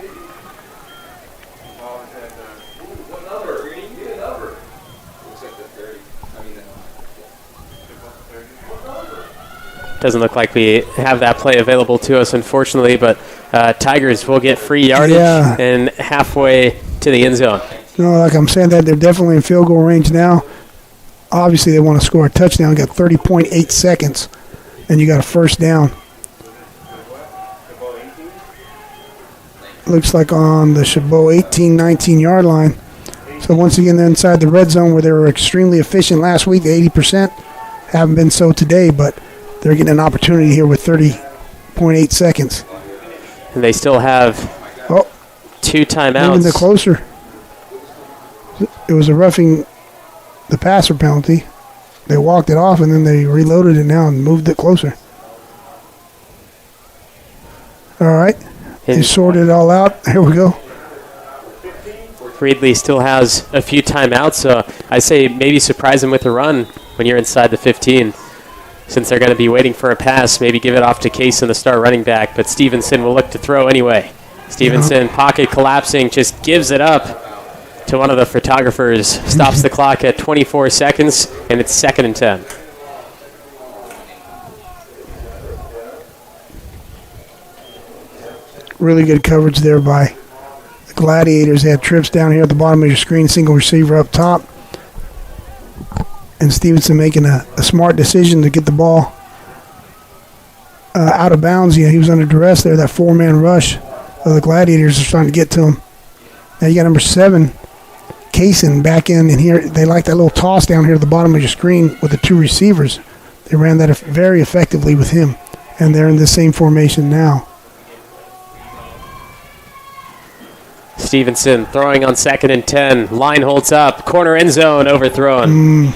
Speaker 1: Doesn't look like we have that play available to us, unfortunately, but Tigers will get free yardage and halfway to the end zone.
Speaker 2: No, like I'm saying, that they're definitely in field goal range now. Obviously, they want to score a touchdown. You got 30.8 seconds, and you got a first down. Looks like on the Shabo 18, 19-yard line. So once again, they're inside the red zone where they were extremely efficient last week, 80%. Haven't been so today, but they're getting an opportunity here with 30.8 seconds.
Speaker 1: And they still have 2 timeouts.
Speaker 2: Moving the closer. It was a roughing the passer penalty. They walked it off, and then they reloaded it now and moved it closer. All right. They sorted it all out. Here we go.
Speaker 1: Reedley still has a few timeouts, so I say maybe surprise him with a run when you're inside the 15. Since they're going to be waiting for a pass, maybe give it off to Case and the star running back, but Stevenson will look to throw anyway. Stevenson, pocket collapsing, just gives it up to one of the photographers. Stops the clock at 24 seconds, and it's 2nd and 10.
Speaker 2: Really good coverage there by the Gladiators. They had trips down here at the bottom of your screen, single receiver up top. And Stevenson making a smart decision to get the ball out of bounds. He was under duress there. That 4-man rush of the Gladiators is trying to get to him. Now you got number 7, Kaysen, back in. And here they like that little toss down here at the bottom of your screen with the 2 receivers. They ran that very effectively with him. And they're in the same formation now.
Speaker 1: Stevenson throwing on 2nd and 10. Line holds up. Corner end zone overthrown.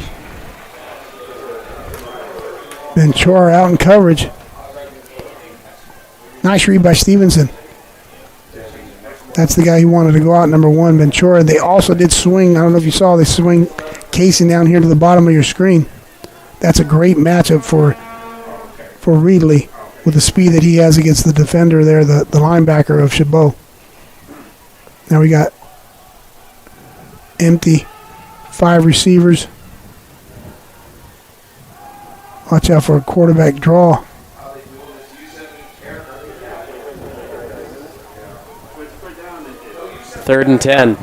Speaker 2: Ventura out in coverage. Nice read by Stevenson. That's the guy who wanted to go out, number 1, Ventura. They also did swing. I don't know if you saw, they swing Casey down here to the bottom of your screen. That's a great matchup for Reedley with the speed that he has against the defender there, the linebacker of Chabot. Now we got empty 5 receivers. Watch out for a quarterback draw.
Speaker 1: Third and 10.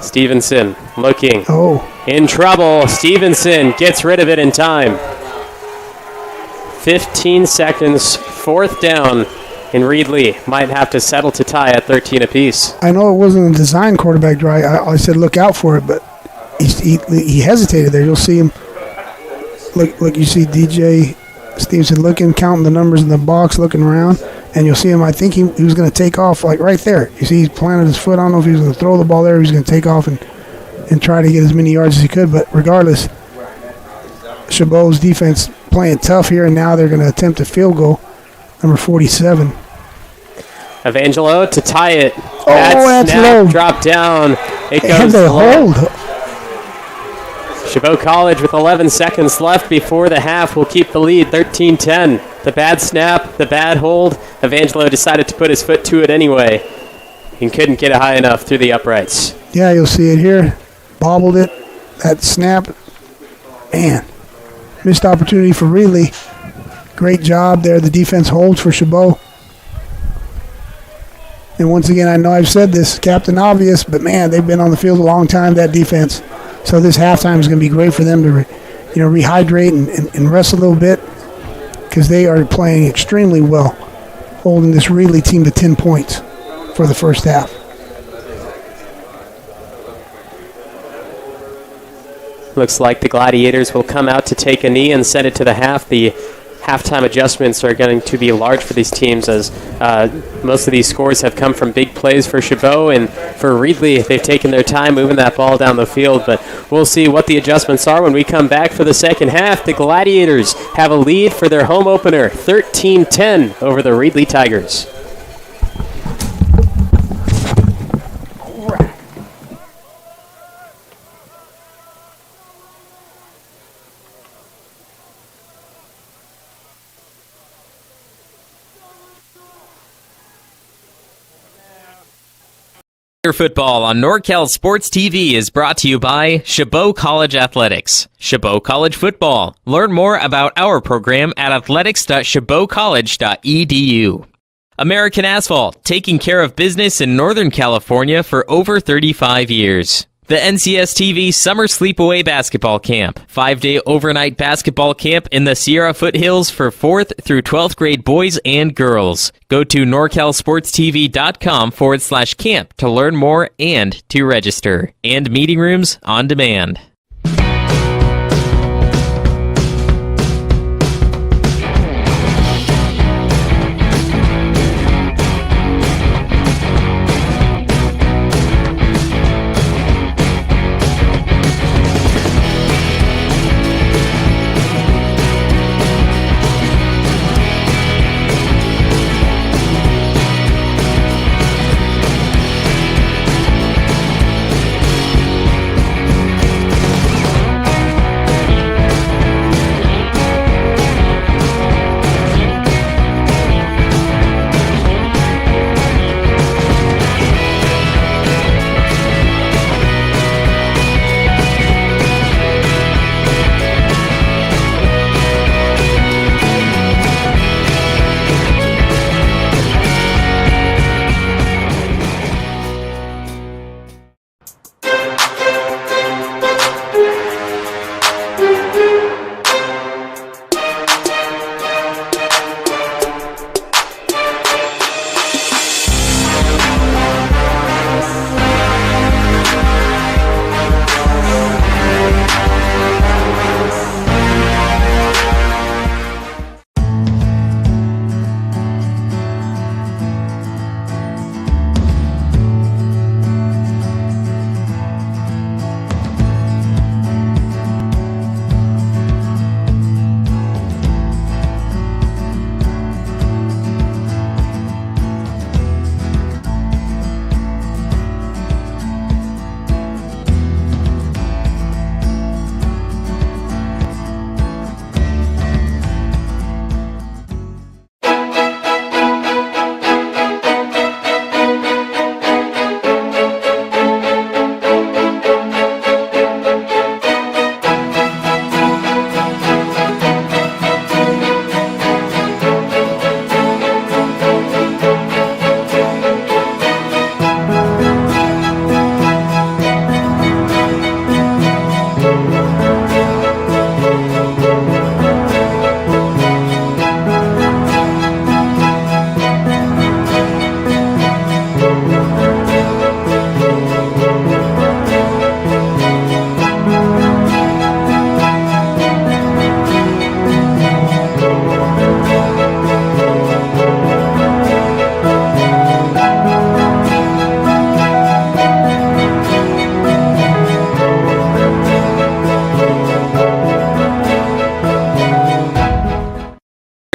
Speaker 1: Stevenson looking. In trouble. Stevenson gets rid of it in time. 15 seconds. 4th down. And Reedley might have to settle to tie at 13 apiece.
Speaker 2: I know it wasn't a design quarterback draw. I said look out for it, but he hesitated there. You'll see him. Look, you see DJ Stevenson looking, counting the numbers in the box, looking around, and you'll see him. I think he was going to take off like right there. You see, he planted his foot. I don't know if he was going to throw the ball there. Or he was going to take off and try to get as many yards as he could. But regardless, Chabot's defense playing tough here, and now they're going to attempt a field goal. Number 47.
Speaker 1: Evangelo to tie it.
Speaker 2: That's low.
Speaker 1: Drop down. It goes
Speaker 2: and they
Speaker 1: low.
Speaker 2: hold.
Speaker 1: Chabot College with 11 seconds left before the half will keep the lead, 13-10. The bad snap, the bad hold. Evangelo decided to put his foot to it anyway and couldn't get it high enough through the uprights.
Speaker 2: Yeah, you'll see it here. Bobbled it. That snap. Man, missed opportunity for Reedley. Great job there. The defense holds for Chabot. And once again, I know I've said this, Captain Obvious, but man, they've been on the field a long time, that defense. So this halftime is going to be great for them to rehydrate and rest a little bit because they are playing extremely well, holding this Reedley team to 10 points for the first half.
Speaker 1: Looks like the Gladiators will come out to take a knee and send it to the half. The halftime adjustments are going to be large for these teams, as most of these scores have come from big plays for Chabot, and for Reedley, they've taken their time moving that ball down the field. But we'll see what the adjustments are when we come back for the second half. The Gladiators have a lead for their home opener, 13-10 over the Reedley Tigers.
Speaker 3: Football on NorCal Sports TV is brought to you by Shabo College Athletics. Shabo College Football. Learn more about our program at athletics.shabocollege.edu. American Asphalt, taking care of business in Northern California for over 35 years. The NCSTV Summer Sleepaway Basketball Camp. 5-day overnight basketball camp in the Sierra Foothills for 4th through 12th grade boys and girls. Go to norcalsportstv.com/camp to learn more and to register. And meeting rooms on demand.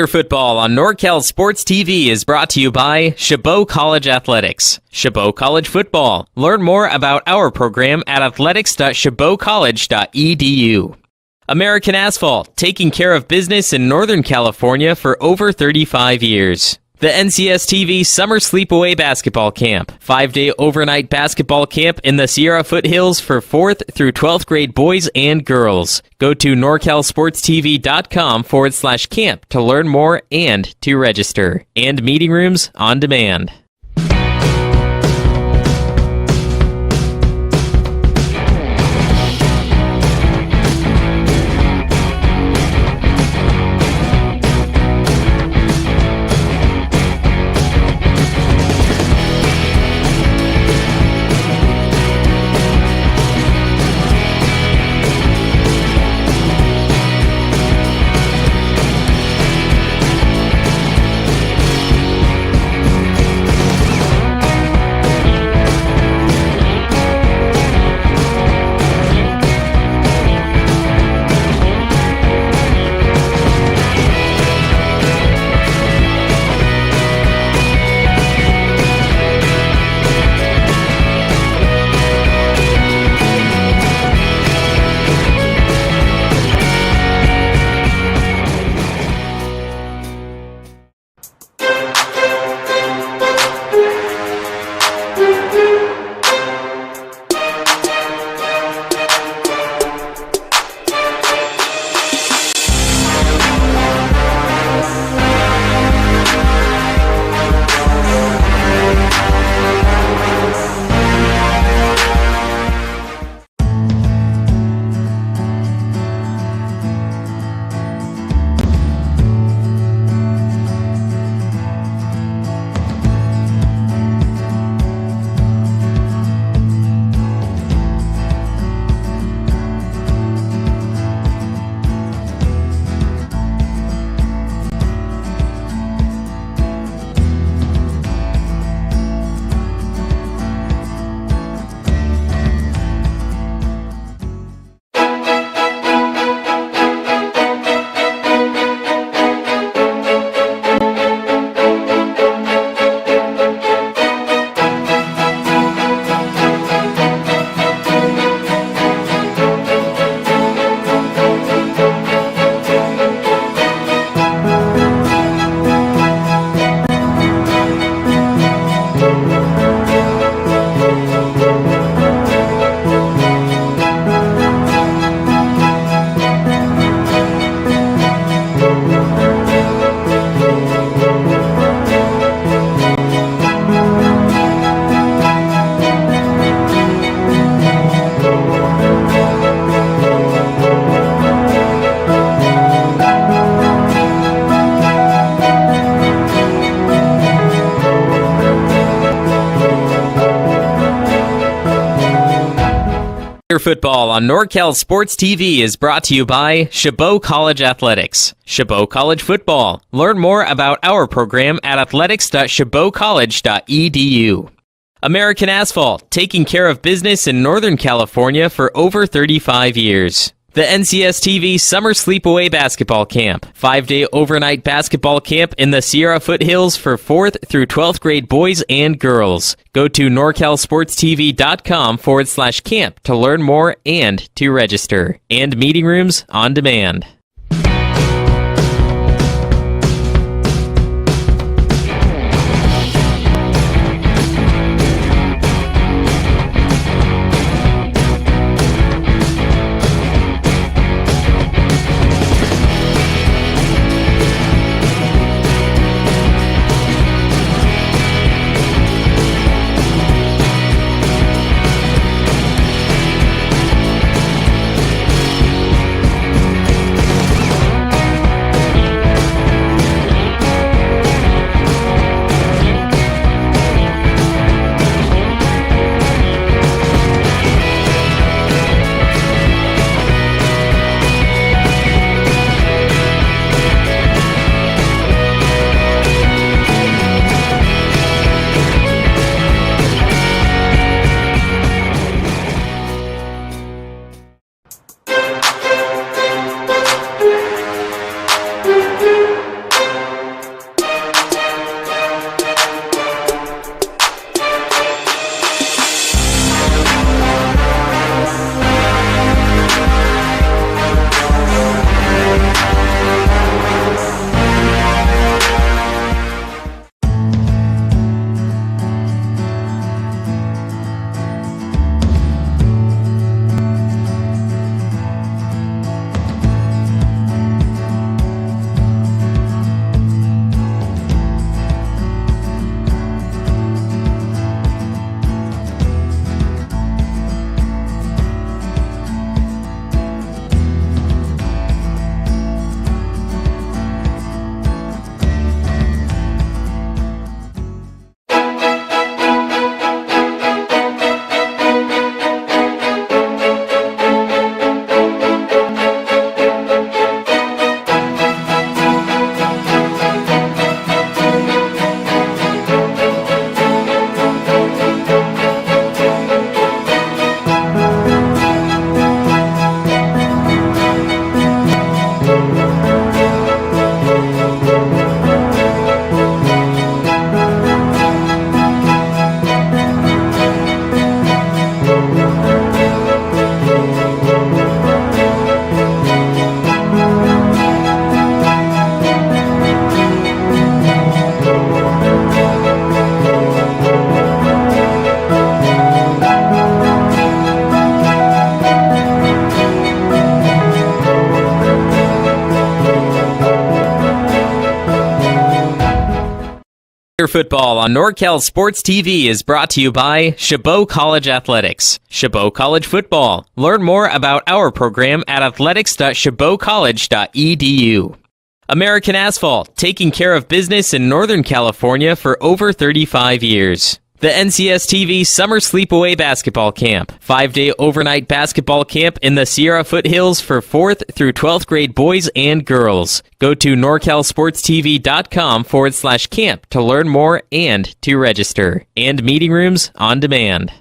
Speaker 3: Football on NorCal Sports TV is brought to you by Shabo College Athletics. Shabo College Football. Learn more about our program at athletics.shabocollege.edu. American Asphalt, taking care of business in Northern California for over 35 years. The NCSTV Summer Sleepaway Basketball Camp. 5-day overnight basketball camp in the Sierra Foothills for 4th through 12th grade boys and girls. Go to norcalsportstv.com/camp to learn more and to register. And meeting rooms on demand. Football on NorCal Sports TV is brought to you by Shabo College Athletics. Shabo College Football. Learn more about our program at athletics.shabocollege.edu. American Asphalt, taking care of business in Northern California for over 35 years. The NCSTV Summer Sleepaway Basketball Camp. 5-day overnight basketball camp in the Sierra Foothills for 4th through 12th grade boys and girls. Go to norcalsportstv.com/camp to learn more and to register. And meeting rooms on demand. Football on NorCal Sports TV is brought to you by Shabo College Athletics. Shabo College Football. Learn more about our program at athletics.shabocollege.edu. American Asphalt, taking care of business in Northern California for over 35 years. The NCSTV Summer Sleepaway Basketball Camp. 5-day overnight basketball camp in the Sierra Foothills for 4th through 12th grade boys and girls. Go to norcalsportstv.com/camp to learn more and to register. And meeting rooms on demand.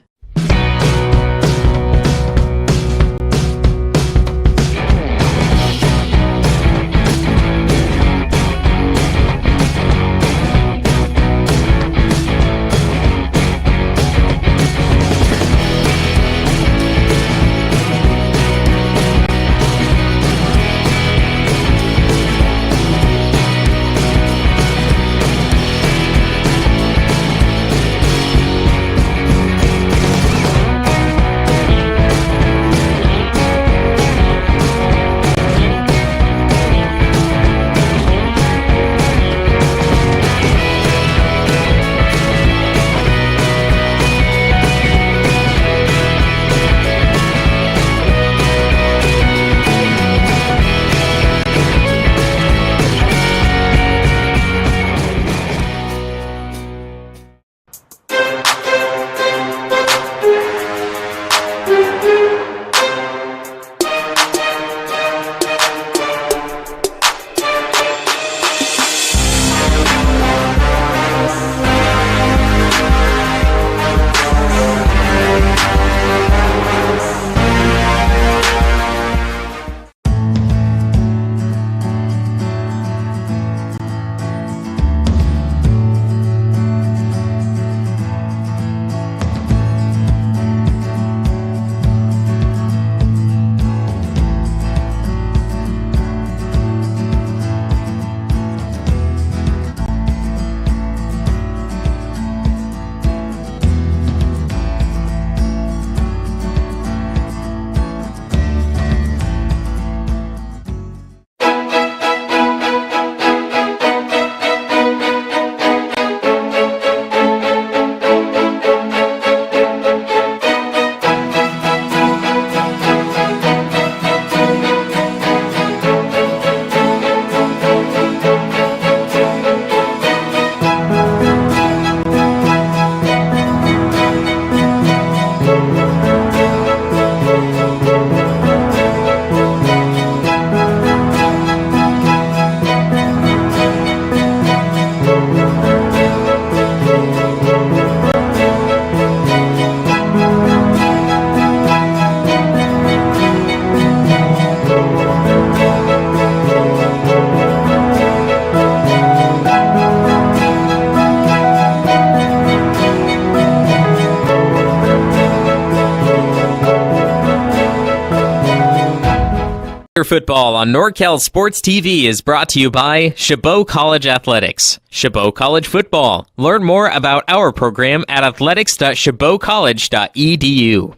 Speaker 3: Football on NorCal Sports TV is brought to you by Shabo College Athletics. Shabo College Football. Learn more about our program at athletics.shabocollege.edu.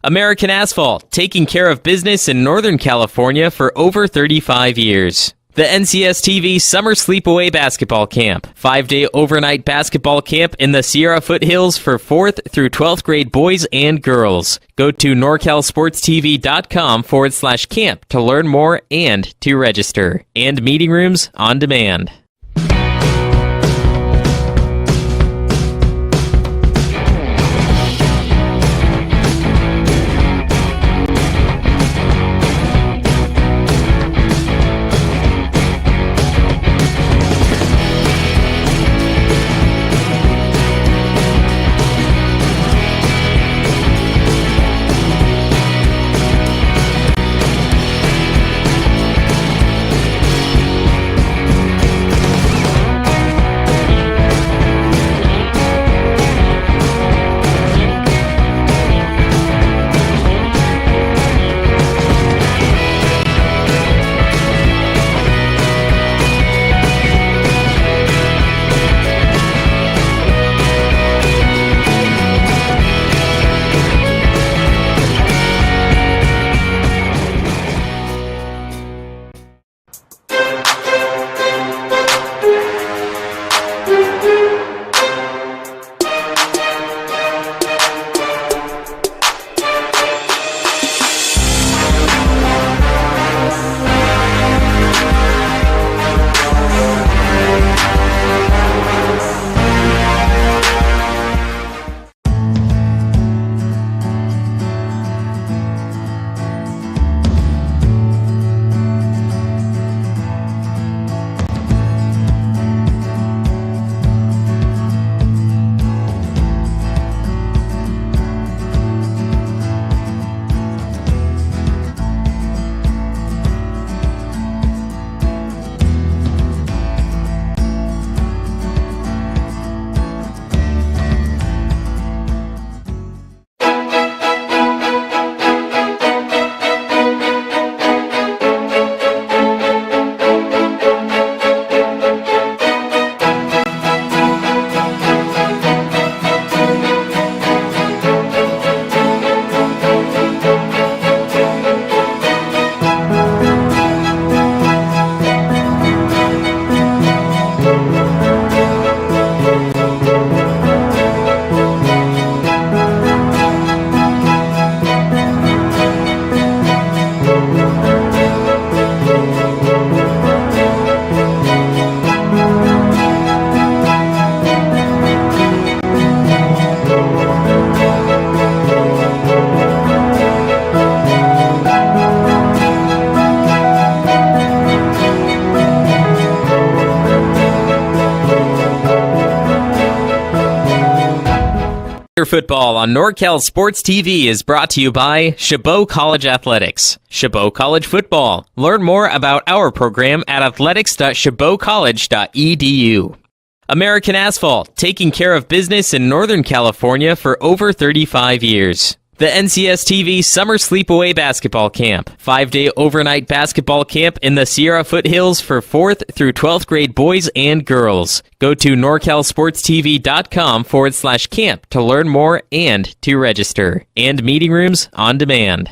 Speaker 3: American Asphalt, taking care of business in Northern California for over 35 years. The NCSTV Summer Sleepaway Basketball Camp. 5-day overnight basketball camp in the Sierra Foothills for 4th through 12th grade boys and girls. Go to norcalsportstv.com/camp to learn more and to register. And meeting rooms on demand. Football on NorCal Sports TV is brought to you by Chabot College Athletics. Chabot College Football. Learn more about our program at athletics.shabocollege.edu. American Asphalt, taking care of business in Northern California for over 35 years. The NCSTV Summer Sleepaway Basketball Camp. 5-day overnight basketball camp in the Sierra Foothills for 4th through 12th grade boys and girls. Go to norcalsportstv.com/camp to learn more and to register. And meeting rooms on demand.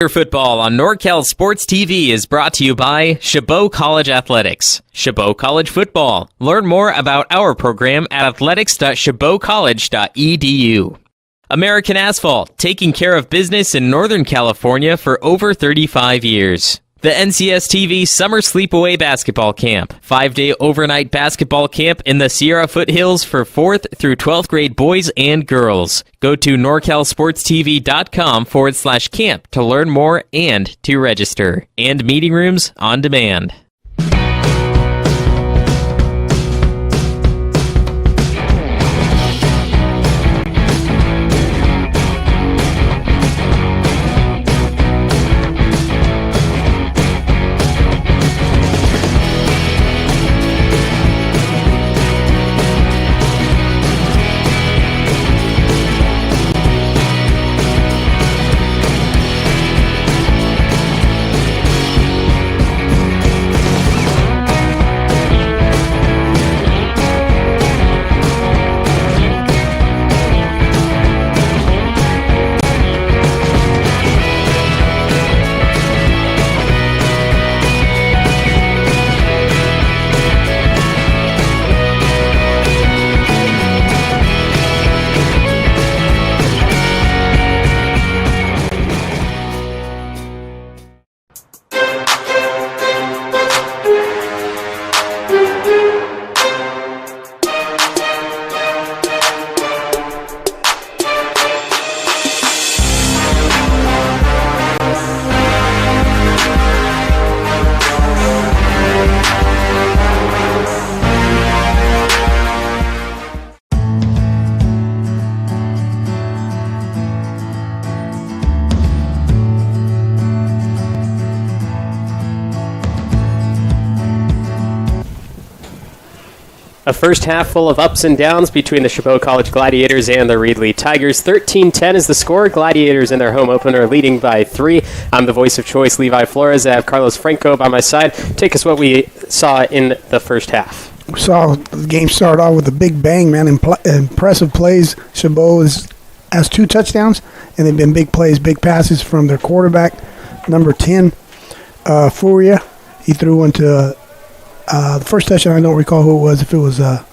Speaker 3: Football on NorCal Sports TV is brought to you by Shabo College Athletics. Shabo College Football. Learn more about our program at athletics.shabocollege.edu. American Asphalt, taking care of business in Northern California for over 35 years. The NCS TV Summer Sleepaway Basketball Camp. 5-day overnight basketball camp in the Sierra Foothills for 4th through 12th grade boys and girls. Go to norcalsportstv.com/camp to learn more and to register. And meeting rooms on demand.
Speaker 1: A first half full of ups and downs between the Chabot College Gladiators and the Reedley Tigers. 13-10 is the score. Gladiators in their home opener leading by 3. I'm the voice of choice, Levi Flores. I have Carlos Franco by my side. Take us what we saw in the first half.
Speaker 2: We saw the game start off with a big bang, man. Impressive plays. Chabot has 2 touchdowns, and they've been big plays, big passes from their quarterback, number 10, Furia. He threw into the first touchdown. I don't recall who it was. If it was the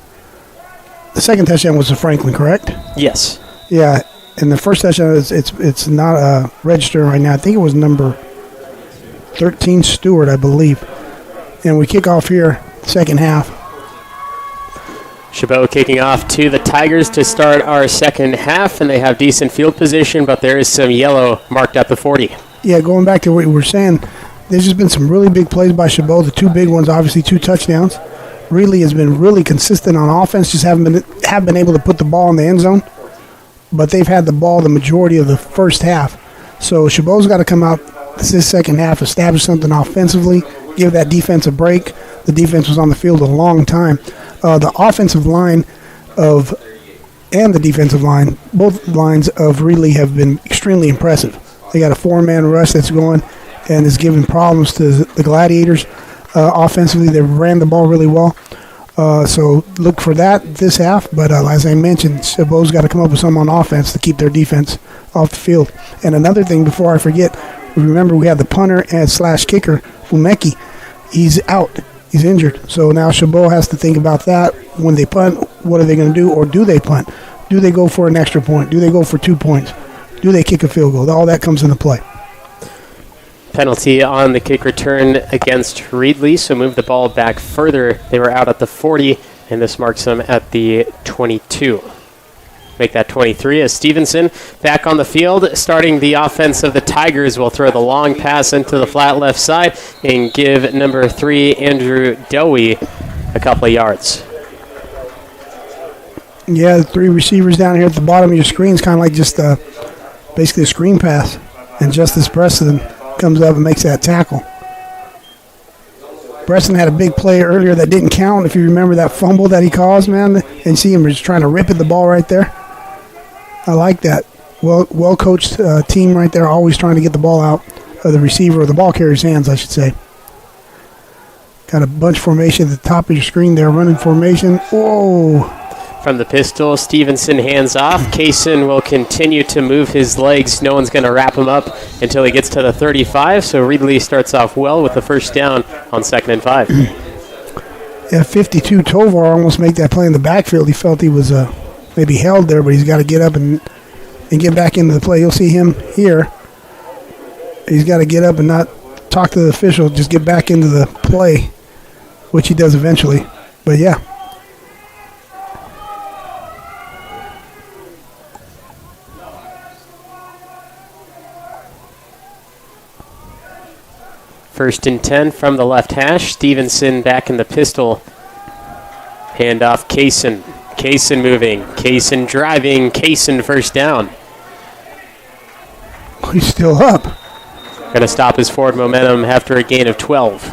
Speaker 2: second touchdown was to Franklin, correct?
Speaker 1: Yes.
Speaker 2: Yeah, and the first touchdown it's not registering right now. I think it was number 13, Stewart, I believe. And we kick off here, second half.
Speaker 1: Chabot kicking off to the Tigers to start our second half, and they have decent field position, but there is some yellow marked at the 40.
Speaker 2: Yeah, going back to what we were saying, there's just been some really big plays by Chabot. The 2 big ones, obviously 2 touchdowns. Reedley has been really consistent on offense, just have been able to put the ball in the end zone. But they've had the ball the majority of the first half. So Chabot's got to come out this second half, establish something offensively, give that defense a break. The defense was on the field a long time. The offensive line and the defensive line, both lines of Reedley have been extremely impressive. They got a 4-man rush that's going and is giving problems to the Gladiators. Offensively, they ran the ball really well. So look for that this half. But as I mentioned, Chabot's got to come up with something on offense to keep their defense off the field. And another thing, before I forget, remember we had the punter and / kicker, Fumeki. He's out. He's injured. So now Chabot has to think about that. When they punt, what are they going to do? Or do they punt? Do they go for an extra point? Do they go for 2 points? Do they kick a field goal? All that comes into play.
Speaker 1: Penalty on the kick return against Reedley, so move the ball back further. They were out at the 40, and this marks them at the 22. Make that 23 as Stevenson back on the field. Starting the offense of the Tigers will throw the long pass into the flat left side and give number 3, Andrew Dowie, a couple of yards.
Speaker 2: Yeah, the 3 receivers down here at the bottom of your screen is kind of like just basically a screen pass. And Justice Preston comes up and makes that tackle. Preston had a big play earlier that didn't count. If you remember that fumble that he caused, man, and see him just trying to rip at the ball right there. I like that. Well coached team right there, always trying to get the ball out of the receiver or the ball carrier's hands, I should say. Got a bunch formation at the top of your screen there, running formation. Whoa.
Speaker 1: From the pistol, Stevenson hands off. Kaysen will continue to move his legs. No one's going to wrap him up until he gets to the 35, so Reedley starts off well with the first down on 2nd and 5.
Speaker 2: Yeah, 52, Tovar almost made that play in the backfield. He felt he was maybe held there, but he's got to get up and get back into the play. You'll see him here. He's got to get up and not talk to the official, just get back into the play, which he does eventually. But, yeah.
Speaker 1: First and 10 from the left hash. Stevenson back in the pistol. Handoff Kaysen. Kaysen moving. Kaysen driving. Kaysen first down.
Speaker 2: He's still up.
Speaker 1: Going to stop his forward momentum after a gain of 12.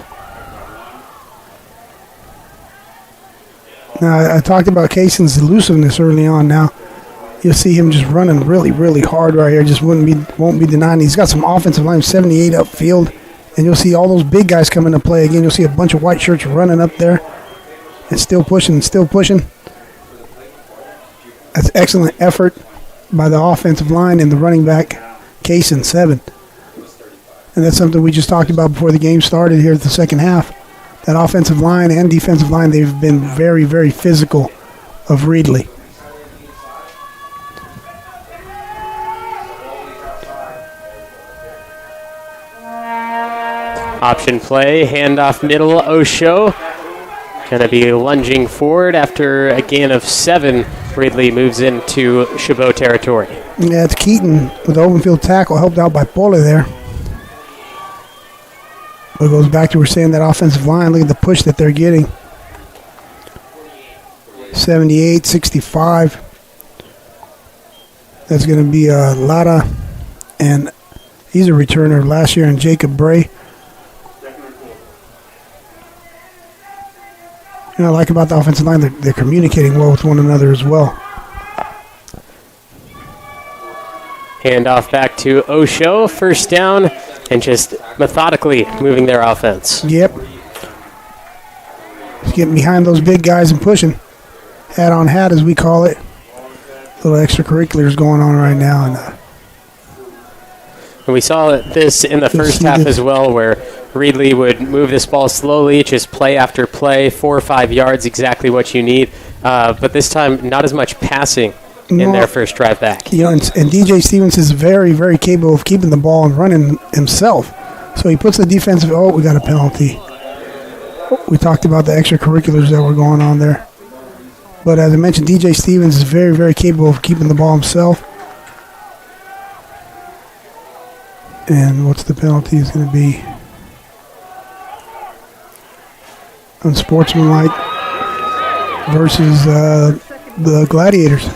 Speaker 2: Now, I talked about Kaysen's elusiveness early on. Now, you'll see him just running really, really hard right here. Just won't be denying. He's got some offensive line, 78 upfield. And you'll see all those big guys come into play again. You'll see a bunch of white shirts running up there and still pushing and still pushing. That's excellent effort by the offensive line and the running back, Kaysen, 7. And that's something we just talked about before the game started here at the second half. That offensive line and defensive line, they've been very, very physical of Reedley.
Speaker 1: Option play, handoff middle, Osho. Going to be lunging forward after a gain of 7. Reedley moves into Chabot territory.
Speaker 2: Yeah, it's Keaton with the open field tackle, helped out by Pole there. But it goes back to we're saying that offensive line, look at the push that they're getting. 78, 65. That's going to be Lara, and he's a returner last year, and Jacob Bray. You know, I like about the offensive line, they're communicating well with one another as well.
Speaker 1: Handoff back to Osho, first down, and just methodically moving their offense.
Speaker 2: Yep. Just getting behind those big guys and pushing. Hat on hat, as we call it. Little extracurriculars going on right now.
Speaker 1: And we saw this in the first half as well, where Reedley would move this ball slowly, just play after play, 4 or 5 yards, exactly what you need. But this time, not as much passing in their first drive back.
Speaker 2: You know, and DJ Stevens is very, very capable of keeping the ball and running himself. So he puts the defensive. Oh, we got a penalty. We talked about the extracurriculars that were going on there. But as I mentioned, DJ Stevens is very, very capable of keeping the ball himself. And what's the penalty is going to be? Unsportsmanlike versus the Gladiators.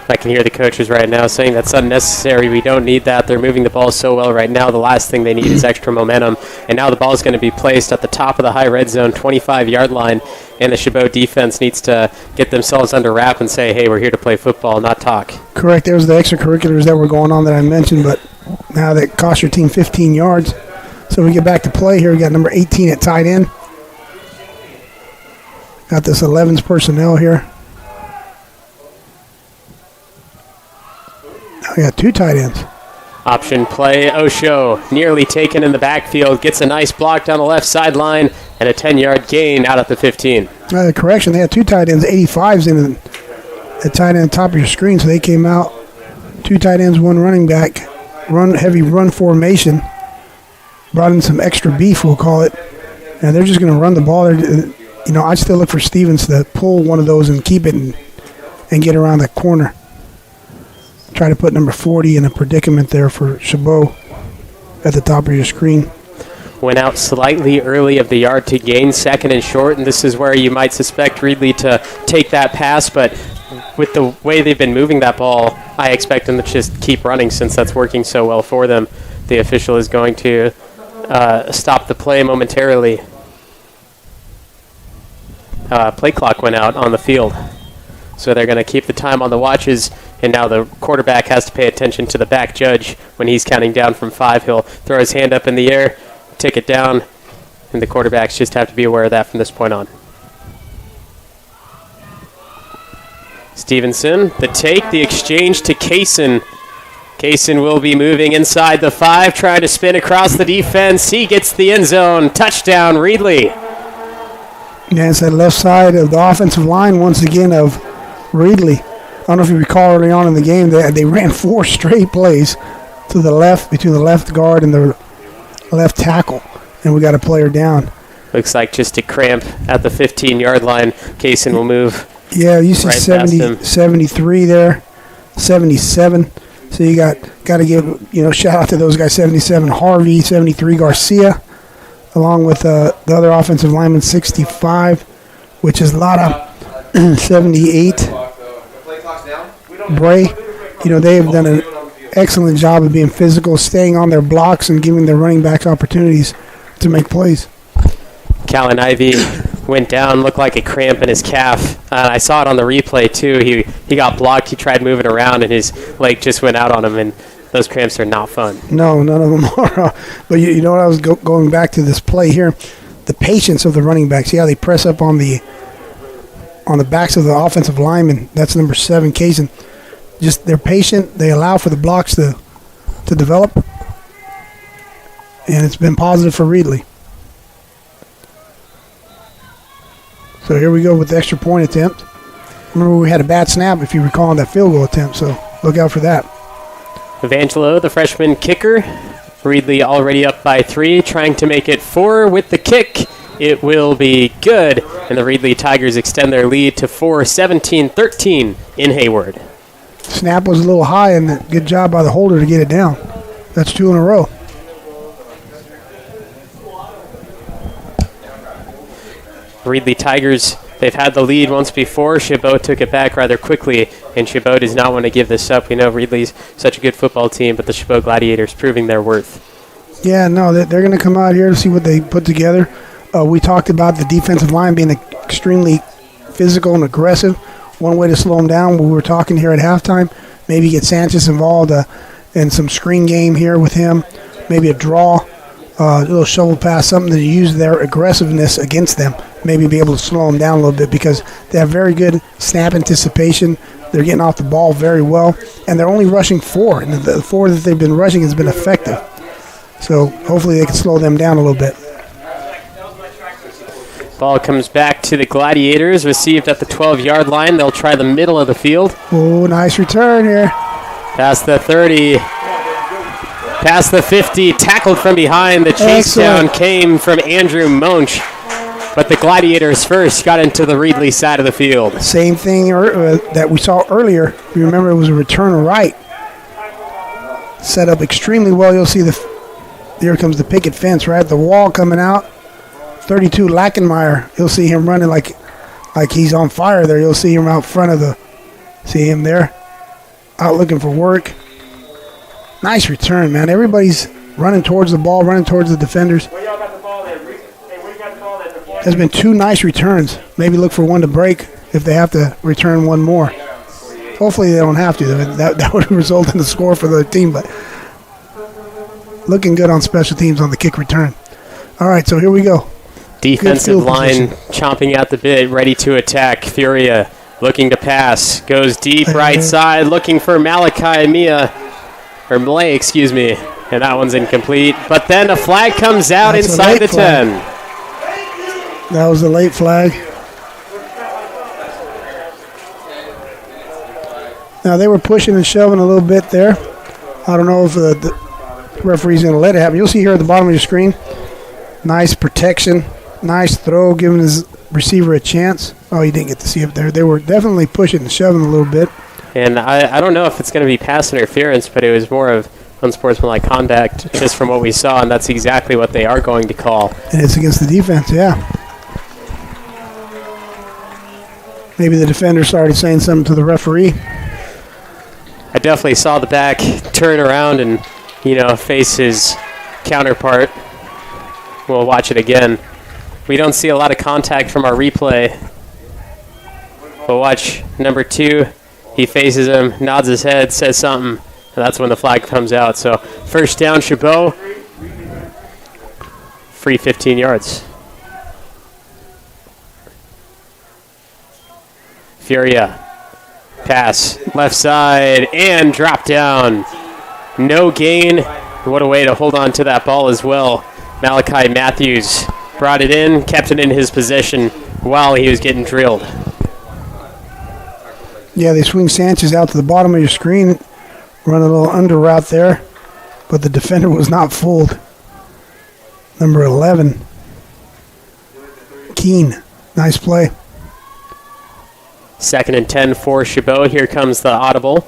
Speaker 1: I can hear the coaches right now saying that's unnecessary. We don't need that. They're moving the ball so well right now. The last thing they need is extra momentum. And now the ball is going to be placed at the top of the high red zone, 25-yard line. And the Chabot defense needs to get themselves under wrap and say, hey, we're here to play football, not talk. Correct.
Speaker 2: There's the extracurriculars that were going on that I mentioned, but now that cost your team 15 yards. So we get back to play here. We got number 18 at tight end. Got this 11's personnel here. Now we got 2 tight ends.
Speaker 1: Option play, Osho nearly taken in the backfield, gets a nice block down the left sideline, and a 10-yard gain out at the 15.
Speaker 2: Correction, they had 2 tight ends, 85s in the tight end top of your screen, so they came out 2 tight ends, 1 running back, heavy run formation, brought in some extra beef, we'll call it, and they're just going to run the ball. You know, I'd still look for Stevens to pull one of those and keep it and get around that corner. Try to put number 40 in a predicament there for Chabot at the top of your screen.
Speaker 1: Went out slightly early of the yard to gain 2nd and short, and this is where you might suspect Reedley to take that pass, but with the way they've been moving that ball, I expect them to just keep running since that's working so well for them. The official is going to stop the play momentarily. Play clock went out on the field. So they're going to keep the time on the watches, and now the quarterback has to pay attention to the back judge when he's counting down from 5. He'll throw his hand up in the air, tick it down, and the quarterbacks just have to be aware of that from this point on. Stevenson, the take, the exchange to Kaysen. Kaysen will be moving inside the 5, trying to spin across the defense. He gets the end zone. Touchdown, Reedley.
Speaker 2: Yeah, it's that left side of the offensive line once again of Reedley. I don't know if you recall early on in the game, they ran 4 straight plays to the left, between the left guard and the left tackle, and we got a player down.
Speaker 1: Looks like just a cramp at the 15-yard line. Kaysen will move.
Speaker 2: Yeah, you see
Speaker 1: right
Speaker 2: 73 there, 77. So you got to give shout out to those guys, 77 Harvey, 73 Garcia, along with the other offensive lineman 65, which is a lot of 78 Bray. They have done an excellent job of being physical, staying on their blocks and giving their running backs opportunities to make plays.
Speaker 1: Callan Ivey went down, looked like a cramp in his calf. I saw it on the replay, too. He got blocked. He tried moving around, and his leg just went out on him, and those cramps are not fun.
Speaker 2: No, none of them are. But you know what? I was going back to this play here. The patience of the running backs. See how they press up on the backs of the offensive linemen. That's number 7, Kaysen. Just they're patient. They allow for the blocks to develop. And it's been positive for Reedley. So here we go with the extra point attempt. Remember, we had a bad snap, if you recall, on that field goal attempt, so look out for that.
Speaker 1: Evangelo, the freshman kicker. Reedley already up by 3, trying to make it 4 with the kick. It will be good, and the Reedley Tigers extend their lead to 4, 17-13 in Hayward.
Speaker 2: Snap was a little high, and good job by the holder to get it down. That's 2 in a row.
Speaker 1: Reedley Tigers, they've had the lead once before. Chabot took it back rather quickly, and Chabot does not want to give this up. We know Reedley's such a good football team, but the Chabot Gladiators proving their worth.
Speaker 2: Yeah, no, they're going to come out here to see what they put together. We talked about the defensive line being extremely physical and aggressive. One way to slow them down, we were talking here at halftime, maybe get Sanchez involved in some screen game here with him, maybe a draw, a little shovel pass, something to use their aggressiveness against them, maybe be able to slow them down a little bit because they have very good snap anticipation. They're getting off the ball very well, and they're only rushing 4, and the 4 that they've been rushing has been effective. So hopefully they can slow them down a little bit.
Speaker 1: Ball comes back to the Gladiators, received at the 12-yard line. They'll try the middle of the field.
Speaker 2: Oh, nice return here.
Speaker 1: Past the 30, past the 50, tackled from behind. The chase down came from Andrew Monch, but the Gladiators first got into the Reedley side of the field.
Speaker 2: Same thing that we saw earlier. You remember it was a return right. Set up extremely well. You'll see there comes the picket fence, right? The wall coming out. 32 Lackenmeyer. You'll see him running like he's on fire there. You'll see him out front of see him there, out looking for work. Nice return, man. Everybody's running towards the ball, running towards the defenders. There's been 2 nice returns. Maybe look for one to break if they have to return one more. Hopefully they don't have to. That would result in a score for the team, but looking good on special teams on the kick return. All right, so here we go.
Speaker 1: Defensive line chomping at the bit, ready to attack. Furia looking to pass. Goes deep right side, looking for Malay, excuse me. And that one's incomplete. But then a flag comes out inside the 10.
Speaker 2: That was a late flag. Now, they were pushing and shoving a little bit there. I don't know if the referee's going to let it happen. You'll see here at the bottom of your screen. Nice protection. Nice throw, giving his receiver a chance. Oh, he didn't get to see it there. They were definitely pushing and shoving a little bit.
Speaker 1: And I don't know if it's going to be pass interference, but it was more of unsportsmanlike conduct just from what we saw, and that's exactly what they are going to call.
Speaker 2: And it's against the defense, yeah. Maybe the defender started saying something to the referee.
Speaker 1: I definitely saw the back turn around and, face his counterpart. We'll watch it again. We don't see a lot of contact from our replay. But watch number 2. He faces him, nods his head, says something, and that's when the flag comes out. So first down, Chabot. Free 15 yards. Furia Pass left side and drop down. No gain. What a way to hold on to that ball as well. Malachi Matthews brought it in, kept it in his possession while he was getting drilled.
Speaker 2: Yeah, they swing Sanchez out to the bottom of your screen, run a little under route there, but the defender was not fooled. Number 11, Keene. Nice play.
Speaker 1: 2nd and 10 for Chabot. Here comes the audible.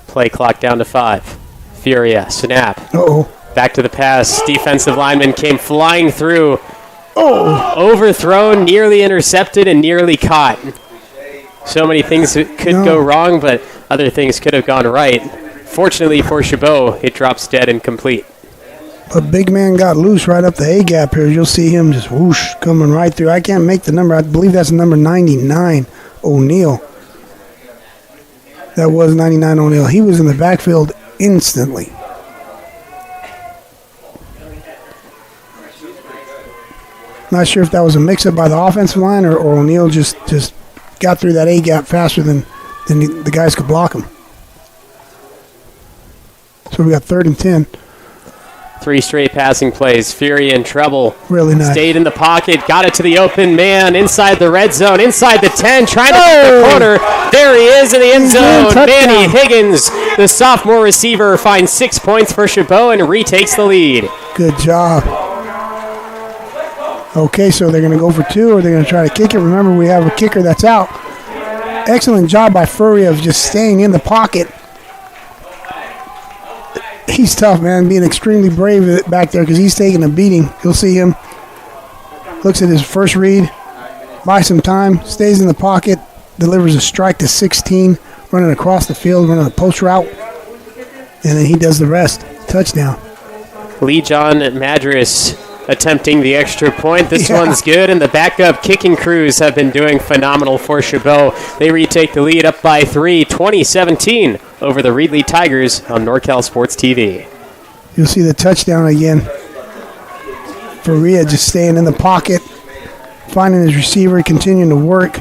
Speaker 1: Play clock down to 5. Furia, snap.
Speaker 2: Uh-oh.
Speaker 1: Back to the pass. Defensive lineman came flying through.
Speaker 2: Oh!
Speaker 1: Overthrown, nearly intercepted, and nearly caught. So many things that could go wrong, but other things could have gone right. Fortunately for Chabot, it drops dead and complete.
Speaker 2: A big man got loose right up the A-gap here. You'll see him just whoosh, coming right through. I can't make the number. I believe that's number 99, O'Neal. That was 99 O'Neal. He was in the backfield instantly. Not sure if that was a mix-up by the offensive line or O'Neal just got through that A-gap faster than the guys could block him. So we got 3rd and 10.
Speaker 1: 3 straight passing plays. Fury in trouble.
Speaker 2: Really nice.
Speaker 1: Stayed in the pocket. Got it to the open man. Inside the red zone. Inside the 10. Trying to get the corner. There he is in the end zone. Manny Higgins, the sophomore receiver, finds 6 points for Chabot and retakes the lead.
Speaker 2: Good job. Okay, so they're going to go for 2 or they're going to try to kick it. Remember, we have a kicker that's out. Excellent job by Furry of just staying in the pocket. He's tough, man, being extremely brave back there because he's taking a beating. You'll see him. Looks at his first read, buys some time, stays in the pocket, delivers a strike to 16, running across the field, running a post route, and then he does the rest. Touchdown.
Speaker 1: Lee John Madras attempting the extra point. This one's good, and the backup kicking crews have been doing phenomenal for Chabot. They retake the lead up by 3, 2017 over the Reedley Tigers on NorCal Sports TV.
Speaker 2: You'll see the touchdown again. Faria just staying in the pocket, finding his receiver, continuing to work.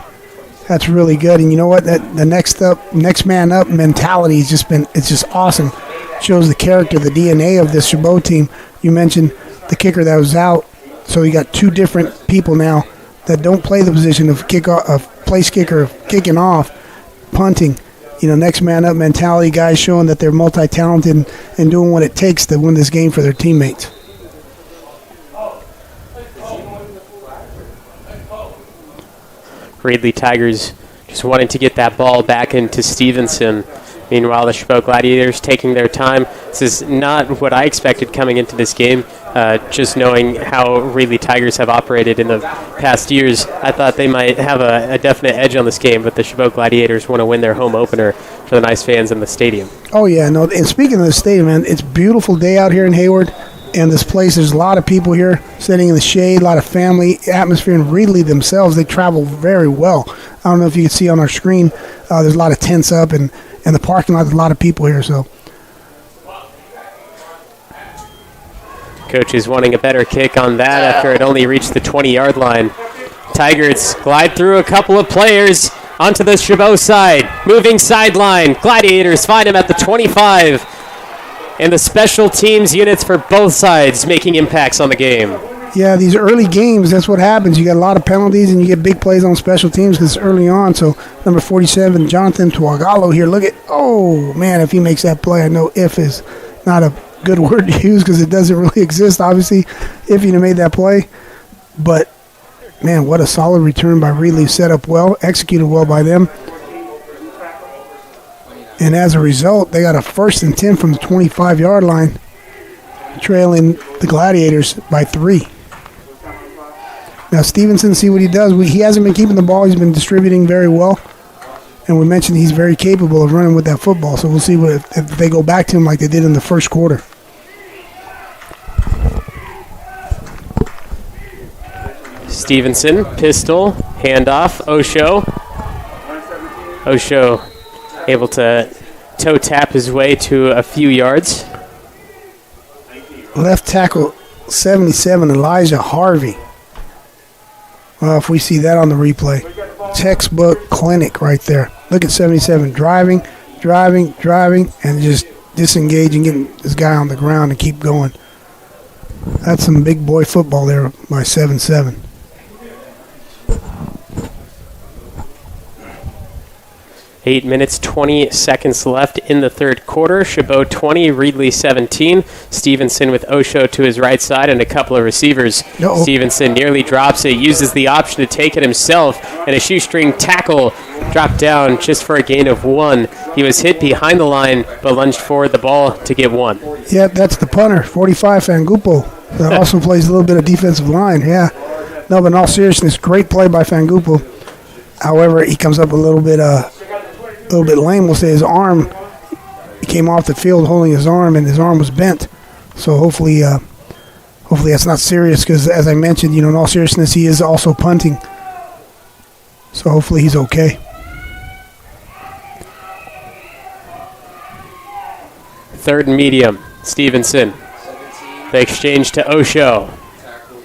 Speaker 2: That's really good. And you know what? That the next man up mentality has just been, it's just awesome. Shows the character, the DNA of this Chabot team. You mentioned the kicker that was out, so you got 2 different people now that don't play the position of place kicker, of kicking off, punting. You know, next man up mentality, guys showing that they're multi-talented and doing what it takes to win this game for their teammates.
Speaker 1: Reedley Tigers just wanting to get that ball back into Stevenson. Meanwhile, the Chabot Gladiators taking their time. This is not what I expected coming into this game. Just knowing how Reedley Tigers have operated in the past years, I thought they might have a definite edge on this game, but the Chabot Gladiators want to win their home opener for the nice fans in the stadium.
Speaker 2: Oh, yeah. No. And speaking of the stadium, man, it's a beautiful day out here in Hayward. And this place, there's a lot of people here sitting in the shade, a lot of family atmosphere. And Reedley themselves, they travel very well. I don't know if you can see on our screen, there's a lot of tents up, and the parking lot, there's a lot of people here. So,
Speaker 1: coach is wanting a better kick on that after it only reached the 20-yard line. Tigers glide through a couple of players onto the Chabot side. Moving sideline. Gladiators find him at the 25. And the special teams units for both sides making impacts on the game.
Speaker 2: yeah, these early games, that's what happens. You got a lot of penalties and you get big plays on special teams because it's early on. So number 47, Jonathan Tuagalo here. Look at, oh, man, if he makes that play. I know if is not a good word to use because it doesn't really exist, obviously, if he'd have made that play. But, man, what a solid return by Reedley. Set up well, executed well by them. And as a result, they got a 1st and 10 from the 25-yard line, trailing the Gladiators by 3. Now, Stevenson, see what he does. He hasn't been keeping the ball. He's been distributing very well. And we mentioned he's very capable of running with that football. So we'll see if they go back to him like they did in the first quarter.
Speaker 1: Stevenson, pistol, handoff, Osho. Osho able to toe tap his way to a few yards.
Speaker 2: Left tackle 77, Elijah Harvey. Well, if we see that on the replay, textbook clinic right there. Look at 77, driving, and just disengaging, getting this guy on the ground and keep going. That's some big boy football there by 7-7.
Speaker 1: Eight minutes, 20 seconds left in the third quarter. Chabot 20, Reedley 17. Stevenson with Osho to his right side and a couple of receivers.
Speaker 2: Uh-oh.
Speaker 1: Stevenson nearly drops it, uses the option to take it himself, and a shoestring tackle dropped down just for a gain of 1. He was hit behind the line, but lunged forward the ball to get 1.
Speaker 2: Yeah, that's the punter, 45, Fangupo. That also plays a little bit of defensive line, yeah. No, but in all seriousness, great play by Fangupo. However, he comes up a little bit lame. We'll say his arm, he came off the field holding his arm, and his arm was bent. So hopefully that's not serious, because as I mentioned, in all seriousness, he is also punting. So hopefully he's okay.
Speaker 1: Third and medium, Stevenson. The exchange to Osho.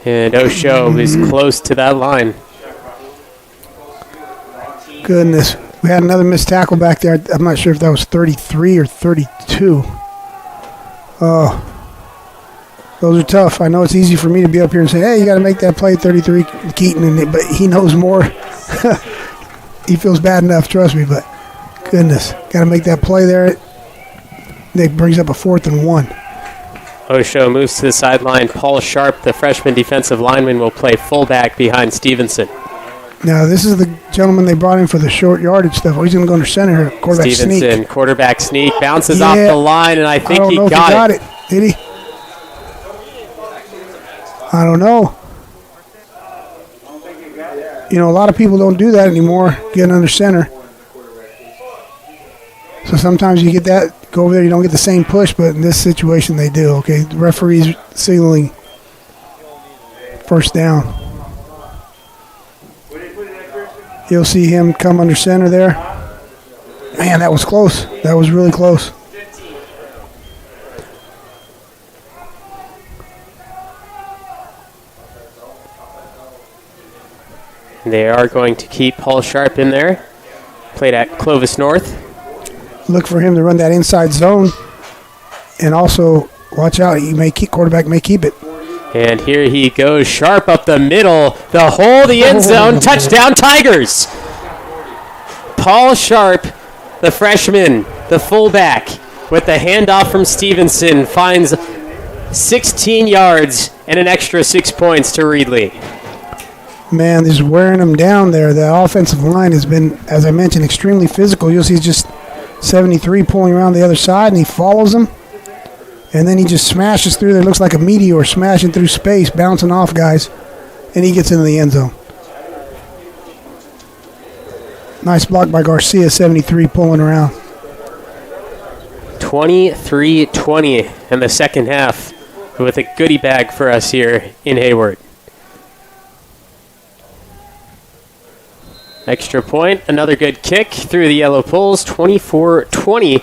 Speaker 1: And Osho is close to that line.
Speaker 2: Goodness. We had another missed tackle back there. I'm not sure if that was 33 or 32. Oh, those are tough. I know it's easy for me to be up here and say, hey, you got to make that play, 33, Keaton, but he knows more. He feels bad enough, trust me, but goodness, got to make that play there. That brings up a 4th and 1.
Speaker 1: Osho moves to the sideline. Paul Sharp, the freshman defensive lineman, will play fullback behind Stevenson.
Speaker 2: Now, this is the gentleman they brought in for the short yardage stuff. Oh, he's going to go under center here. Quarterback
Speaker 1: Stevenson,
Speaker 2: sneak.
Speaker 1: Quarterback sneak, bounces off the line, and I think he got it.
Speaker 2: Did he? I don't know. A lot of people don't do that anymore, getting under center. So sometimes you get that, go over there, you don't get the same push, but in this situation they do, okay? The referee's signaling first down. You'll see him come under center there. Man, that was close. That was really close.
Speaker 1: They are going to keep Paul Sharp in there. Played at Clovis North.
Speaker 2: Look for him to run that inside zone. And also, watch out. Quarterback may keep it.
Speaker 1: And here he goes, Sharp up the middle, the hole, the end zone, touchdown Tigers. Paul Sharp, the freshman, the fullback, with the handoff from Stevenson, finds 16 yards and an extra 6 points to Reedley.
Speaker 2: Man, just wearing them down there. The offensive line has been, as I mentioned, extremely physical. You'll see just 73 pulling around the other side, and he follows them. And then he just smashes through there. Looks like a meteor smashing through space, bouncing off guys. And he gets into the end zone. Nice block by Garcia, 73, pulling around.
Speaker 1: 23-20 in the second half with a goodie bag for us here in Hayward. Extra point, another good kick through the yellow poles, 24-20.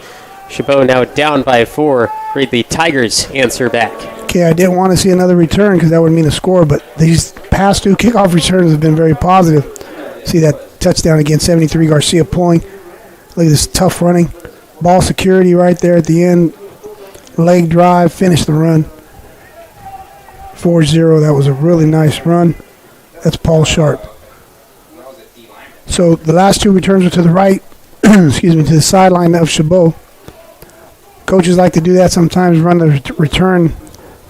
Speaker 1: Shabo now down by 4. Reedley Tigers answer back.
Speaker 2: Okay, I didn't want to see another return because that would mean a score, but these past 2 kickoff returns have been very positive. See that touchdown again, 73, Garcia pulling. Look at this tough running. Ball security right there at the end. Leg drive, finish the run. 4-0, that was a really nice run. That's Paul Sharp. So the last 2 returns are to the right, excuse me, to the sideline of Chabot. Coaches like to do that sometimes, run the return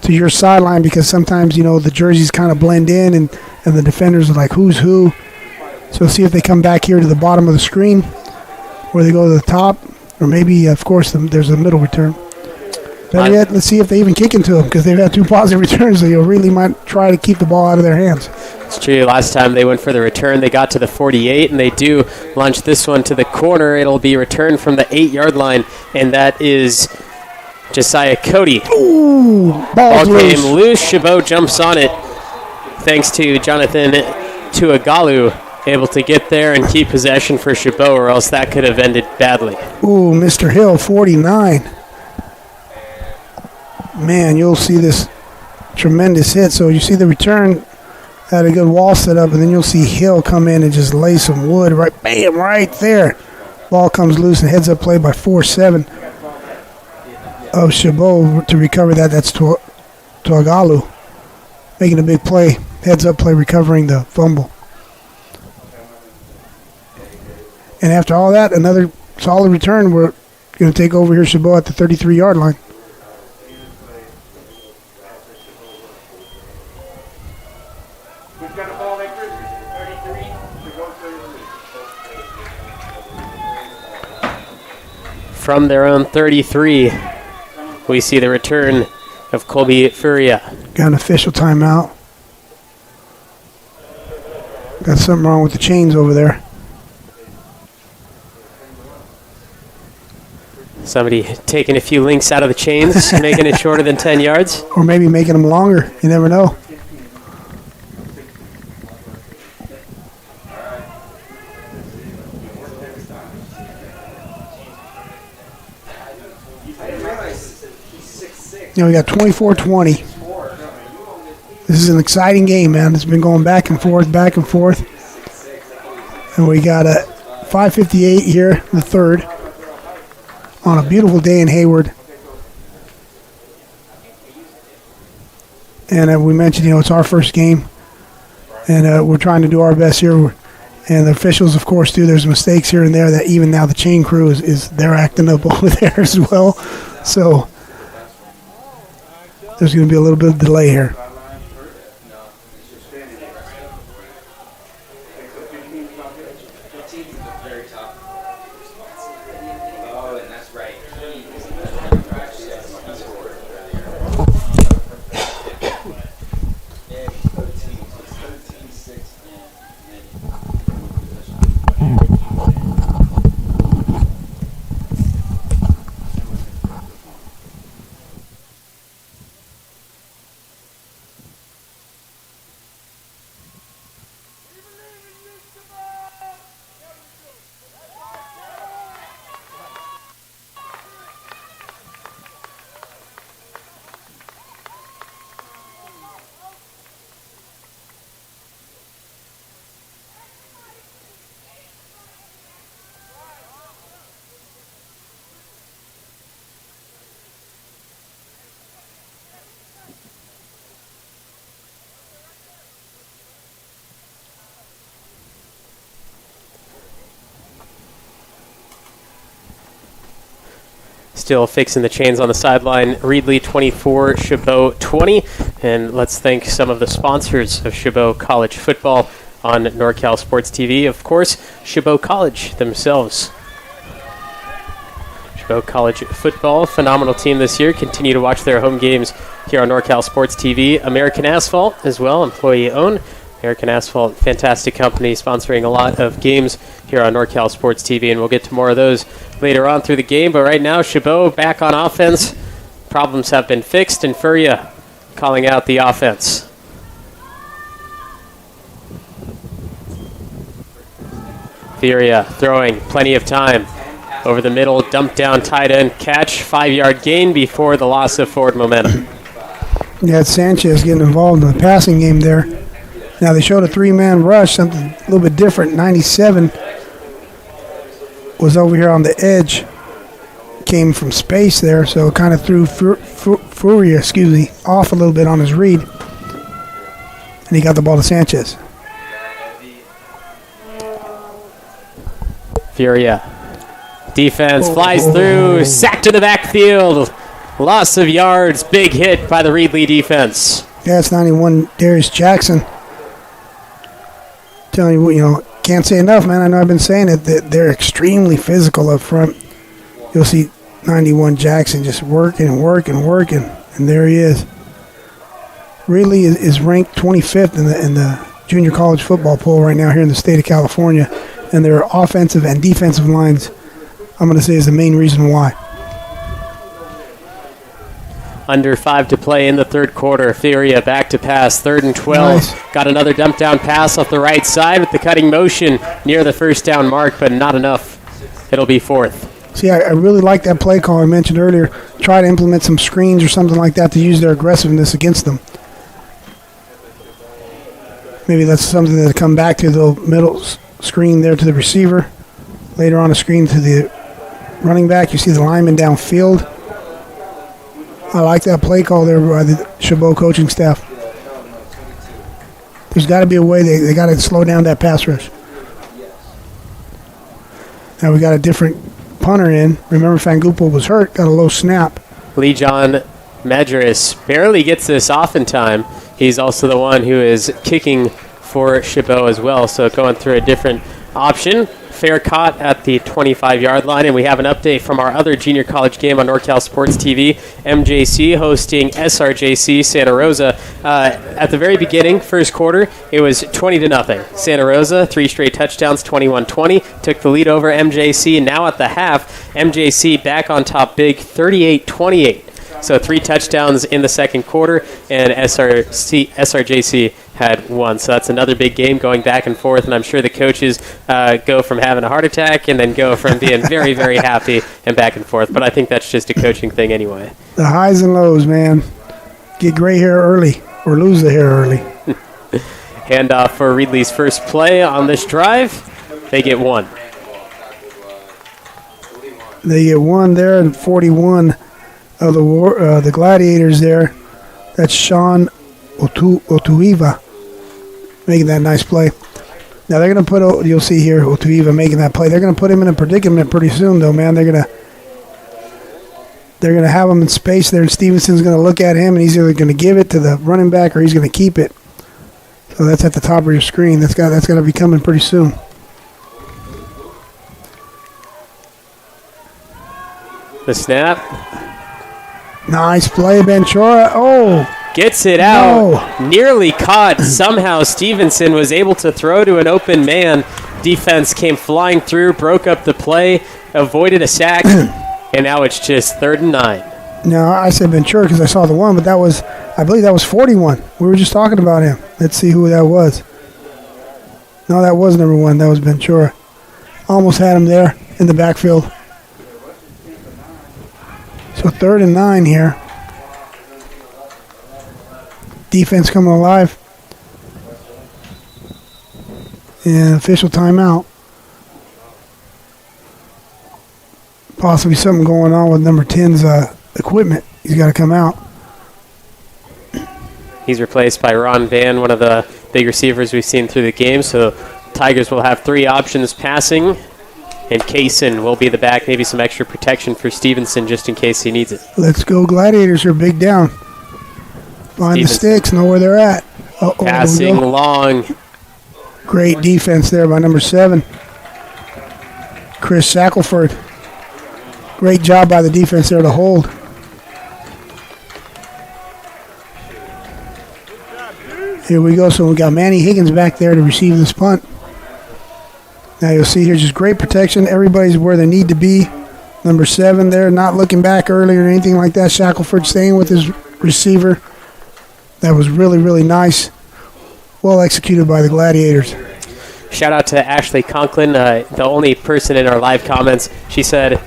Speaker 2: to your sideline because sometimes, the jerseys kind of blend in and the defenders are like, who's who? So see if they come back here to the bottom of the screen or they go to the top, or maybe, of course, there's a middle return. Better yet, let's see if they even kick into them because they've had 2 positive returns, so you really might try to keep the ball out of their hands.
Speaker 1: It's true. Last time they went for the return, they got to the 48, and they do launch this one to the corner. It'll be returned from the 8-yard line, and that is Josiah Cody.
Speaker 2: Ooh, ball
Speaker 1: came loose. Chabot jumps on it thanks to Jonathan Tuagalu, able to get there and keep possession for Chabot, or else that could have ended badly.
Speaker 2: Ooh, Mr. Hill, 49. Man, you'll see this tremendous hit. So you see the return had a good wall set up, and then you'll see Hill come in and just lay some wood right, bam, right there. Ball comes loose and heads up play by 4-7 of Shabo to recover that. That's Tuagalu making a big play. Heads up play, recovering the fumble. And after all that, another solid return. We're going to take over here Chabot at the 33-yard line.
Speaker 1: From their own 33, we see the return of Colby Furia.
Speaker 2: Got an official timeout. Got something wrong with the chains over there.
Speaker 1: Somebody taking a few links out of the chains, making it shorter than 10 yards.
Speaker 2: Or maybe making them longer. You never know. We got 24-20. This is an exciting game, man. It's been going back and forth, back and forth. And we got a 5:58 here, the third, on a beautiful day in Hayward. And we mentioned, it's our first game. And we're trying to do our best here. And the officials, of course, do. There's mistakes here and there that even now the chain crew is they're acting up over there as well. So there's going to be a little bit of delay here.
Speaker 1: Still fixing the chains on the sideline. Reedley 24, Chabot 20. And let's thank some of the sponsors of Chabot College football on NorCal Sports TV. Of course, Chabot College themselves. Chabot College football, phenomenal team this year. Continue to watch their home games here on NorCal Sports TV. American Asphalt as well, employee-owned. American Asphalt, fantastic company, sponsoring a lot of games here on NorCal Sports TV, and we'll get to more of those later on through the game. But right now, Chabot back on offense. Problems have been fixed, and Furia calling out the offense. Furia throwing, plenty of time. Over the middle, dump down, tight end, catch, 5-yard gain before the loss of forward momentum.
Speaker 2: Yeah, it's Sanchez getting involved in the passing game there. Now, they showed a 3-man rush, something a little bit different. 97 was over here on the edge, came from space there, so it kind of threw Furia, off a little bit on his read. And he got the ball to Sanchez.
Speaker 1: Furia. Defense flies through, sacked to the backfield. Loss of yards, big hit by the Reedley defense.
Speaker 2: Yeah, it's 91, Darius Jackson. Telling you, can't say enough, man. I know I've been saying it, that they're extremely physical up front. You'll see 91 Jackson just working and working and working, and there he is. Reedley is ranked 25th in the junior college football poll right now here in the state of California, and their offensive and defensive lines, I'm going to say, is the main reason why.
Speaker 1: Under 5 to play in the third quarter. Furia back to pass, 3rd and 12.
Speaker 2: Nice.
Speaker 1: Got another dump down pass off the right side with the cutting motion near the first down mark, but not enough. It'll be 4th.
Speaker 2: See, I really like that play call I mentioned earlier. Try to implement some screens or something like that to use their aggressiveness against them. Maybe that's something to come back to, the middle screen there to the receiver. Later on a screen to the running back. You see the lineman downfield. I like that play call there by the Chabot coaching staff. There's got to be a way they got to slow down that pass rush. Now we got a different punter in. Remember, Fangupo was hurt, got a low snap.
Speaker 1: Lee John Madras barely gets this off in time. He's also the one who is kicking for Shabo as well, so going through a different option. Fair caught at the 25-yard line, and we have an update from our other junior college game on NorCal Sports TV. MJC hosting SRJC Santa Rosa. At the very beginning, first quarter, it was 20-0. Santa Rosa, 3 straight touchdowns, 21-20, took the lead over MJC. And now at the half, MJC back on top big, 38-28. So 3 touchdowns in the second quarter, and SRJC had 1. So that's another big game going back and forth, and I'm sure the coaches go from having a heart attack and then go from being very, very happy and back and forth. But I think that's just a coaching thing anyway.
Speaker 2: The highs and lows, man. Get gray hair early or lose the hair early.
Speaker 1: Handoff for Reedley's first play on this drive. They get 1.
Speaker 2: They get 1 there, and 41 of the Gladiators there. That's Sean Otuiva making that nice play. Now they're going to put, you'll see here, Otuiva making that play. They're going to put him in a predicament pretty soon, though, man. They're going to have him in space there, and Stevenson's going to look at him, and he's either going to give it to the running back or he's going to keep it. So that's at the top of your screen. That's got to be coming pretty soon.
Speaker 1: The snap.
Speaker 2: Nice play, Ventura. Oh.
Speaker 1: Gets it out. No. Nearly caught. Somehow Stevenson was able to throw to an open man. Defense came flying through, broke up the play, avoided a sack, and now it's just 3rd and 9.
Speaker 2: No, I said Ventura because I saw the 1, but that was, I believe that was 41. We were just talking about him. Let's see who that was. No, that was number 1. That was Ventura. Almost had him there in the backfield. So 3rd and 9 here. Defense coming alive. And official timeout. Possibly something going on with number 10's equipment. He's got to come out.
Speaker 1: He's replaced by Ron Van, one of the big receivers we've seen through the game. So Tigers will have 3 options passing. And Kaysen will be the back, maybe some extra protection for Stevenson just in case he needs it.
Speaker 2: Let's go Gladiators are big down. Find the sticks, know where they're at.
Speaker 1: Passing long.
Speaker 2: Great defense there by number 7. Chris Shackelford. Great job by the defense there to hold. Here we go. So we got Manny Higgins back there to receive this punt. Now you'll see here just great protection. Everybody's where they need to be. Number 7 there, not looking back early or anything like that. Shackelford staying with his receiver. That was really, really nice. Well executed by the Gladiators.
Speaker 1: Shout out to Ashley Conklin, the only person in our live comments. She said,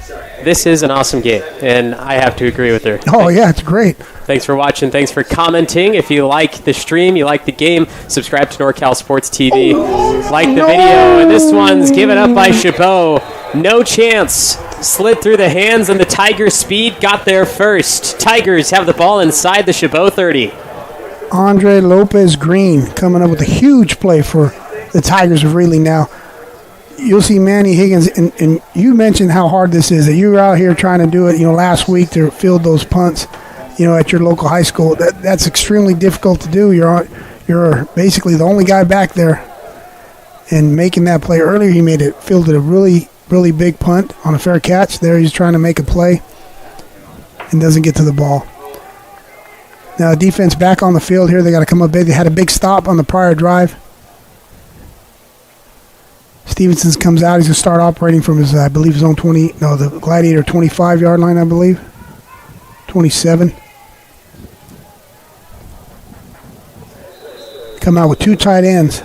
Speaker 1: "This is an awesome game," and I have to agree with her.
Speaker 2: Oh, yeah, it's great.
Speaker 1: Thanks for watching. Thanks for commenting. If you like the stream, you like the game, subscribe to NorCal Sports TV. Like the video. And this one's given up by Shabo. No chance. Slid through the hands, and the Tigers' speed got there first. Tigers have the ball inside the Shabo 30.
Speaker 2: Andre Lopez Green coming up with a huge play for the Tigers of Reedley now. You'll see Manny Higgins, and you mentioned how hard this is, that you were out here trying to do it, last week to field those punts, at your local high school. That's extremely difficult to do. You're basically the only guy back there, and making that play earlier, he fielded a really, really big punt on a fair catch. There he's trying to make a play and doesn't get to the ball. Now defense back on the field here. They got to come up big. They had a big stop on the prior drive. Stevenson comes out. He's going to start operating from his, I believe, his own the Gladiator 25-yard line, I believe. 27. Come out with 2 tight ends.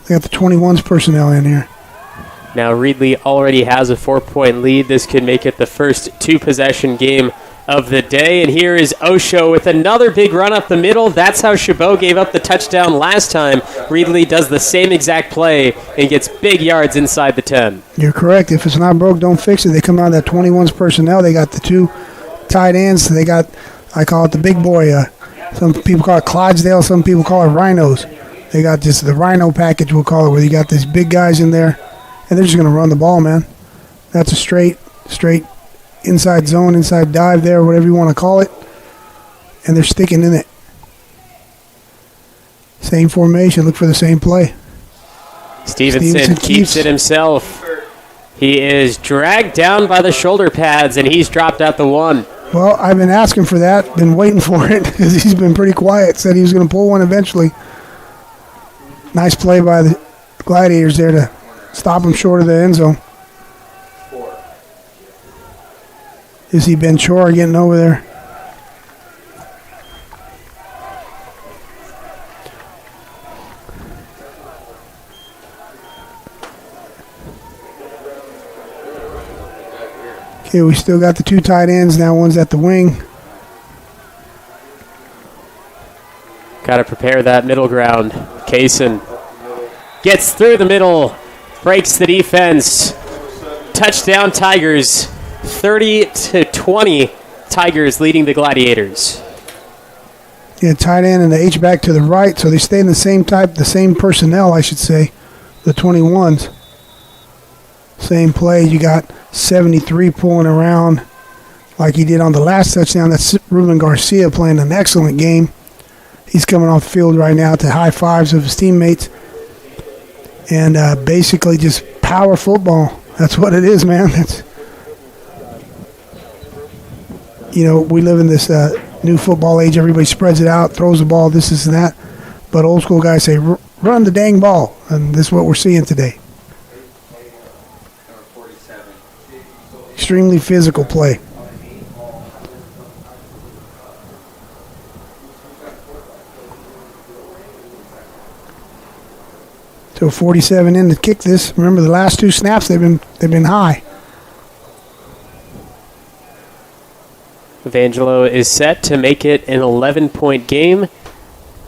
Speaker 2: They got the 21's personnel in here.
Speaker 1: Now Reedley already has a 4-point lead. This could make it the first 2-possession game of the day. And here is Osho with another big run up the middle. That's how Chabot gave up the touchdown last time. Reedley does the same exact play and gets big yards inside the 10.
Speaker 2: You're correct. If it's not broke, don't fix it. They come out of that 21's personnel. They got the 2 tight ends. They got, I call it the big boy. Some people call it Clydesdale. Some people call it Rhinos. They got just the Rhino package, we'll call it, where you got these big guys in there, and they're just going to run the ball, man. That's a straight inside zone, inside dive there, whatever you want to call it, and they're sticking in it. Same formation, look for the same play.
Speaker 1: Stevenson keeps it himself. He is dragged down by the shoulder pads, and he's dropped out the 1.
Speaker 2: Well, I've been asking for that, been waiting for it, because he's been pretty quiet. Said he was going to pull one eventually. Nice play by the Gladiators there to stop him short of the end zone. Is he Ben Chor getting over there? Okay, we still got the 2 tight ends. Now one's at the wing.
Speaker 1: Got to prepare that middle ground. Kaysen gets through the middle, breaks the defense. Touchdown Tigers, 30-20. Tigers leading the Gladiators.
Speaker 2: Yeah, tight end and the H-back to the right, so they stay in the same personnel, I should say, the 21s. Same play. You got 73 pulling around like he did on the last touchdown. That's Ruben Garcia playing an excellent game. He's coming off the field right now to high fives of his teammates. And basically just power football. That's what it is, man. We live in this new football age. Everybody spreads it out, throws the ball, this and that. But old school guys say, run the dang ball. And this is what we're seeing today. Extremely physical play. So 47 in to kick this. Remember the last 2 snaps they've been high.
Speaker 1: Evangelo is set to make it an 11-point game.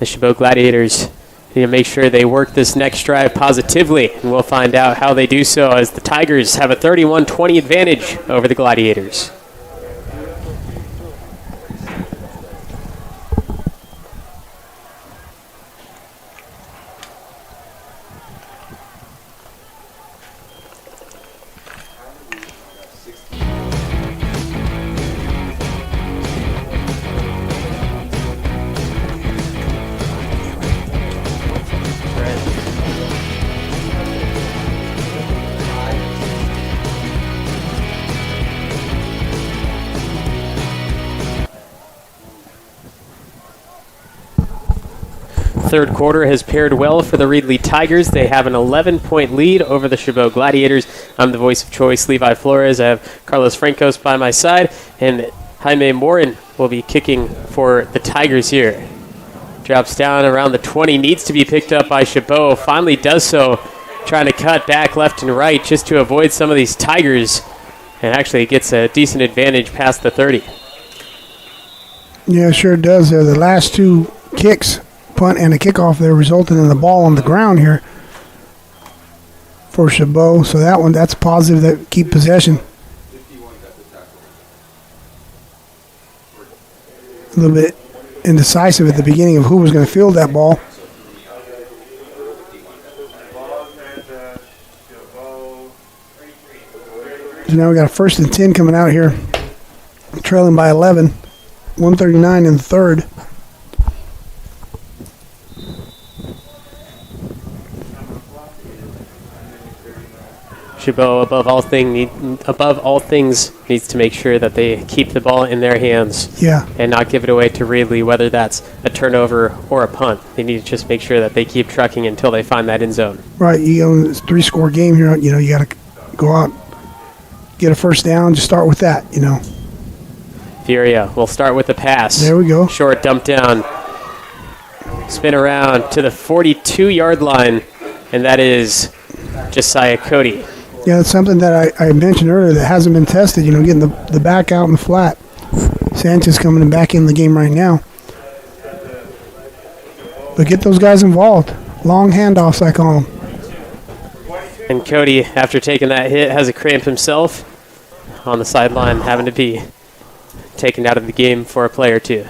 Speaker 1: The Chabot Gladiators need to make sure they work this next drive positively, and we'll find out how they do so as the Tigers have a 31-20 advantage over the Gladiators. Third quarter has paired well for the Reedley Tigers. They have an 11-point lead over the Chabot Gladiators. I'm the voice of choice, Levi Flores. I have Carlos Francos by my side, and Jaime Morin will be kicking for the Tigers here. Drops down around the 20, needs to be picked up by Chabot. Finally does so, trying to cut back left and right just to avoid some of these Tigers, and actually gets a decent advantage past the 30.
Speaker 2: Yeah, sure does. There, the last 2 kicks, punt and a kickoff there, resulted in the ball on the ground here for Chabot. So that's positive, that keep possession. A little bit indecisive at the beginning of who was going to field that ball. So now we got a 1st and 10 coming out here, trailing by 11, 139 in the third.
Speaker 1: Shabo, above all things, needs to make sure that they keep the ball in their hands, and not give it away to Reedley, whether that's a turnover or a punt. They need to just make sure that they keep trucking until they find that end zone.
Speaker 2: Right, it's a 3-score game here. You got to go out, get a first down. Just start with that.
Speaker 1: Furia will start with the pass.
Speaker 2: There we go.
Speaker 1: Short dump down, spin around to the 42-yard line, and that is Josiah Cody.
Speaker 2: Yeah, that's something that I mentioned earlier that hasn't been tested, getting the back out in the flat. Sanchez coming back in the game right now. But get those guys involved. Long handoffs, I call them.
Speaker 1: And Cody, after taking that hit, has a cramp himself on the sideline, having to be taken out of the game for a play or two.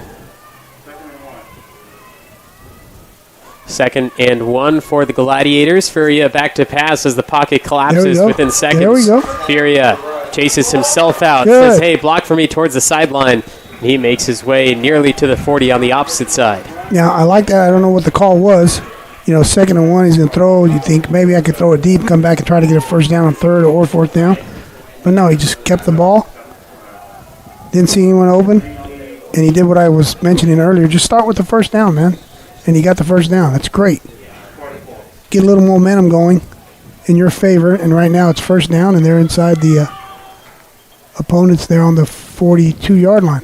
Speaker 1: 2nd and 1 for the Gladiators. Furia back to pass as the pocket collapses within seconds.
Speaker 2: There we go.
Speaker 1: Furia chases himself out,
Speaker 2: Good.
Speaker 1: says, hey, block for me towards the sideline. He makes his way nearly to the 40 on the opposite side.
Speaker 2: Yeah, I like that. I don't know what the call was. 2nd and 1, he's going to throw. You think maybe I could throw it deep, come back and try to get a first down on 3rd or 4th down. But no, he just kept the ball. Didn't see anyone open. And he did what I was mentioning earlier. Just start with the first down, man. And he got the first down. That's great. Get a little momentum going in your favor. And right now it's first down, and they're inside the opponents there on the 42-yard line.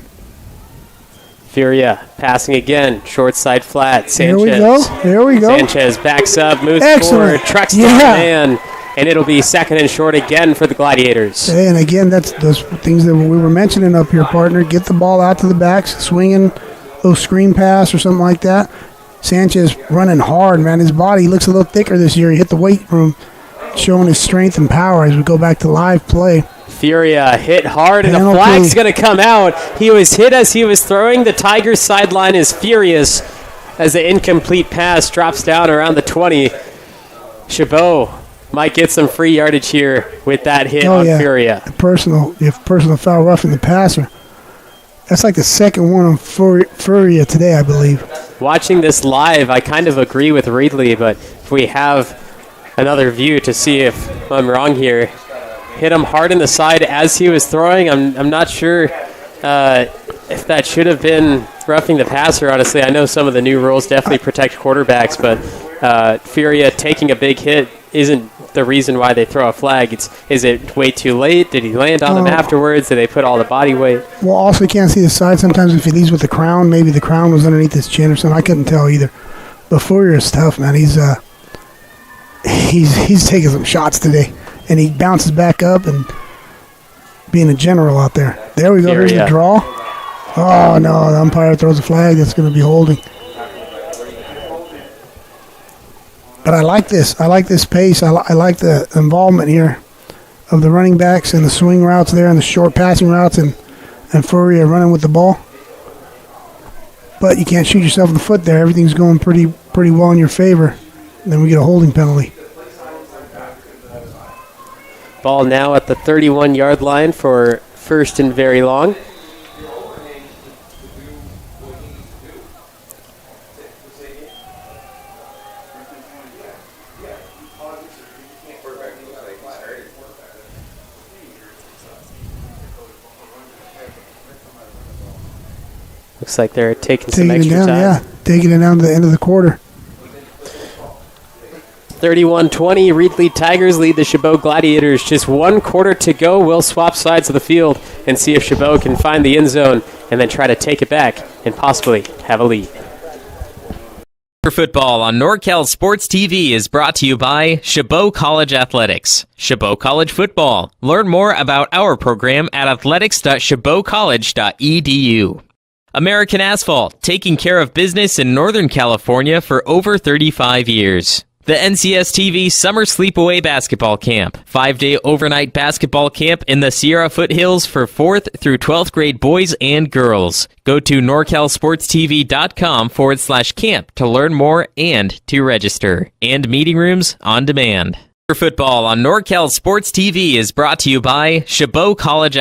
Speaker 1: Furia passing again, short side flat. Sanchez.
Speaker 2: There we go.
Speaker 1: Sanchez backs up, moves
Speaker 2: Excellent.
Speaker 1: forward, trucks down the man, and it'll be 2nd and short again for the Gladiators.
Speaker 2: Hey, and again, that's those things that we were mentioning up here, partner. Get the ball out to the backs, swinging, little screen pass or something like that. Sanchez running hard, man. His body looks a little thicker this year. He hit the weight room, showing his strength and power as we go back to live play.
Speaker 1: Furia hit hard, and a flag's going to come out. He was hit as he was throwing. The Tigers sideline is furious as the incomplete pass drops down around the 20. Shabo might get some free yardage here with that hit on Furia.
Speaker 2: Personal foul roughing the passer. That's like the second one on Furia today, I believe.
Speaker 1: Watching this live, I kind of agree with Reedley, but if we have another view to see if I'm wrong here, hit him hard in the side as he was throwing. I'm not sure if that should have been roughing the passer, honestly. I know some of the new rules definitely protect quarterbacks, but Furia taking a big hit isn't the reason why they throw a flag. Is it way too late? Did he land on them afterwards? Did they put all the body weight?
Speaker 2: Well, also you can't see the side. Sometimes if he leaves with the crown, maybe the crown was underneath his chin or something. I couldn't tell either. But Furia's tough, man. He's taking some shots today. And he bounces back up and being a general out there. There we go. Here's the draw. Oh, no. The umpire throws a flag. That's going to be holding. But I like this. I like this pace. I like the involvement here of the running backs and the swing routes there and the short passing routes and Furia running with the ball. But you can't shoot yourself in the foot there. Everything's going pretty well in your favor. And then we get a holding penalty.
Speaker 1: Ball now at the 31-yard line for 1st and very long. Looks like they're taking some extra time.
Speaker 2: Yeah, taking it down to the end of the quarter.
Speaker 1: 31-20, Reedley Tigers lead the Chabot Gladiators. Just 1 quarter to go. We'll swap sides of the field and see if Chabot can find the end zone and then try to take it back and possibly have a lead.
Speaker 3: For football on NorCal Sports TV is brought to you by Shabo College Athletics. Shabo College Football. Learn more about our program at athletics.shabocollege.edu. American Asphalt, taking care of business in Northern California for over 35 years. The NCS-TV Summer Sleepaway Basketball Camp. 5-day overnight basketball camp in the Sierra Foothills for 4th through 12th grade boys and girls. Go to norcalsportstv.com/camp to learn more and to register. And meeting rooms on demand. For football on NorCal Sports TV is brought to you by Shabo College.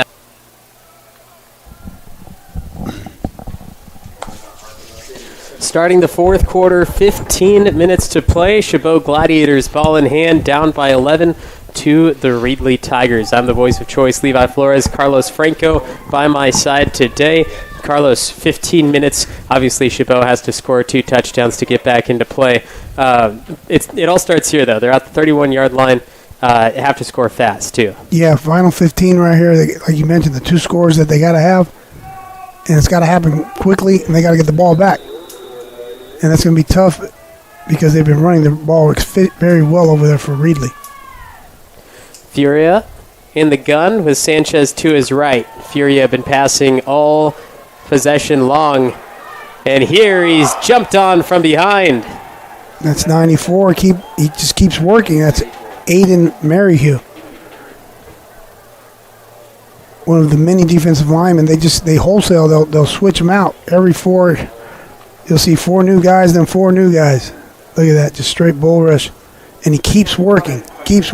Speaker 1: Starting the 4th quarter, 15 minutes to play. Chabot Gladiators ball in hand, down by 11 to the Reedley Tigers. I'm the voice of choice, Levi Flores. Carlos Franco by my side today. Carlos, 15 minutes. Obviously, Chabot has to score 2 touchdowns to get back into play. It all starts here, though. They're at the 31-yard line. They have to score fast, too.
Speaker 2: Yeah, final 15 right here. Like you mentioned, the 2 scores that they got to have. And it's got to happen quickly, and they got to get the ball back. And that's going to be tough because they've been running the ball very well over there for Reedley.
Speaker 1: Furia in the gun with Sanchez to his right. Furia been passing all possession Long. And here he's jumped on from behind.
Speaker 2: That's 94. He just keeps working. That's Aiden Merrihew, one of the many defensive linemen. They wholesale. They'll switch them out every 4. You'll see 4 new guys, then 4 new guys. Look at that, just straight bull rush. And he keeps working, keeps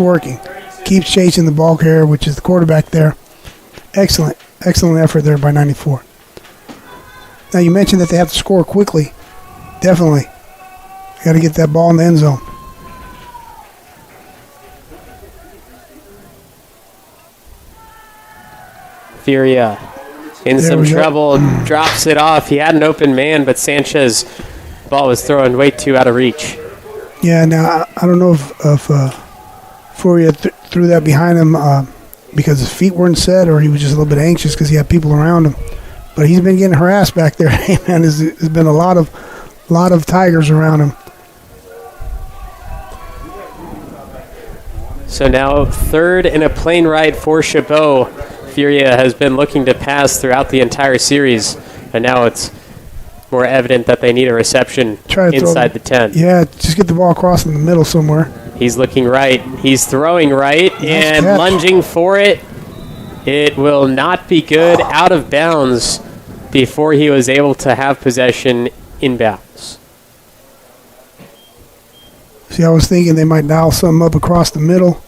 Speaker 2: chasing the ball carrier, which is the quarterback there. Excellent effort there by 94. Now, you mentioned that they have to score quickly. Definitely. Got to get that ball in the end zone.
Speaker 1: Furia in some trouble, drops it off. He had an open man, but Sanchez ball was thrown way too out of reach.
Speaker 2: Yeah, now I don't know if Furia threw that behind him because his feet weren't set, or he was just a little bit anxious because he had people around him. But he's been getting harassed back there. Hey, man, there's been a lot of Tigers around him.
Speaker 1: So now 3rd and a plane ride for Chabot. Furia has been looking to pass throughout the entire series, and now it's more evident that they need a reception inside the 10.
Speaker 2: Yeah, just get the ball across in the middle somewhere.
Speaker 1: He's looking right. He's throwing right and lunging for it. It will not be good. Out of bounds before he was able to have possession inbounds.
Speaker 2: See, I was thinking they might dial something up across the middle,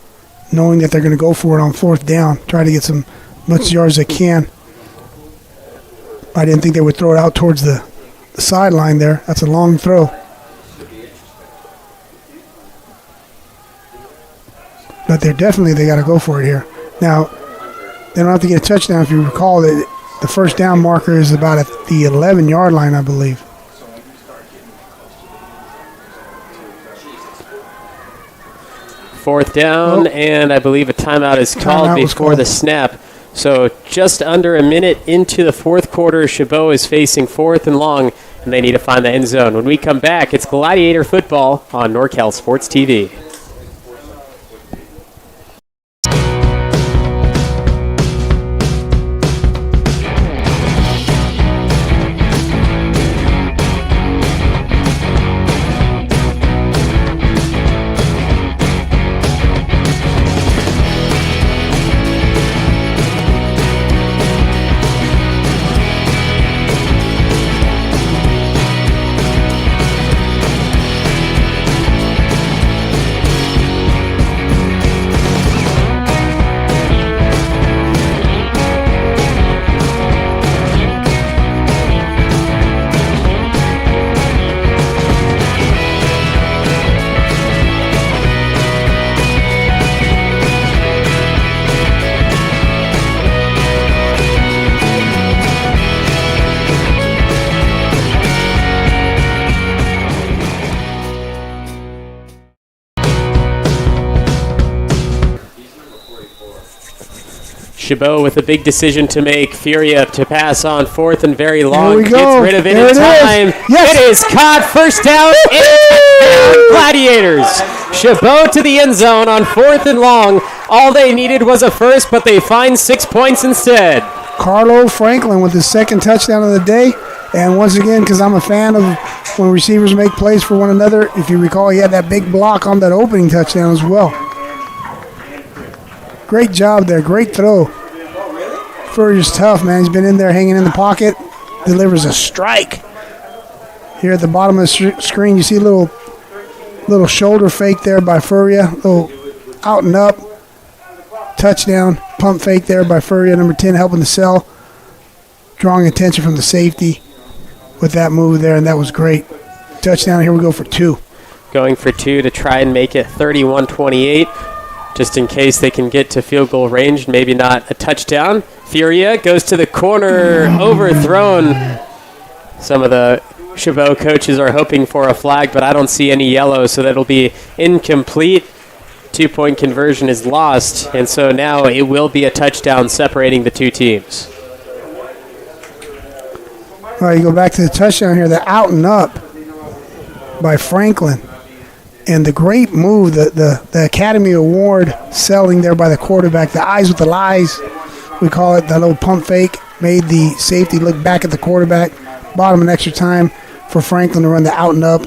Speaker 2: knowing that they're going to go for it on 4th down, try to get some much yards as they can. I didn't think they would throw it out towards the sideline there. That's a long throw. But they got to go for it here. Now, they don't have to get a touchdown. If you recall, that the first down marker is about at the 11-yard line, I believe.
Speaker 1: Fourth down, and I believe a timeout is called before the snap. So just under a minute into the fourth quarter, Chabot is facing 4th and long, and they need to find the end zone. When we come back, it's Gladiator football on NorCal Sports TV. Chabot with a big decision to make. Furia to pass on 4th and very long. Gets rid of it in time. Yes. It is caught. First down. Gladiators. Chabot to the end zone on 4th and long. All they needed was a first, but they find 6 points instead.
Speaker 2: Carlo Franklin with his 2nd touchdown of the day. And once again, because I'm a fan of when receivers make plays for one another, if you recall, he had that big block on that opening touchdown as well. Great job there. Great throw. Furrier's tough, man. He's been in there hanging in the pocket. Delivers a strike. Here at the bottom of the screen, you see a little shoulder fake there by Furrier. Little out and up. Touchdown. Pump fake there by Furrier, number 10, helping to sell. Drawing attention from the safety with that move there, and that was great. Touchdown. Here we go for 2.
Speaker 1: Going for 2 to try and make it 31-28. Just in case they can get to field goal range, maybe not a touchdown. Furia goes to the corner, overthrown. Some of the Chabot coaches are hoping for a flag, but I don't see any yellow, so that'll be incomplete. 2-point conversion is lost, and so now it will be a touchdown separating the two teams.
Speaker 2: All right, you go back to the touchdown here, the out and up by Franklin. And the great move, the Academy Award selling there by the quarterback, the eyes with the lies We call it that little pump fake. Made the safety look back at the quarterback. Bought him an extra time for Franklin to run the out and up.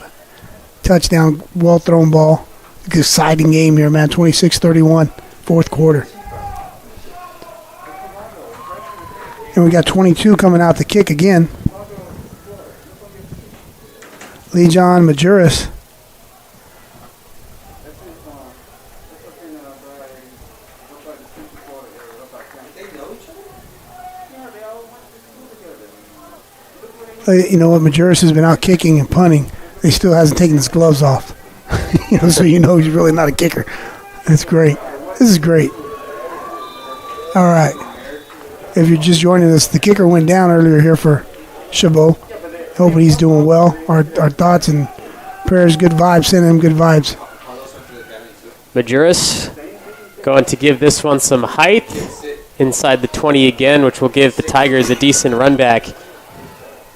Speaker 2: Touchdown, well thrown ball. Exciting game here, man. 26-31, fourth quarter. And we got 22 coming out to kick again. Lejon Majuris. You know what? Majuris has been out kicking and punting. He still hasn't taken his gloves off. So you know he's really not a kicker. That's great. This is great. All right. If you're just joining us, the kicker went down earlier here for Shabo. Hoping he's doing well. Our thoughts and prayers, good vibes. Send him good vibes.
Speaker 1: Majuris going to give this one some height inside the 20 again, which will give the Tigers a decent run back.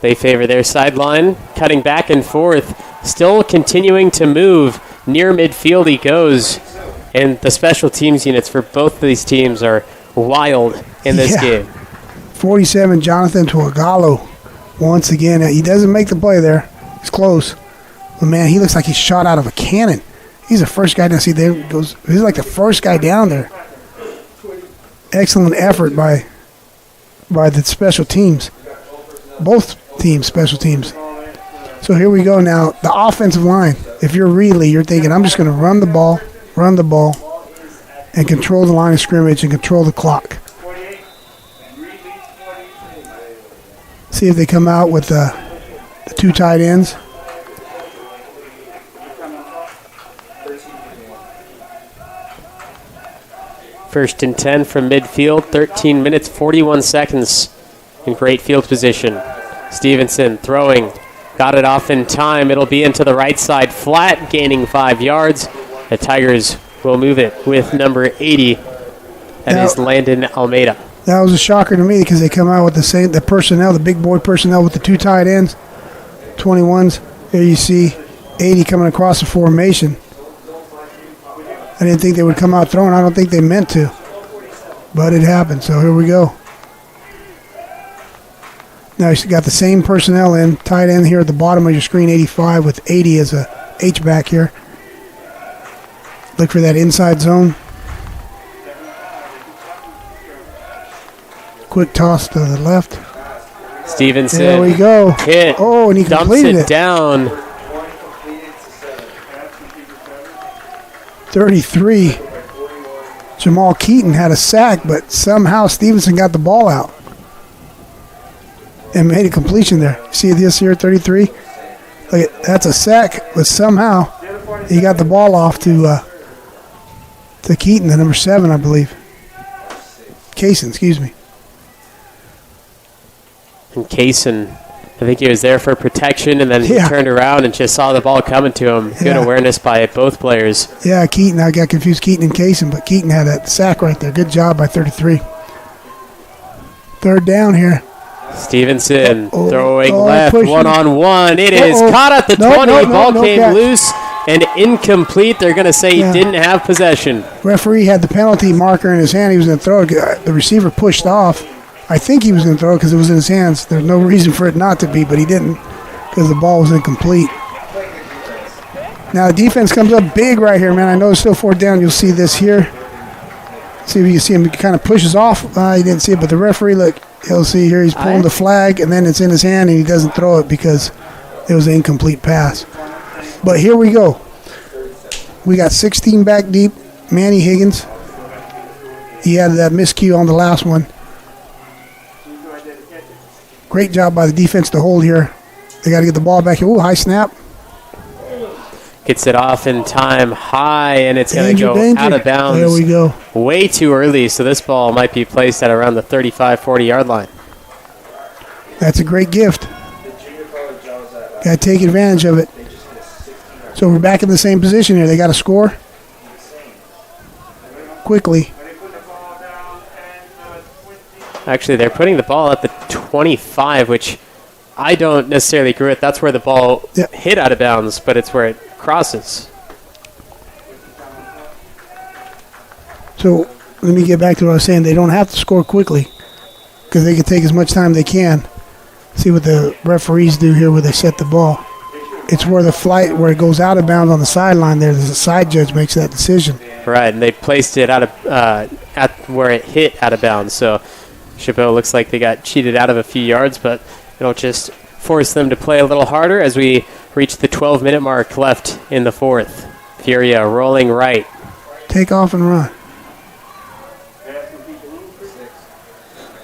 Speaker 1: They favor their sideline, cutting back and forth, still continuing to move. Near midfield he goes, and the special teams units for both of these teams are wild in this game.
Speaker 2: 47, Jonathan Tuagalo. Once again, he doesn't make the play there. It's close. But, man, he looks like he's shot out of a cannon. He's the first guy down. See, there goes. He's like the first guy down there. Excellent effort by the special teams. Both teams, special teams. So here we go now. The offensive line. If you're Reedley, you're thinking, I'm just going to run the ball, and control the line of scrimmage and control the clock. See if they come out with the two tight ends.
Speaker 1: First and 10 from midfield, 13 minutes, 41 seconds in great field position. Stevenson throwing, got it off in time. It'll be into the right side flat, gaining 5 yards. The Tigers will move it with number 80. That is Landon Almeida.
Speaker 2: That was a shocker to me because they come out with the personnel, the big boy personnel with the two tight ends, 21s. There you see 80 coming across the formation. I didn't think they would come out throwing. I don't think they meant to, but it happened. So here we go. Now you got the same personnel in, tight end here at the bottom of your screen, 85 with 80 as a H-back here. Look for that inside zone. Quick toss to the left.
Speaker 1: Stevenson.
Speaker 2: There we go.
Speaker 1: Hit.
Speaker 2: Oh, and he completed
Speaker 1: it. Down.
Speaker 2: 33. Jamal Keaton had a sack, but somehow Stevenson got the ball out and made a completion there. See this here, 33? Look, that's a sack, but somehow he got the ball off to Keaton, the number 7, I believe. Kaysen, excuse me.
Speaker 1: And Kaysen, I think he was there for protection, and then he turned around and just saw the ball coming to him. Good awareness by both players.
Speaker 2: Yeah, Keaton. I got confused, Keaton and Kaysen, but Keaton had that sack right there. Good job by 33. Third down here.
Speaker 1: Stevenson throwing left, pushing. One-on-one. It is caught at the 20. Ball came loose and incomplete. They're going to say he didn't have possession.
Speaker 2: Referee had the penalty marker in his hand. He was going to throw it. The receiver pushed off. I think he was going to throw it because it was in his hands. There's no reason for it not to be, but he didn't because the ball was incomplete. Now the defense comes up big right here, man. I know it's still 4th down. You'll see this here. See if you can see him. He kind of pushes off. He didn't see it, but the referee, look, he'll see here. He's pulling the flag, and then it's in his hand, and he doesn't throw it because it was an incomplete pass. But here we go. We got 16 back deep. Manny Higgins. He had that miscue on the last one. Great job by the defense to hold here. They got to get the ball back here. Ooh, high snap.
Speaker 1: Gets it off in time high, and it's going to go out of bounds.
Speaker 2: There we go.
Speaker 1: Way too early, so this ball might be placed at around the 35, 40-yard line.
Speaker 2: That's a great gift. Got to take advantage of it. So we're back in the same position here. They got to score quickly.
Speaker 1: Actually, they're putting the ball at the 25, which I don't necessarily agree with. That's where the ball hit out of bounds, but it's where it crosses.
Speaker 2: So let me get back to what I was saying. They don't have to score quickly because they can take as much time they can. See what the referees do here where they set the ball. It's where where it goes out of bounds on the sideline there. The side judge makes that decision.
Speaker 1: Right, and they placed it out of at where it hit out of bounds. So Chabot looks like they got cheated out of a few yards, but it'll just force them to play a little harder as we reach the 12-minute mark left in the fourth. Furia rolling right.
Speaker 2: Take off and run.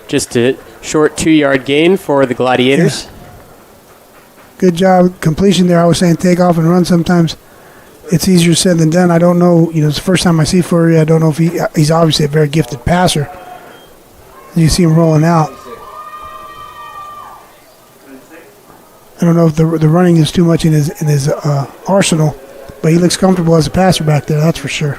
Speaker 1: Just a short 2-yard gain for the Gladiators.
Speaker 2: Yeah. Good job. Completion there. I was saying take off and run. Sometimes it's easier said than done. I don't know. It's the first time I see Furia. I don't know if he's obviously a very gifted passer. You see him rolling out. I don't know if the running is too much in his arsenal, but he looks comfortable as a passer back there. That's for sure.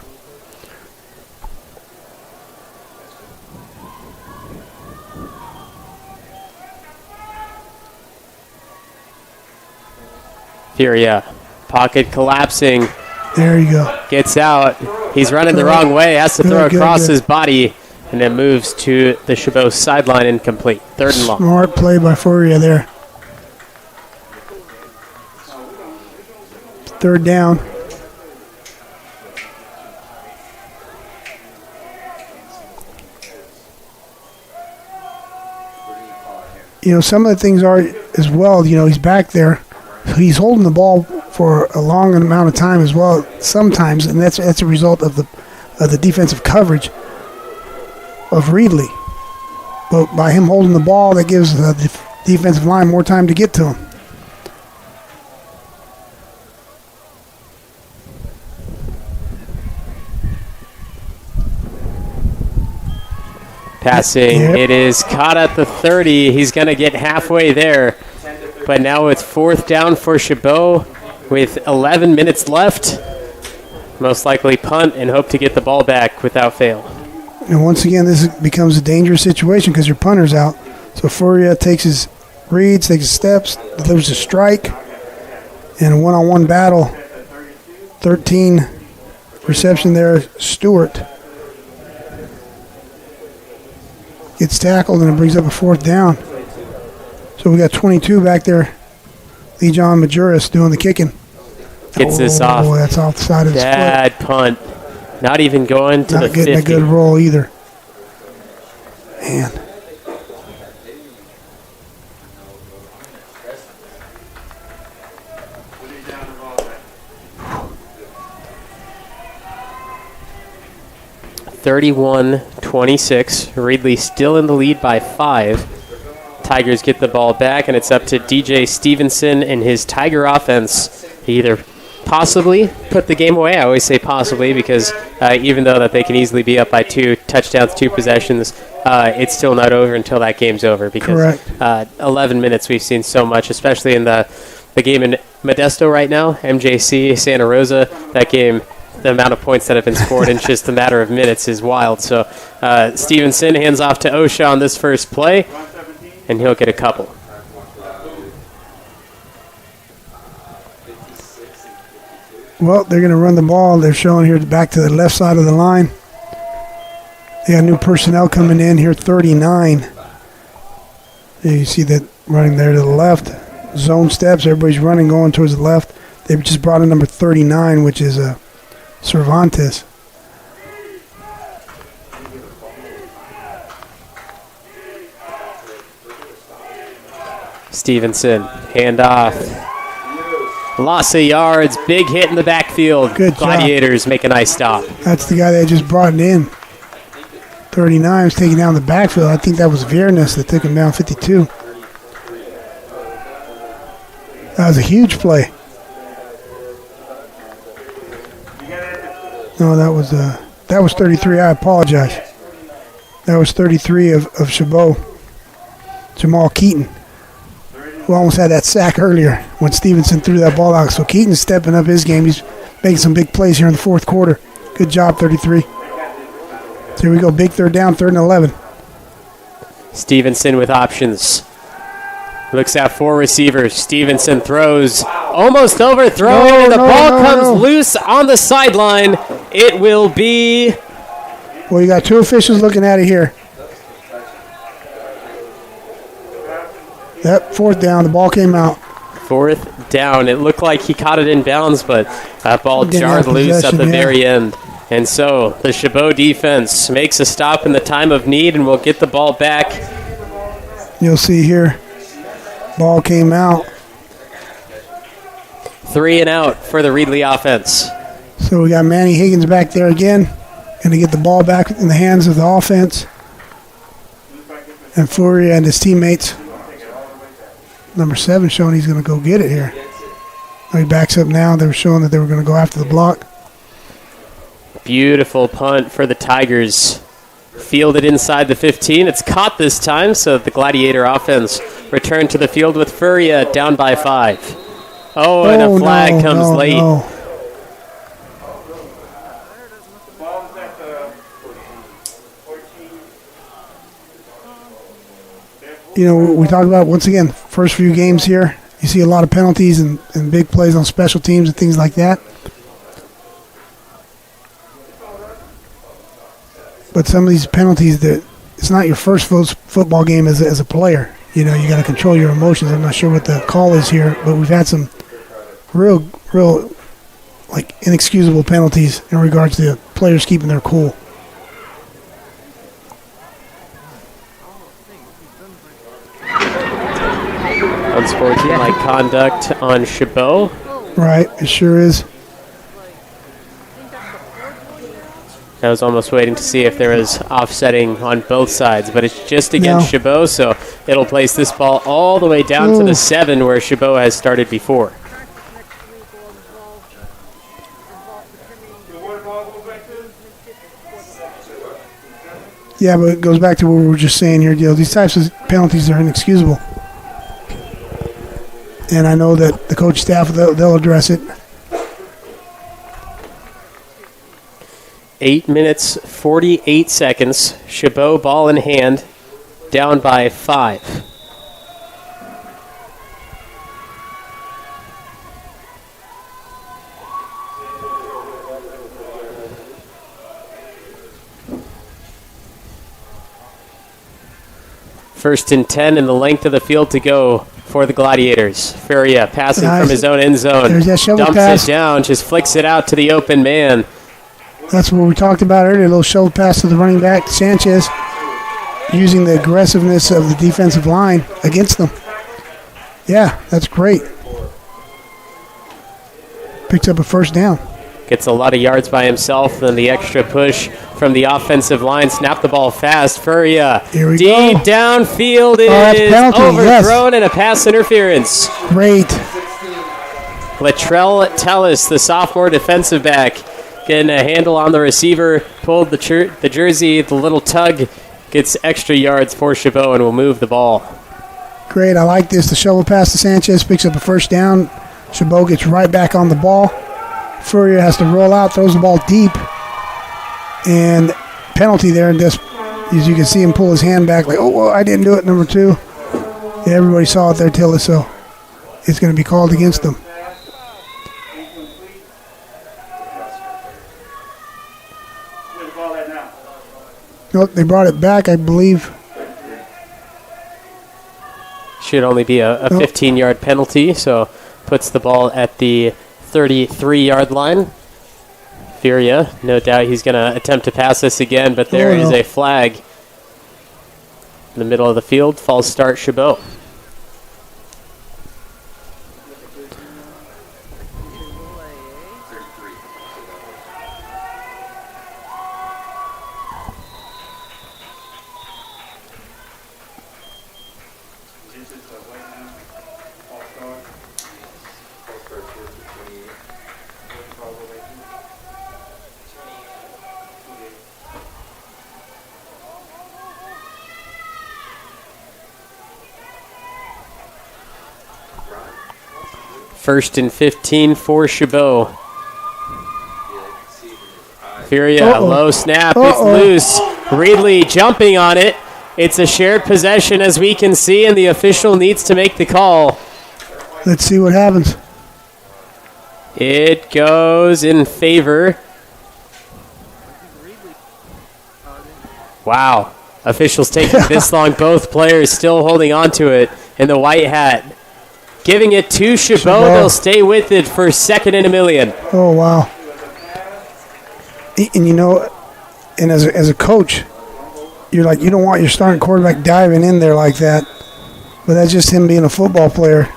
Speaker 1: Furia, pocket collapsing.
Speaker 2: There you go.
Speaker 1: Gets out. He's running the wrong way. Has to throw across his body, and then moves to the Chabot sideline incomplete. 3rd and long.
Speaker 2: Smart play by Furia there. 3rd down. Some of the things are as well, he's back there. He's holding the ball for a long amount of time as well sometimes, and that's a result of the defensive coverage of Reedley. But by him holding the ball, that gives the defensive line more time to get to him.
Speaker 1: Passing. Yep. It is caught at the 30. He's going to get halfway there. But now it's 4th down for Chabot with 11 minutes left. Most likely punt and hope to get the ball back without fail.
Speaker 2: And once again, this becomes a dangerous situation because your punter's out. So Furia takes his reads, takes his steps, delivers a strike, and a one-on-one battle. 13 reception there, Stewart. Gets tackled and it brings up a 4th down. So we got 22 back there. Lee John Majuris doing the kicking.
Speaker 1: Gets this off.
Speaker 2: Oh, that's off the side of his foot.
Speaker 1: Bad punt. Not even going to the 50.
Speaker 2: Not getting a good roll either. Man. (31-26). Reedley still in the lead by 5. Tigers get the ball back, and it's up to DJ Stevenson and his Tiger offense to either possibly put the game away. I always say possibly because even though that they can easily be up by 2 touchdowns, 2 possessions, it's still not over until that game's over. Because 11 minutes we've seen so much, especially in the game in Modesto right now, MJC, Santa Rosa. That game, the amount of points that have been scored in just a matter of minutes is wild. So Stevenson hands off to Osha on this first play, and he'll get a couple. Well, they're going to run the ball. They're showing here back to the left side of the line. They got new personnel coming in here, 39. You see that running there to the left. Zone steps, everybody's running, going towards the left. They've just brought in number 39, which is Cervantes.
Speaker 1: Stevenson, handoff. Loss of yards, big hit in the backfield.
Speaker 2: Good
Speaker 1: Gladiators make a nice stop.
Speaker 2: That's the guy they just brought in. 39 was taking down the backfield. I think that was Viernes that took him down 52. That was a huge play. No, that was 33. I apologize. That was 33 of Chabot. Jamal Keaton, who almost had that sack earlier when Stevenson threw that ball out. So Keaton's stepping up his game. He's making some big plays here in the fourth quarter. Good job, 33. So here we go, big third down, 3rd and 11.
Speaker 1: Stevenson with options. Looks at 4 receivers. Stevenson throws, almost overthrown, and the ball comes loose on the sideline. It will be
Speaker 2: Well, you got two officials looking at it here. That fourth down, the ball came out.
Speaker 1: Fourth down. It looked like he caught it in bounds, but that ball jarred loose at the very end. And so the Chabot defense makes a stop in the time of need and will get the ball back.
Speaker 2: You'll see here, ball came out.
Speaker 1: 3 and out for the Reedley offense.
Speaker 2: So we got Manny Higgins back there again. Going to get the ball back in the hands of the offense. And Furia and his teammates. Number 7 showing he's going to go get it here. He backs up now. They were showing that they were going to go after the block.
Speaker 1: Beautiful punt for the Tigers. Fielded inside the 15. It's caught this time, so the Gladiator offense returned to the field with Furia down by 5. Oh, and a flag comes late.
Speaker 2: No. You know, we talked about, once again, first few games here, you see a lot of penalties and big plays on special teams and things like that. But some of these penalties, that it's not your first football game as a player. You know, you got to control your emotions. I'm not sure what the call is here, but we've had some real, like, inexcusable penalties in regards to players keeping their cool.
Speaker 1: Unsportsmanlike conduct on Shabo.
Speaker 2: Right, it sure is.
Speaker 1: I was almost waiting to see if there was offsetting on both sides, but it's just against Shabo, so it'll place this ball all the way down to the 7 where Shabo has started before.
Speaker 2: Yeah, but it goes back to what we were just saying here, Dale. These types of penalties are inexcusable. And I know that the coach staff, they'll address it.
Speaker 1: 8 minutes, 48 seconds. Chabot ball in hand, down by 5. First and 10 and the length of the field to go for the Gladiators. Feria passing from his own end zone. Dumps it down, just flicks it out to the open man.
Speaker 2: That's what we talked about earlier, a little shoulder pass to the running back, Sanchez, using the aggressiveness of the defensive line against them. Yeah, that's great. Picks up a first down.
Speaker 1: Gets a lot of yards by himself, then the extra push from the offensive line. Snap the ball fast. Furia deep downfield is overthrown and a pass interference.
Speaker 2: Great.
Speaker 1: Latrell Tellis, the sophomore defensive back, getting a handle on the receiver, pulled the jersey, the little tug, gets extra yards for Chabot and will move the ball.
Speaker 2: Great, I like this. The shovel pass to Sanchez picks up a first down. Chabot gets right back on the ball. Furia has to roll out, throws the ball deep, and penalty there. And just, as you can see him pull his hand back, like, oh, well, I didn't do it, number 2. Yeah, everybody saw it there, Tillis, so it's going to be called against them. Nope, they brought it back, I believe.
Speaker 1: Should only be a 15-yard penalty, so puts the ball at the 33-yard line. Furia, no doubt he's going to attempt to pass this again, but there is a flag in the middle of the field. False start, Chabot. First and 15 for Chabot. Furia, low snap, it's loose. Reedley jumping on it. It's a shared possession as we can see, and the official needs to make the call.
Speaker 2: Let's see what happens.
Speaker 1: It goes in favor Wow. Officials taking this long. Both players still holding on to it in the white hat. Giving it to Chabot. They'll stay with it for second and a million.
Speaker 2: Oh, wow. And, and as a coach, you're like, you don't want your starting quarterback diving in there like that. But that's just him being a football player,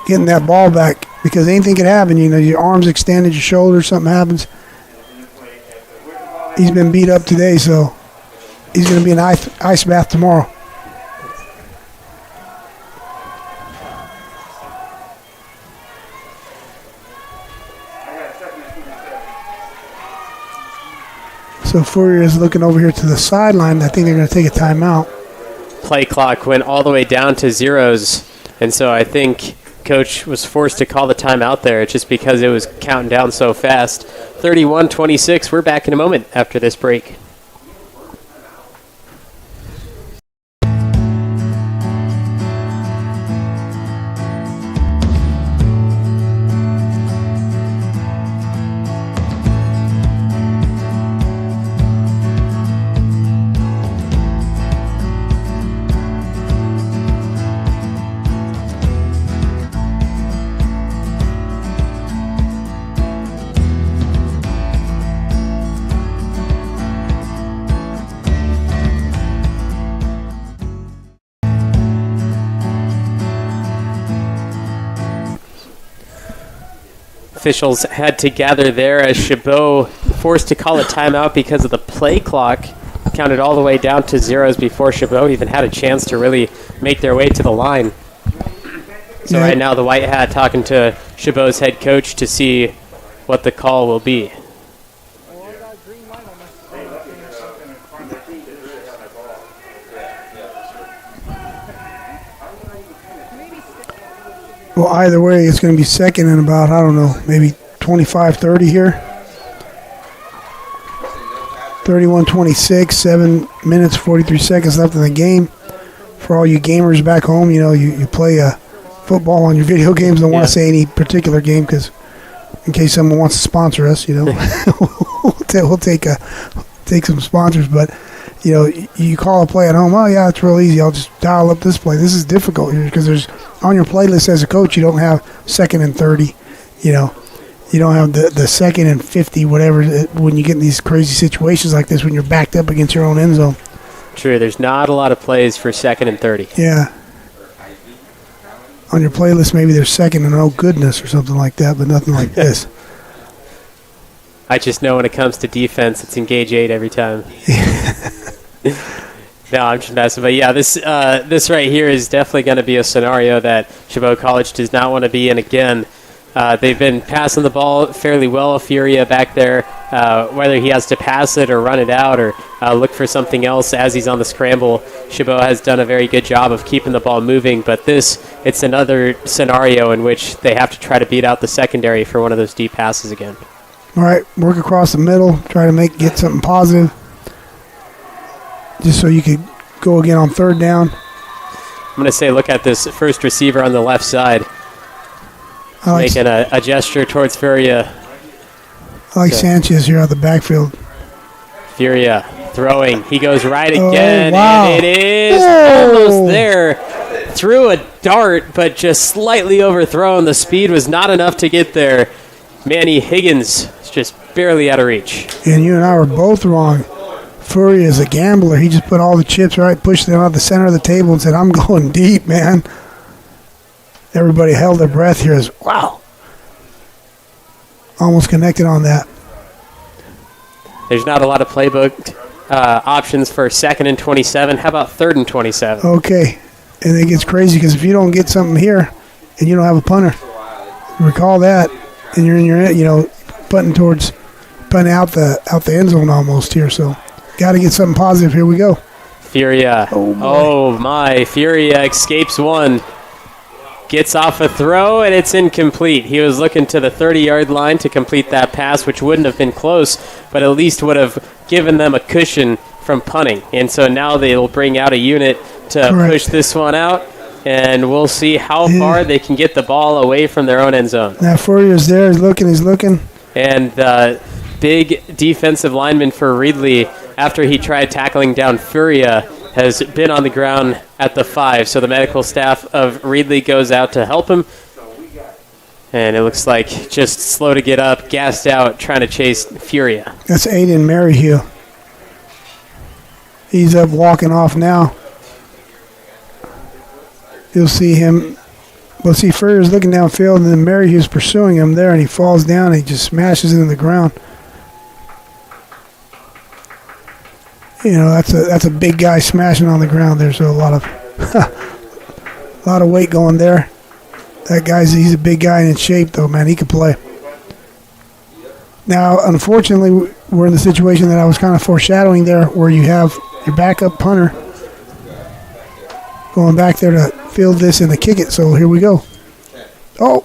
Speaker 2: getting that ball back. Because anything could happen. Your arms extended, your shoulders, something happens. He's been beat up today, so he's going to be in ice bath tomorrow. So Fourier is looking over here to the sideline. I think they're going to take a timeout.
Speaker 1: Play clock went all the way down to zeros, and so I think Coach was forced to call the timeout there just because it was counting down so fast. 31-26. We're back in a moment after this break. Officials had to gather there as Chabot forced to call a timeout because of the play clock. Counted all the way down to zeros before Chabot even had a chance to really make their way to the line. So right now the white hat talking to Chabot's head coach to see what the call will be.
Speaker 2: Well, either way, it's going to be second and about, I don't know, maybe 25-30 here. 31-26, 7 minutes, 43 seconds left in the game. For all you gamers back home, you play football on your video games. Don't want to say any particular game because in case someone wants to sponsor us, we'll take some sponsors. But, you call a play at home, oh, yeah, it's real easy. I'll just dial up this play. This is difficult here because there's on your playlist as a coach, you don't have second and 30, you don't have the second and 50, whatever, when you get in these crazy situations like this when you're backed up against your own end zone.
Speaker 1: True, there's not a lot of plays for second and 30.
Speaker 2: Yeah. On your playlist, maybe there's second and oh goodness or something like that, but nothing like this.
Speaker 1: I just know when it comes to defense, it's engage 8 every time. No, I'm just messing. But yeah, this right here is definitely going to be a scenario that Chabot College does not want to be in again. They've been passing the ball fairly well. Furia back there, whether he has to pass it or run it out or look for something else as he's on the scramble, Chabot has done a very good job of keeping the ball moving. But it's another scenario in which they have to try to beat out the secondary for one of those deep passes again.
Speaker 2: All right, work across the middle, try to get something positive. Just so you could go again on third down.
Speaker 1: I'm going to say look at this first receiver on the left side. Making a gesture towards Furia.
Speaker 2: I like Sanchez here out the backfield.
Speaker 1: Furia throwing. He goes right again.
Speaker 2: Wow.
Speaker 1: And it is almost there. Threw a dart, but just slightly overthrown. The speed was not enough to get there. Manny Higgins is just barely out of reach.
Speaker 2: And you and I were both wrong. Furia is a gambler. He just put all the chips right, pushed them out the center of the table and said, I'm going deep, man. Everybody held their breath here as, wow. Almost connected on that.
Speaker 1: There's not a lot of playbook options for second and 27. How about third and 27?
Speaker 2: Okay. And it gets crazy because if you don't get something here and you don't have a punter, recall that, and you're in your, punting out the end zone almost here. So got to get something positive. Here we go.
Speaker 1: Furia. Oh my. Furia escapes one. Gets off a throw, and it's incomplete. He was looking to the 30-yard line to complete that pass, which wouldn't have been close, but at least would have given them a cushion from punting. And so now they'll bring out a unit to push this one out, and we'll see how far they can get the ball away from their own end zone.
Speaker 2: Now Fourier's there. He's looking.
Speaker 1: And the big defensive lineman for Reedley after he tried tackling down Furia, has been on the ground at the 5. So the medical staff of Reedley goes out to help him. And it looks like just slow to get up, gassed out, trying to chase Furia.
Speaker 2: That's Aiden Maryhill. He's up walking off now. You'll see him. We'll see Furrier's looking downfield, and then Maryhill's pursuing him there, and he falls down, and he just smashes into the ground. You know, that's a big guy smashing on the ground. There's a lot of a lot of weight going there. That he's a big guy and in shape, though, man. He can play. Now, unfortunately, we're in the situation that I was kind of foreshadowing there, where you have your backup punter going back there to field this and to kick it. So here we go. Oh.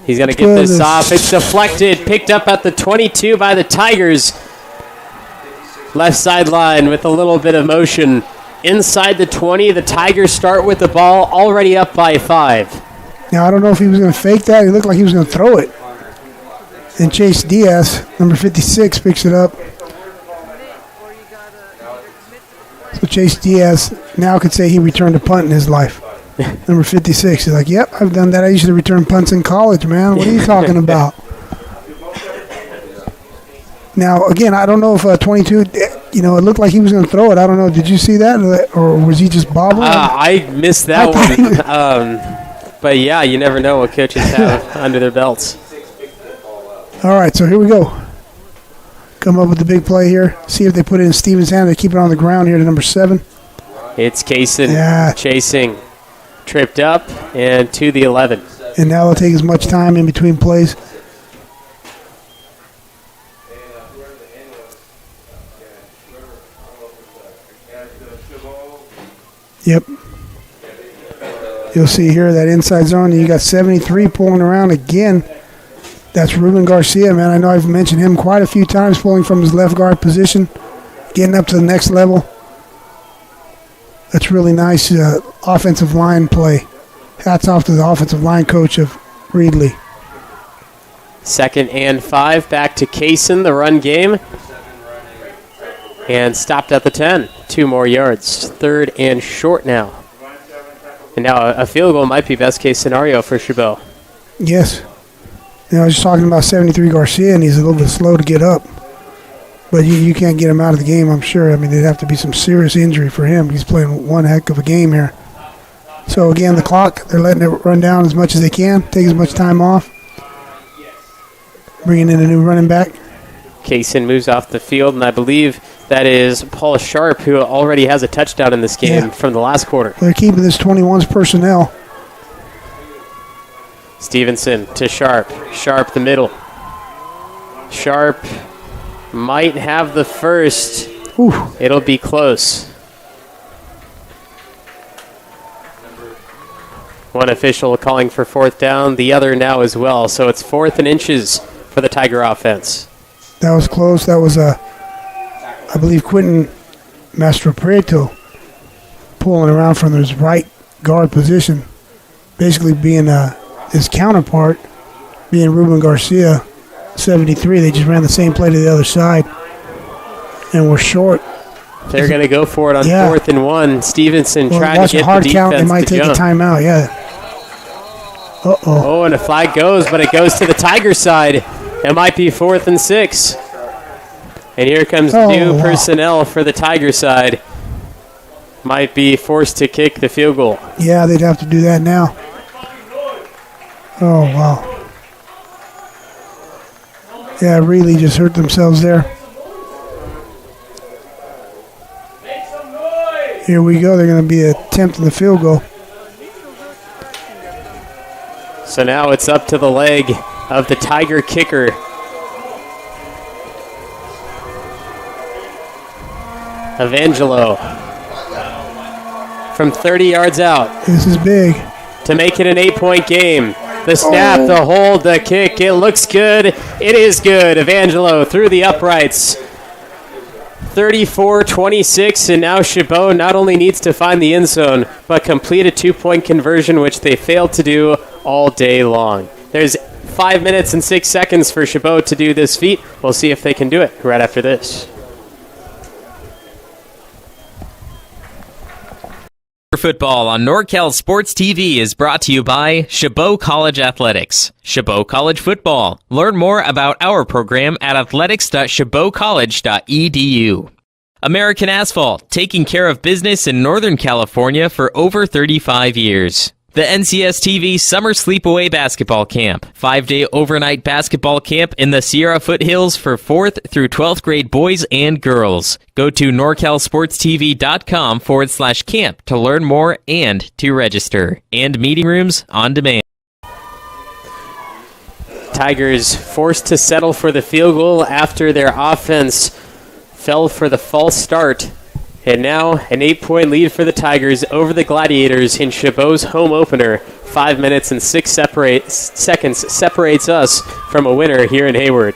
Speaker 1: He's going to get this off. It's deflected, picked up at the 22 by the Tigers. Left sideline with a little bit of motion. Inside the 20, the Tigers start with the ball, already up by 5.
Speaker 2: Now, I don't know if he was going to fake that. He looked like he was going to throw it. And Chase Diaz, number 56, picks it up. So Chase Diaz now could say he returned a punt in his life. Number 56. He's like, yep, I've done that. I used to return punts in college, man. What are you talking about? Now, again, I don't know if 22, it looked like he was going to throw it. I don't know. Did you see that? Or was he just bobbling?
Speaker 1: I missed that one. But, yeah, you never know what coaches have under their belts.
Speaker 2: All right, so here we go. Come up with the big play here. See if they put it in Stevens' hand. They keep it on the ground here to number 7.
Speaker 1: It's Kaysen chasing. Tripped up and to the 11.
Speaker 2: And now they'll take as much time in between plays. Yep. You'll see here that inside zone. You got 73 pulling around again. That's Ruben Garcia, man. I know I've mentioned him quite a few times, pulling from his left guard position, getting up to the next level. That's really nice offensive line play. Hats off to the offensive line coach of Reedley.
Speaker 1: 2nd and 5, back to Kaysen, the run game. And stopped at the 10. 2 more yards. 3rd and short now. And now a field goal might be best case scenario for Shabo.
Speaker 2: Yes. I was just talking about 73 Garcia, and he's a little bit slow to get up. But you can't get him out of the game, I'm sure. I mean, it'd have to be some serious injury for him. He's playing one heck of a game here. So, again, the clock, they're letting it run down as much as they can, take as much time off. Bringing in a new running back.
Speaker 1: Kaysen moves off the field, and I believe that is Paul Sharp, who already has a touchdown in this game from the last quarter.
Speaker 2: They're keeping this 21's personnel.
Speaker 1: Stevenson to Sharp. Sharp the middle. Sharp might have the first.
Speaker 2: Ooh.
Speaker 1: It'll be close. One official calling for 4th down, the other now as well. So it's 4th and inches for the Tiger offense.
Speaker 2: That was close. That was, I believe, Quentin Mastroprieto pulling around from his right guard position, basically being his counterpart, being Ruben Garcia, 73. They just ran the same play to the other side, and we're short.
Speaker 1: They're going to go for it on 4th and 1. Stevenson trying to get the defense
Speaker 2: count, they might take
Speaker 1: jump.
Speaker 2: a timeout,
Speaker 1: Oh, and a flag goes, but it goes to the Tiger side. It might be 4th and 6. And here comes new personnel for the Tiger side. Might be forced to kick the field goal.
Speaker 2: Yeah, they'd have to do that now. Oh, wow. Yeah, really just hurt themselves there. Here we go. They're going to be attempting the field goal.
Speaker 1: So now it's up to the leg of the Tiger kicker. Evangelo from 30 yards out.
Speaker 2: This is big.
Speaker 1: To make it an 8-point game. The snap, the hold, the kick. It looks good. It is good. Evangelo through the uprights. 34-26, and now Chabot not only needs to find the end zone, but complete a 2-point conversion, which they failed to do all day long. There's 5 minutes and 6 seconds for Chabot to do this feat. We'll see if they can do it right after this.
Speaker 3: Football on NorCal Sports TV is brought to you by Shabo College Athletics. Shabo College Football. Learn more about our program at athletics.shabocollege.edu. American Asphalt, taking care of business in Northern California for over 35 years. The NCS TV Summer Sleepaway Basketball Camp. 5-day overnight basketball camp in the Sierra Foothills for 4th through 12th grade boys and girls. Go to norcalsportstv.com/camp to learn more and to register. And meeting rooms on demand.
Speaker 1: Tigers forced to settle for the field goal after their offense fell for the false start. And now an 8-point lead for the Tigers over the Gladiators in Chabot's home opener. 5 minutes and 6 seconds separates us from a winner here in Hayward.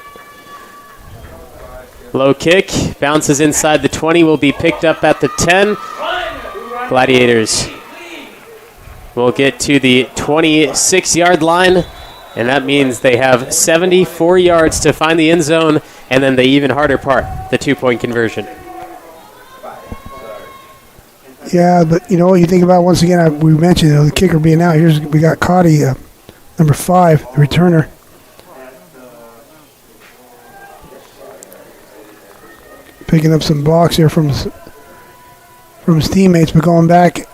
Speaker 1: Low kick, bounces inside the 20, will be picked up at the 10. Gladiators will get to the 26-yard line, and that means they have 74 yards to find the end zone, and then the even harder part, the 2-point conversion.
Speaker 2: Yeah, but you think about, once again, we mentioned the kicker being out. We got Cotty, number 5, the returner. Picking up some blocks here from his teammates, but going back,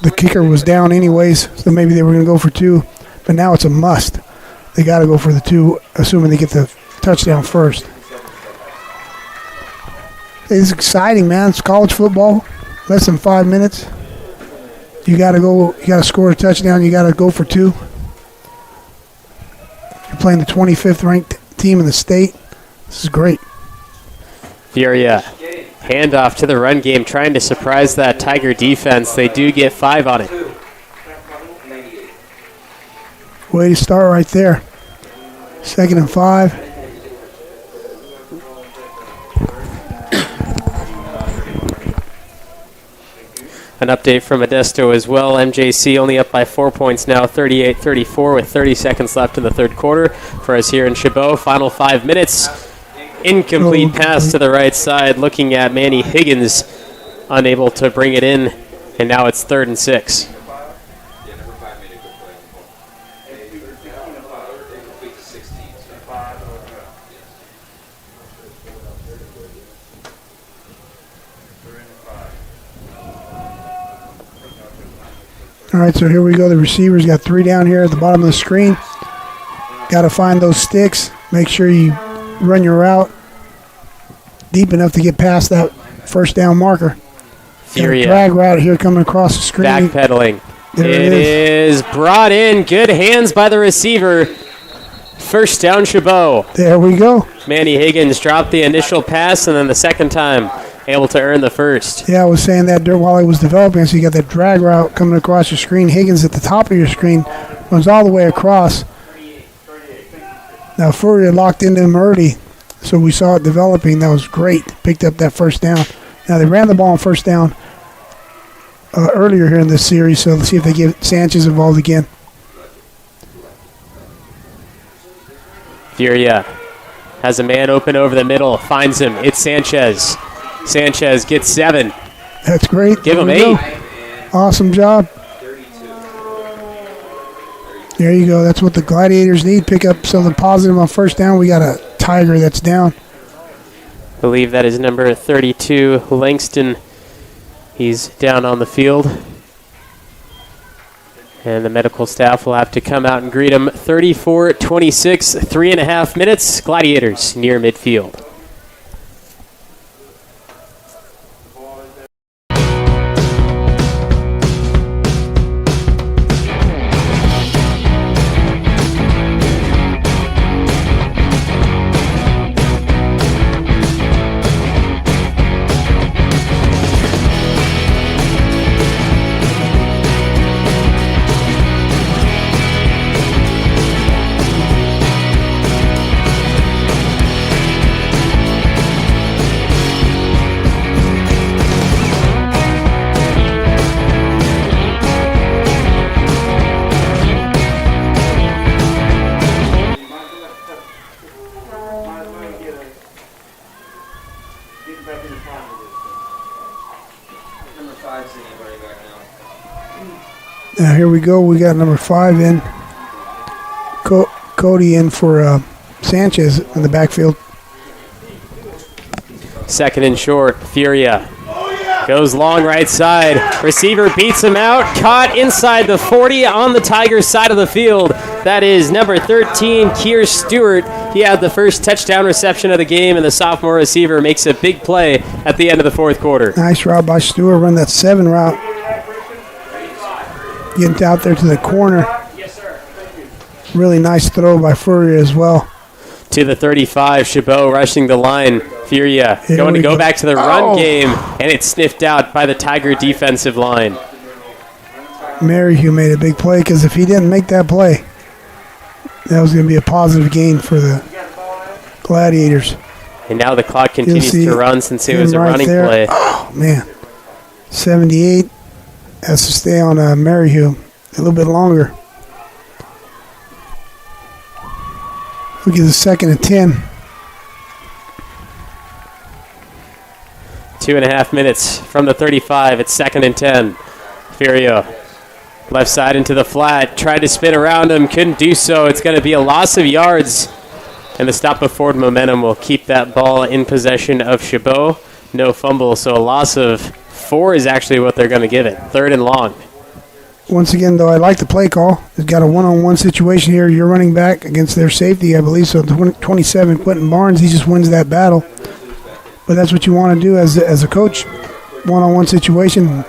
Speaker 2: the kicker was down anyways, so maybe they were going to go for 2, but now it's a must. They got to go for the 2, assuming they get the touchdown first. It's exciting, man. It's college football. Less than 5 minutes. You got to score a touchdown. You got to go for 2. You're playing the 25th ranked team in the state. This is great.
Speaker 1: Furia, handoff to the run game, trying to surprise that Tiger defense. They do get 5 on it.
Speaker 2: Way to start right there. 2nd and 5.
Speaker 1: An update from Modesto as well. MJC only up by 4 points now, 38-34 with 30 seconds left in the third quarter. For us here in Chabot, final 5 minutes. Incomplete pass to the right side, looking at Manny Higgins, unable to bring it in, and now it's 3rd and 6.
Speaker 2: All right, so here we go. The receivers got 3 down here at the bottom of the screen. Got to find those sticks. Make sure you run your route deep enough to get past that first down marker.
Speaker 1: Furia.
Speaker 2: Drag route here coming across the screen.
Speaker 1: Backpedaling.
Speaker 2: There
Speaker 1: it is brought in. Good hands by the receiver. First down, Chabot.
Speaker 2: There we go.
Speaker 1: Manny Higgins dropped the initial pass, and then the second time able to earn the first.
Speaker 2: Yeah, I was saying that while I was developing. So you got that drag route coming across your screen. Higgins at the top of your screen runs all the way across. Now Furia locked into him early, so we saw it developing. That was great. Picked up that first down. Now they ran the ball on first down earlier here in this series, so let's see if they get Sanchez involved again.
Speaker 1: Furia has a man open over the middle, finds him. It's Sanchez. Sanchez gets 7.
Speaker 2: That's great.
Speaker 1: Give him 8.
Speaker 2: Awesome job. There you go. That's what the Gladiators need. Pick up something positive on first down. We got a Tiger that's down.
Speaker 1: I believe that is number 32, Langston. He's down on the field. And the medical staff will have to come out and greet him. 34-26, 3.5 minutes. Gladiators near midfield.
Speaker 2: Now here we go. We got number 5 in. Cody in for Sanchez in the backfield.
Speaker 1: Second and short, Furia goes long right side. Receiver beats him out. Caught inside the 40 on the Tigers side of the field. That is number 13, Keir Stewart. He had the first touchdown reception of the game, and the sophomore receiver makes a big play at the end of the fourth quarter.
Speaker 2: Nice route by Stewart. Run that 7 route. Getting out there to the corner. Really nice throw by Furia as well.
Speaker 1: To the 35, Chabot rushing the line. Furia going to go back to the run game, and it's sniffed out by the Tiger defensive line.
Speaker 2: Maryhugh made a big play because if he didn't make that play, that was going to be a positive gain for the Gladiators.
Speaker 1: And now the clock continues to run since it was a running play.
Speaker 2: Oh, man. 78 has to stay on Maryhugh a little bit longer. We'll get the 2nd and 10.
Speaker 1: 2.5 minutes from the 35. It's 2nd and 10. Furia left side into the flat. Tried to spin around him. Couldn't do so. It's going to be a loss of yards. And the stop of forward momentum will keep that ball in possession of Chabot. No fumble, so a loss of 4 is actually what they're going to give it. 3rd and long.
Speaker 2: Once again, though, I like the play call. They've got a one-on-one situation here. You're running back against their safety, I believe. So 27, Quentin Barnes, he just wins that battle. But that's what you want to do as a coach, one-on-one situation,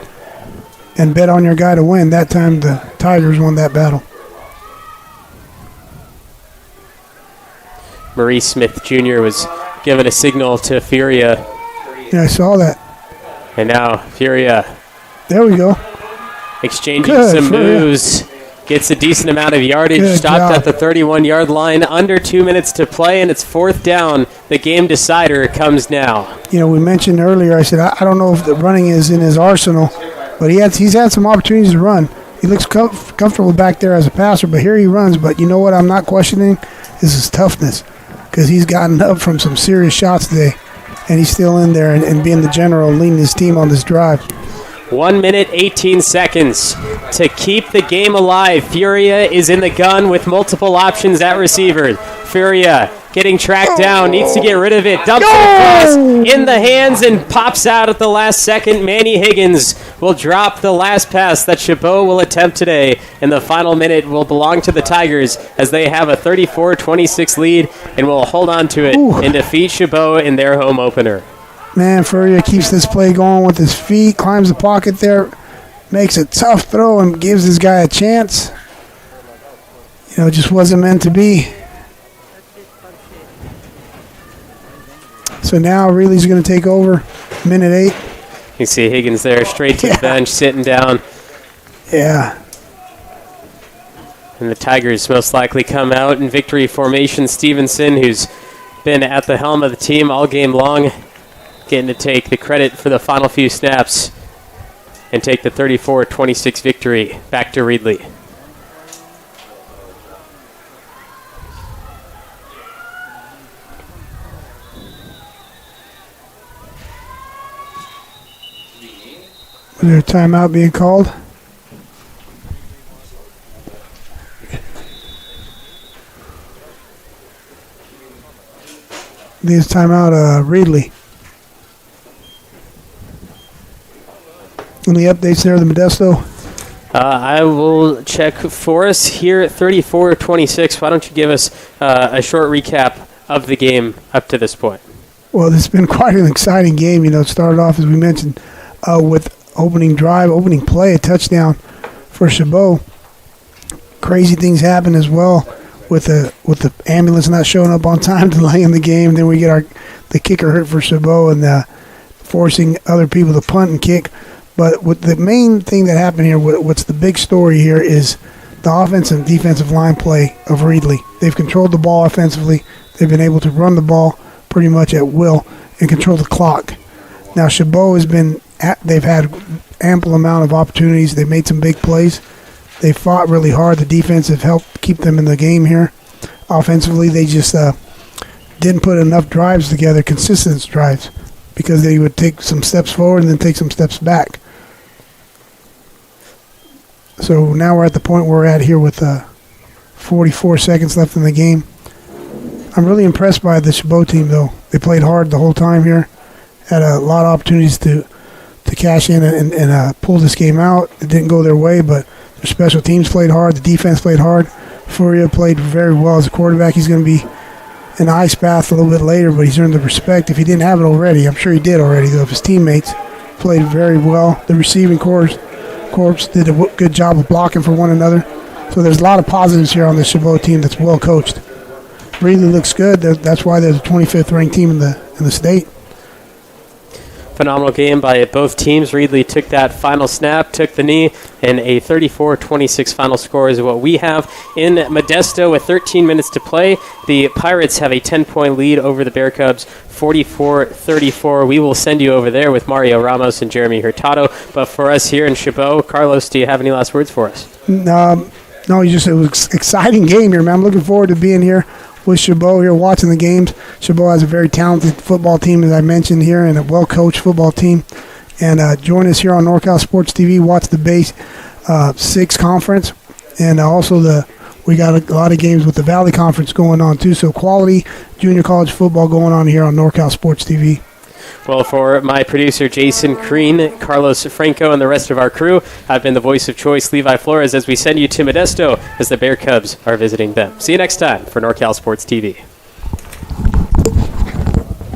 Speaker 2: and bet on your guy to win. That time the Tigers won that battle.
Speaker 1: Maurice Smith Jr. was given a signal to Furia.
Speaker 2: Yeah, I saw that.
Speaker 1: And now Furia.
Speaker 2: There we go.
Speaker 1: Exchanging some moves. Gets a decent amount of yardage. Stopped at the 31-yard line. Under 2 minutes to play, and it's 4th down. The game decider comes now.
Speaker 2: You know, we mentioned earlier, I said, I don't know if the running is in his arsenal, but he's had some opportunities to run. He looks comfortable back there as a passer, but here he runs. But you know what I'm not questioning is his toughness, because he's gotten up from some serious shots today, and he's still in there and being the general and leading his team on this drive.
Speaker 1: 1 minute, 18 seconds to keep the game alive. Furia is in the gun with multiple options at receiver. Furia getting tracked down, needs to get rid of it. Dumps it across in the hands and pops out at the last second. Manny Higgins will drop the last pass that Chabot will attempt today. And the final minute will belong to the Tigers as they have a 34-26 lead and will hold on to it and defeat Chabot in their home opener.
Speaker 2: Man, Furia keeps this play going with his feet, climbs the pocket there, makes a tough throw and gives this guy a chance. You know, it just wasn't meant to be. So now Reedley's going to take over, minute 8.
Speaker 1: You see Higgins there, straight to the bench, sitting down.
Speaker 2: Yeah.
Speaker 1: And the Tigers most likely come out in victory formation. Stevenson, who's been at the helm of the team all game long, getting to take the credit for the final few snaps and take the 34-26 victory back to Reedley.
Speaker 2: Is there a timeout being called? This timeout, Reedley. Any updates there, the Modesto?
Speaker 1: I will check for us here at 34-26. Why don't you give us a short recap of the game up to this point?
Speaker 2: Well, it's been quite an exciting game. You know, it started off, as we mentioned, with opening drive, opening play, a touchdown for Shabo. Crazy things happen as well with the ambulance not showing up on time, delaying the game. Then we get the kicker hurt for Shabo and forcing other people to punt and kick. But what the main thing that happened here, what's the big story here, is the offensive and defensive line play of Reedley. They've controlled the ball offensively. They've been able to run the ball pretty much at will and control the clock. Now, Shabo they've had ample amount of opportunities. They've made some big plays. They fought really hard. The defense have helped keep them in the game here. Offensively, they just didn't put enough drives together, consistent drives, because they would take some steps forward and then take some steps back. So now we're at the point where we're at here with 44 seconds left in the game. I'm really impressed by the Chabot team, though. They played hard the whole time here. Had a lot of opportunities to cash in and pull this game out. It didn't go their way, but their special teams played hard. The defense played hard. Furia played very well as a quarterback. He's going to be in the ice bath a little bit later, but he's earned the respect. If he didn't have it already, I'm sure he did already, though. His teammates played very well. The receiving corps did a good job of blocking for one another. So there's a lot of positives here on the Chabot team that's well coached. Reedley looks good. That's why they're the 25th ranked team in the state.
Speaker 1: Phenomenal game by both teams. Reedley took that final snap, took the knee, and a 34-26 final score is what we have. In Modesto with 13 minutes to play, the Pirates have a 10-point lead over the Bear Cubs, 44-34. We will send you over there with Mario Ramos and Jeremy Hurtado. But for us here in Shabo, Carlos, do you have any last words for us?
Speaker 2: No, it was an exciting game here, man. I'm looking forward to being here with Chabot here, watching the games. Chabot has a very talented football team, as I mentioned here, and a well-coached football team. And join us here on NorCal Sports TV. Watch the Base 6 conference, and also we got a lot of games with the Valley Conference going on too. So quality junior college football going on here on NorCal Sports TV.
Speaker 1: Well, for my producer, Jason Crean, Carlos Franco, and the rest of our crew, I've been the voice of choice, Levi Flores, as we send you to Modesto as the Bear Cubs are visiting them. See you next time for NorCal Sports TV.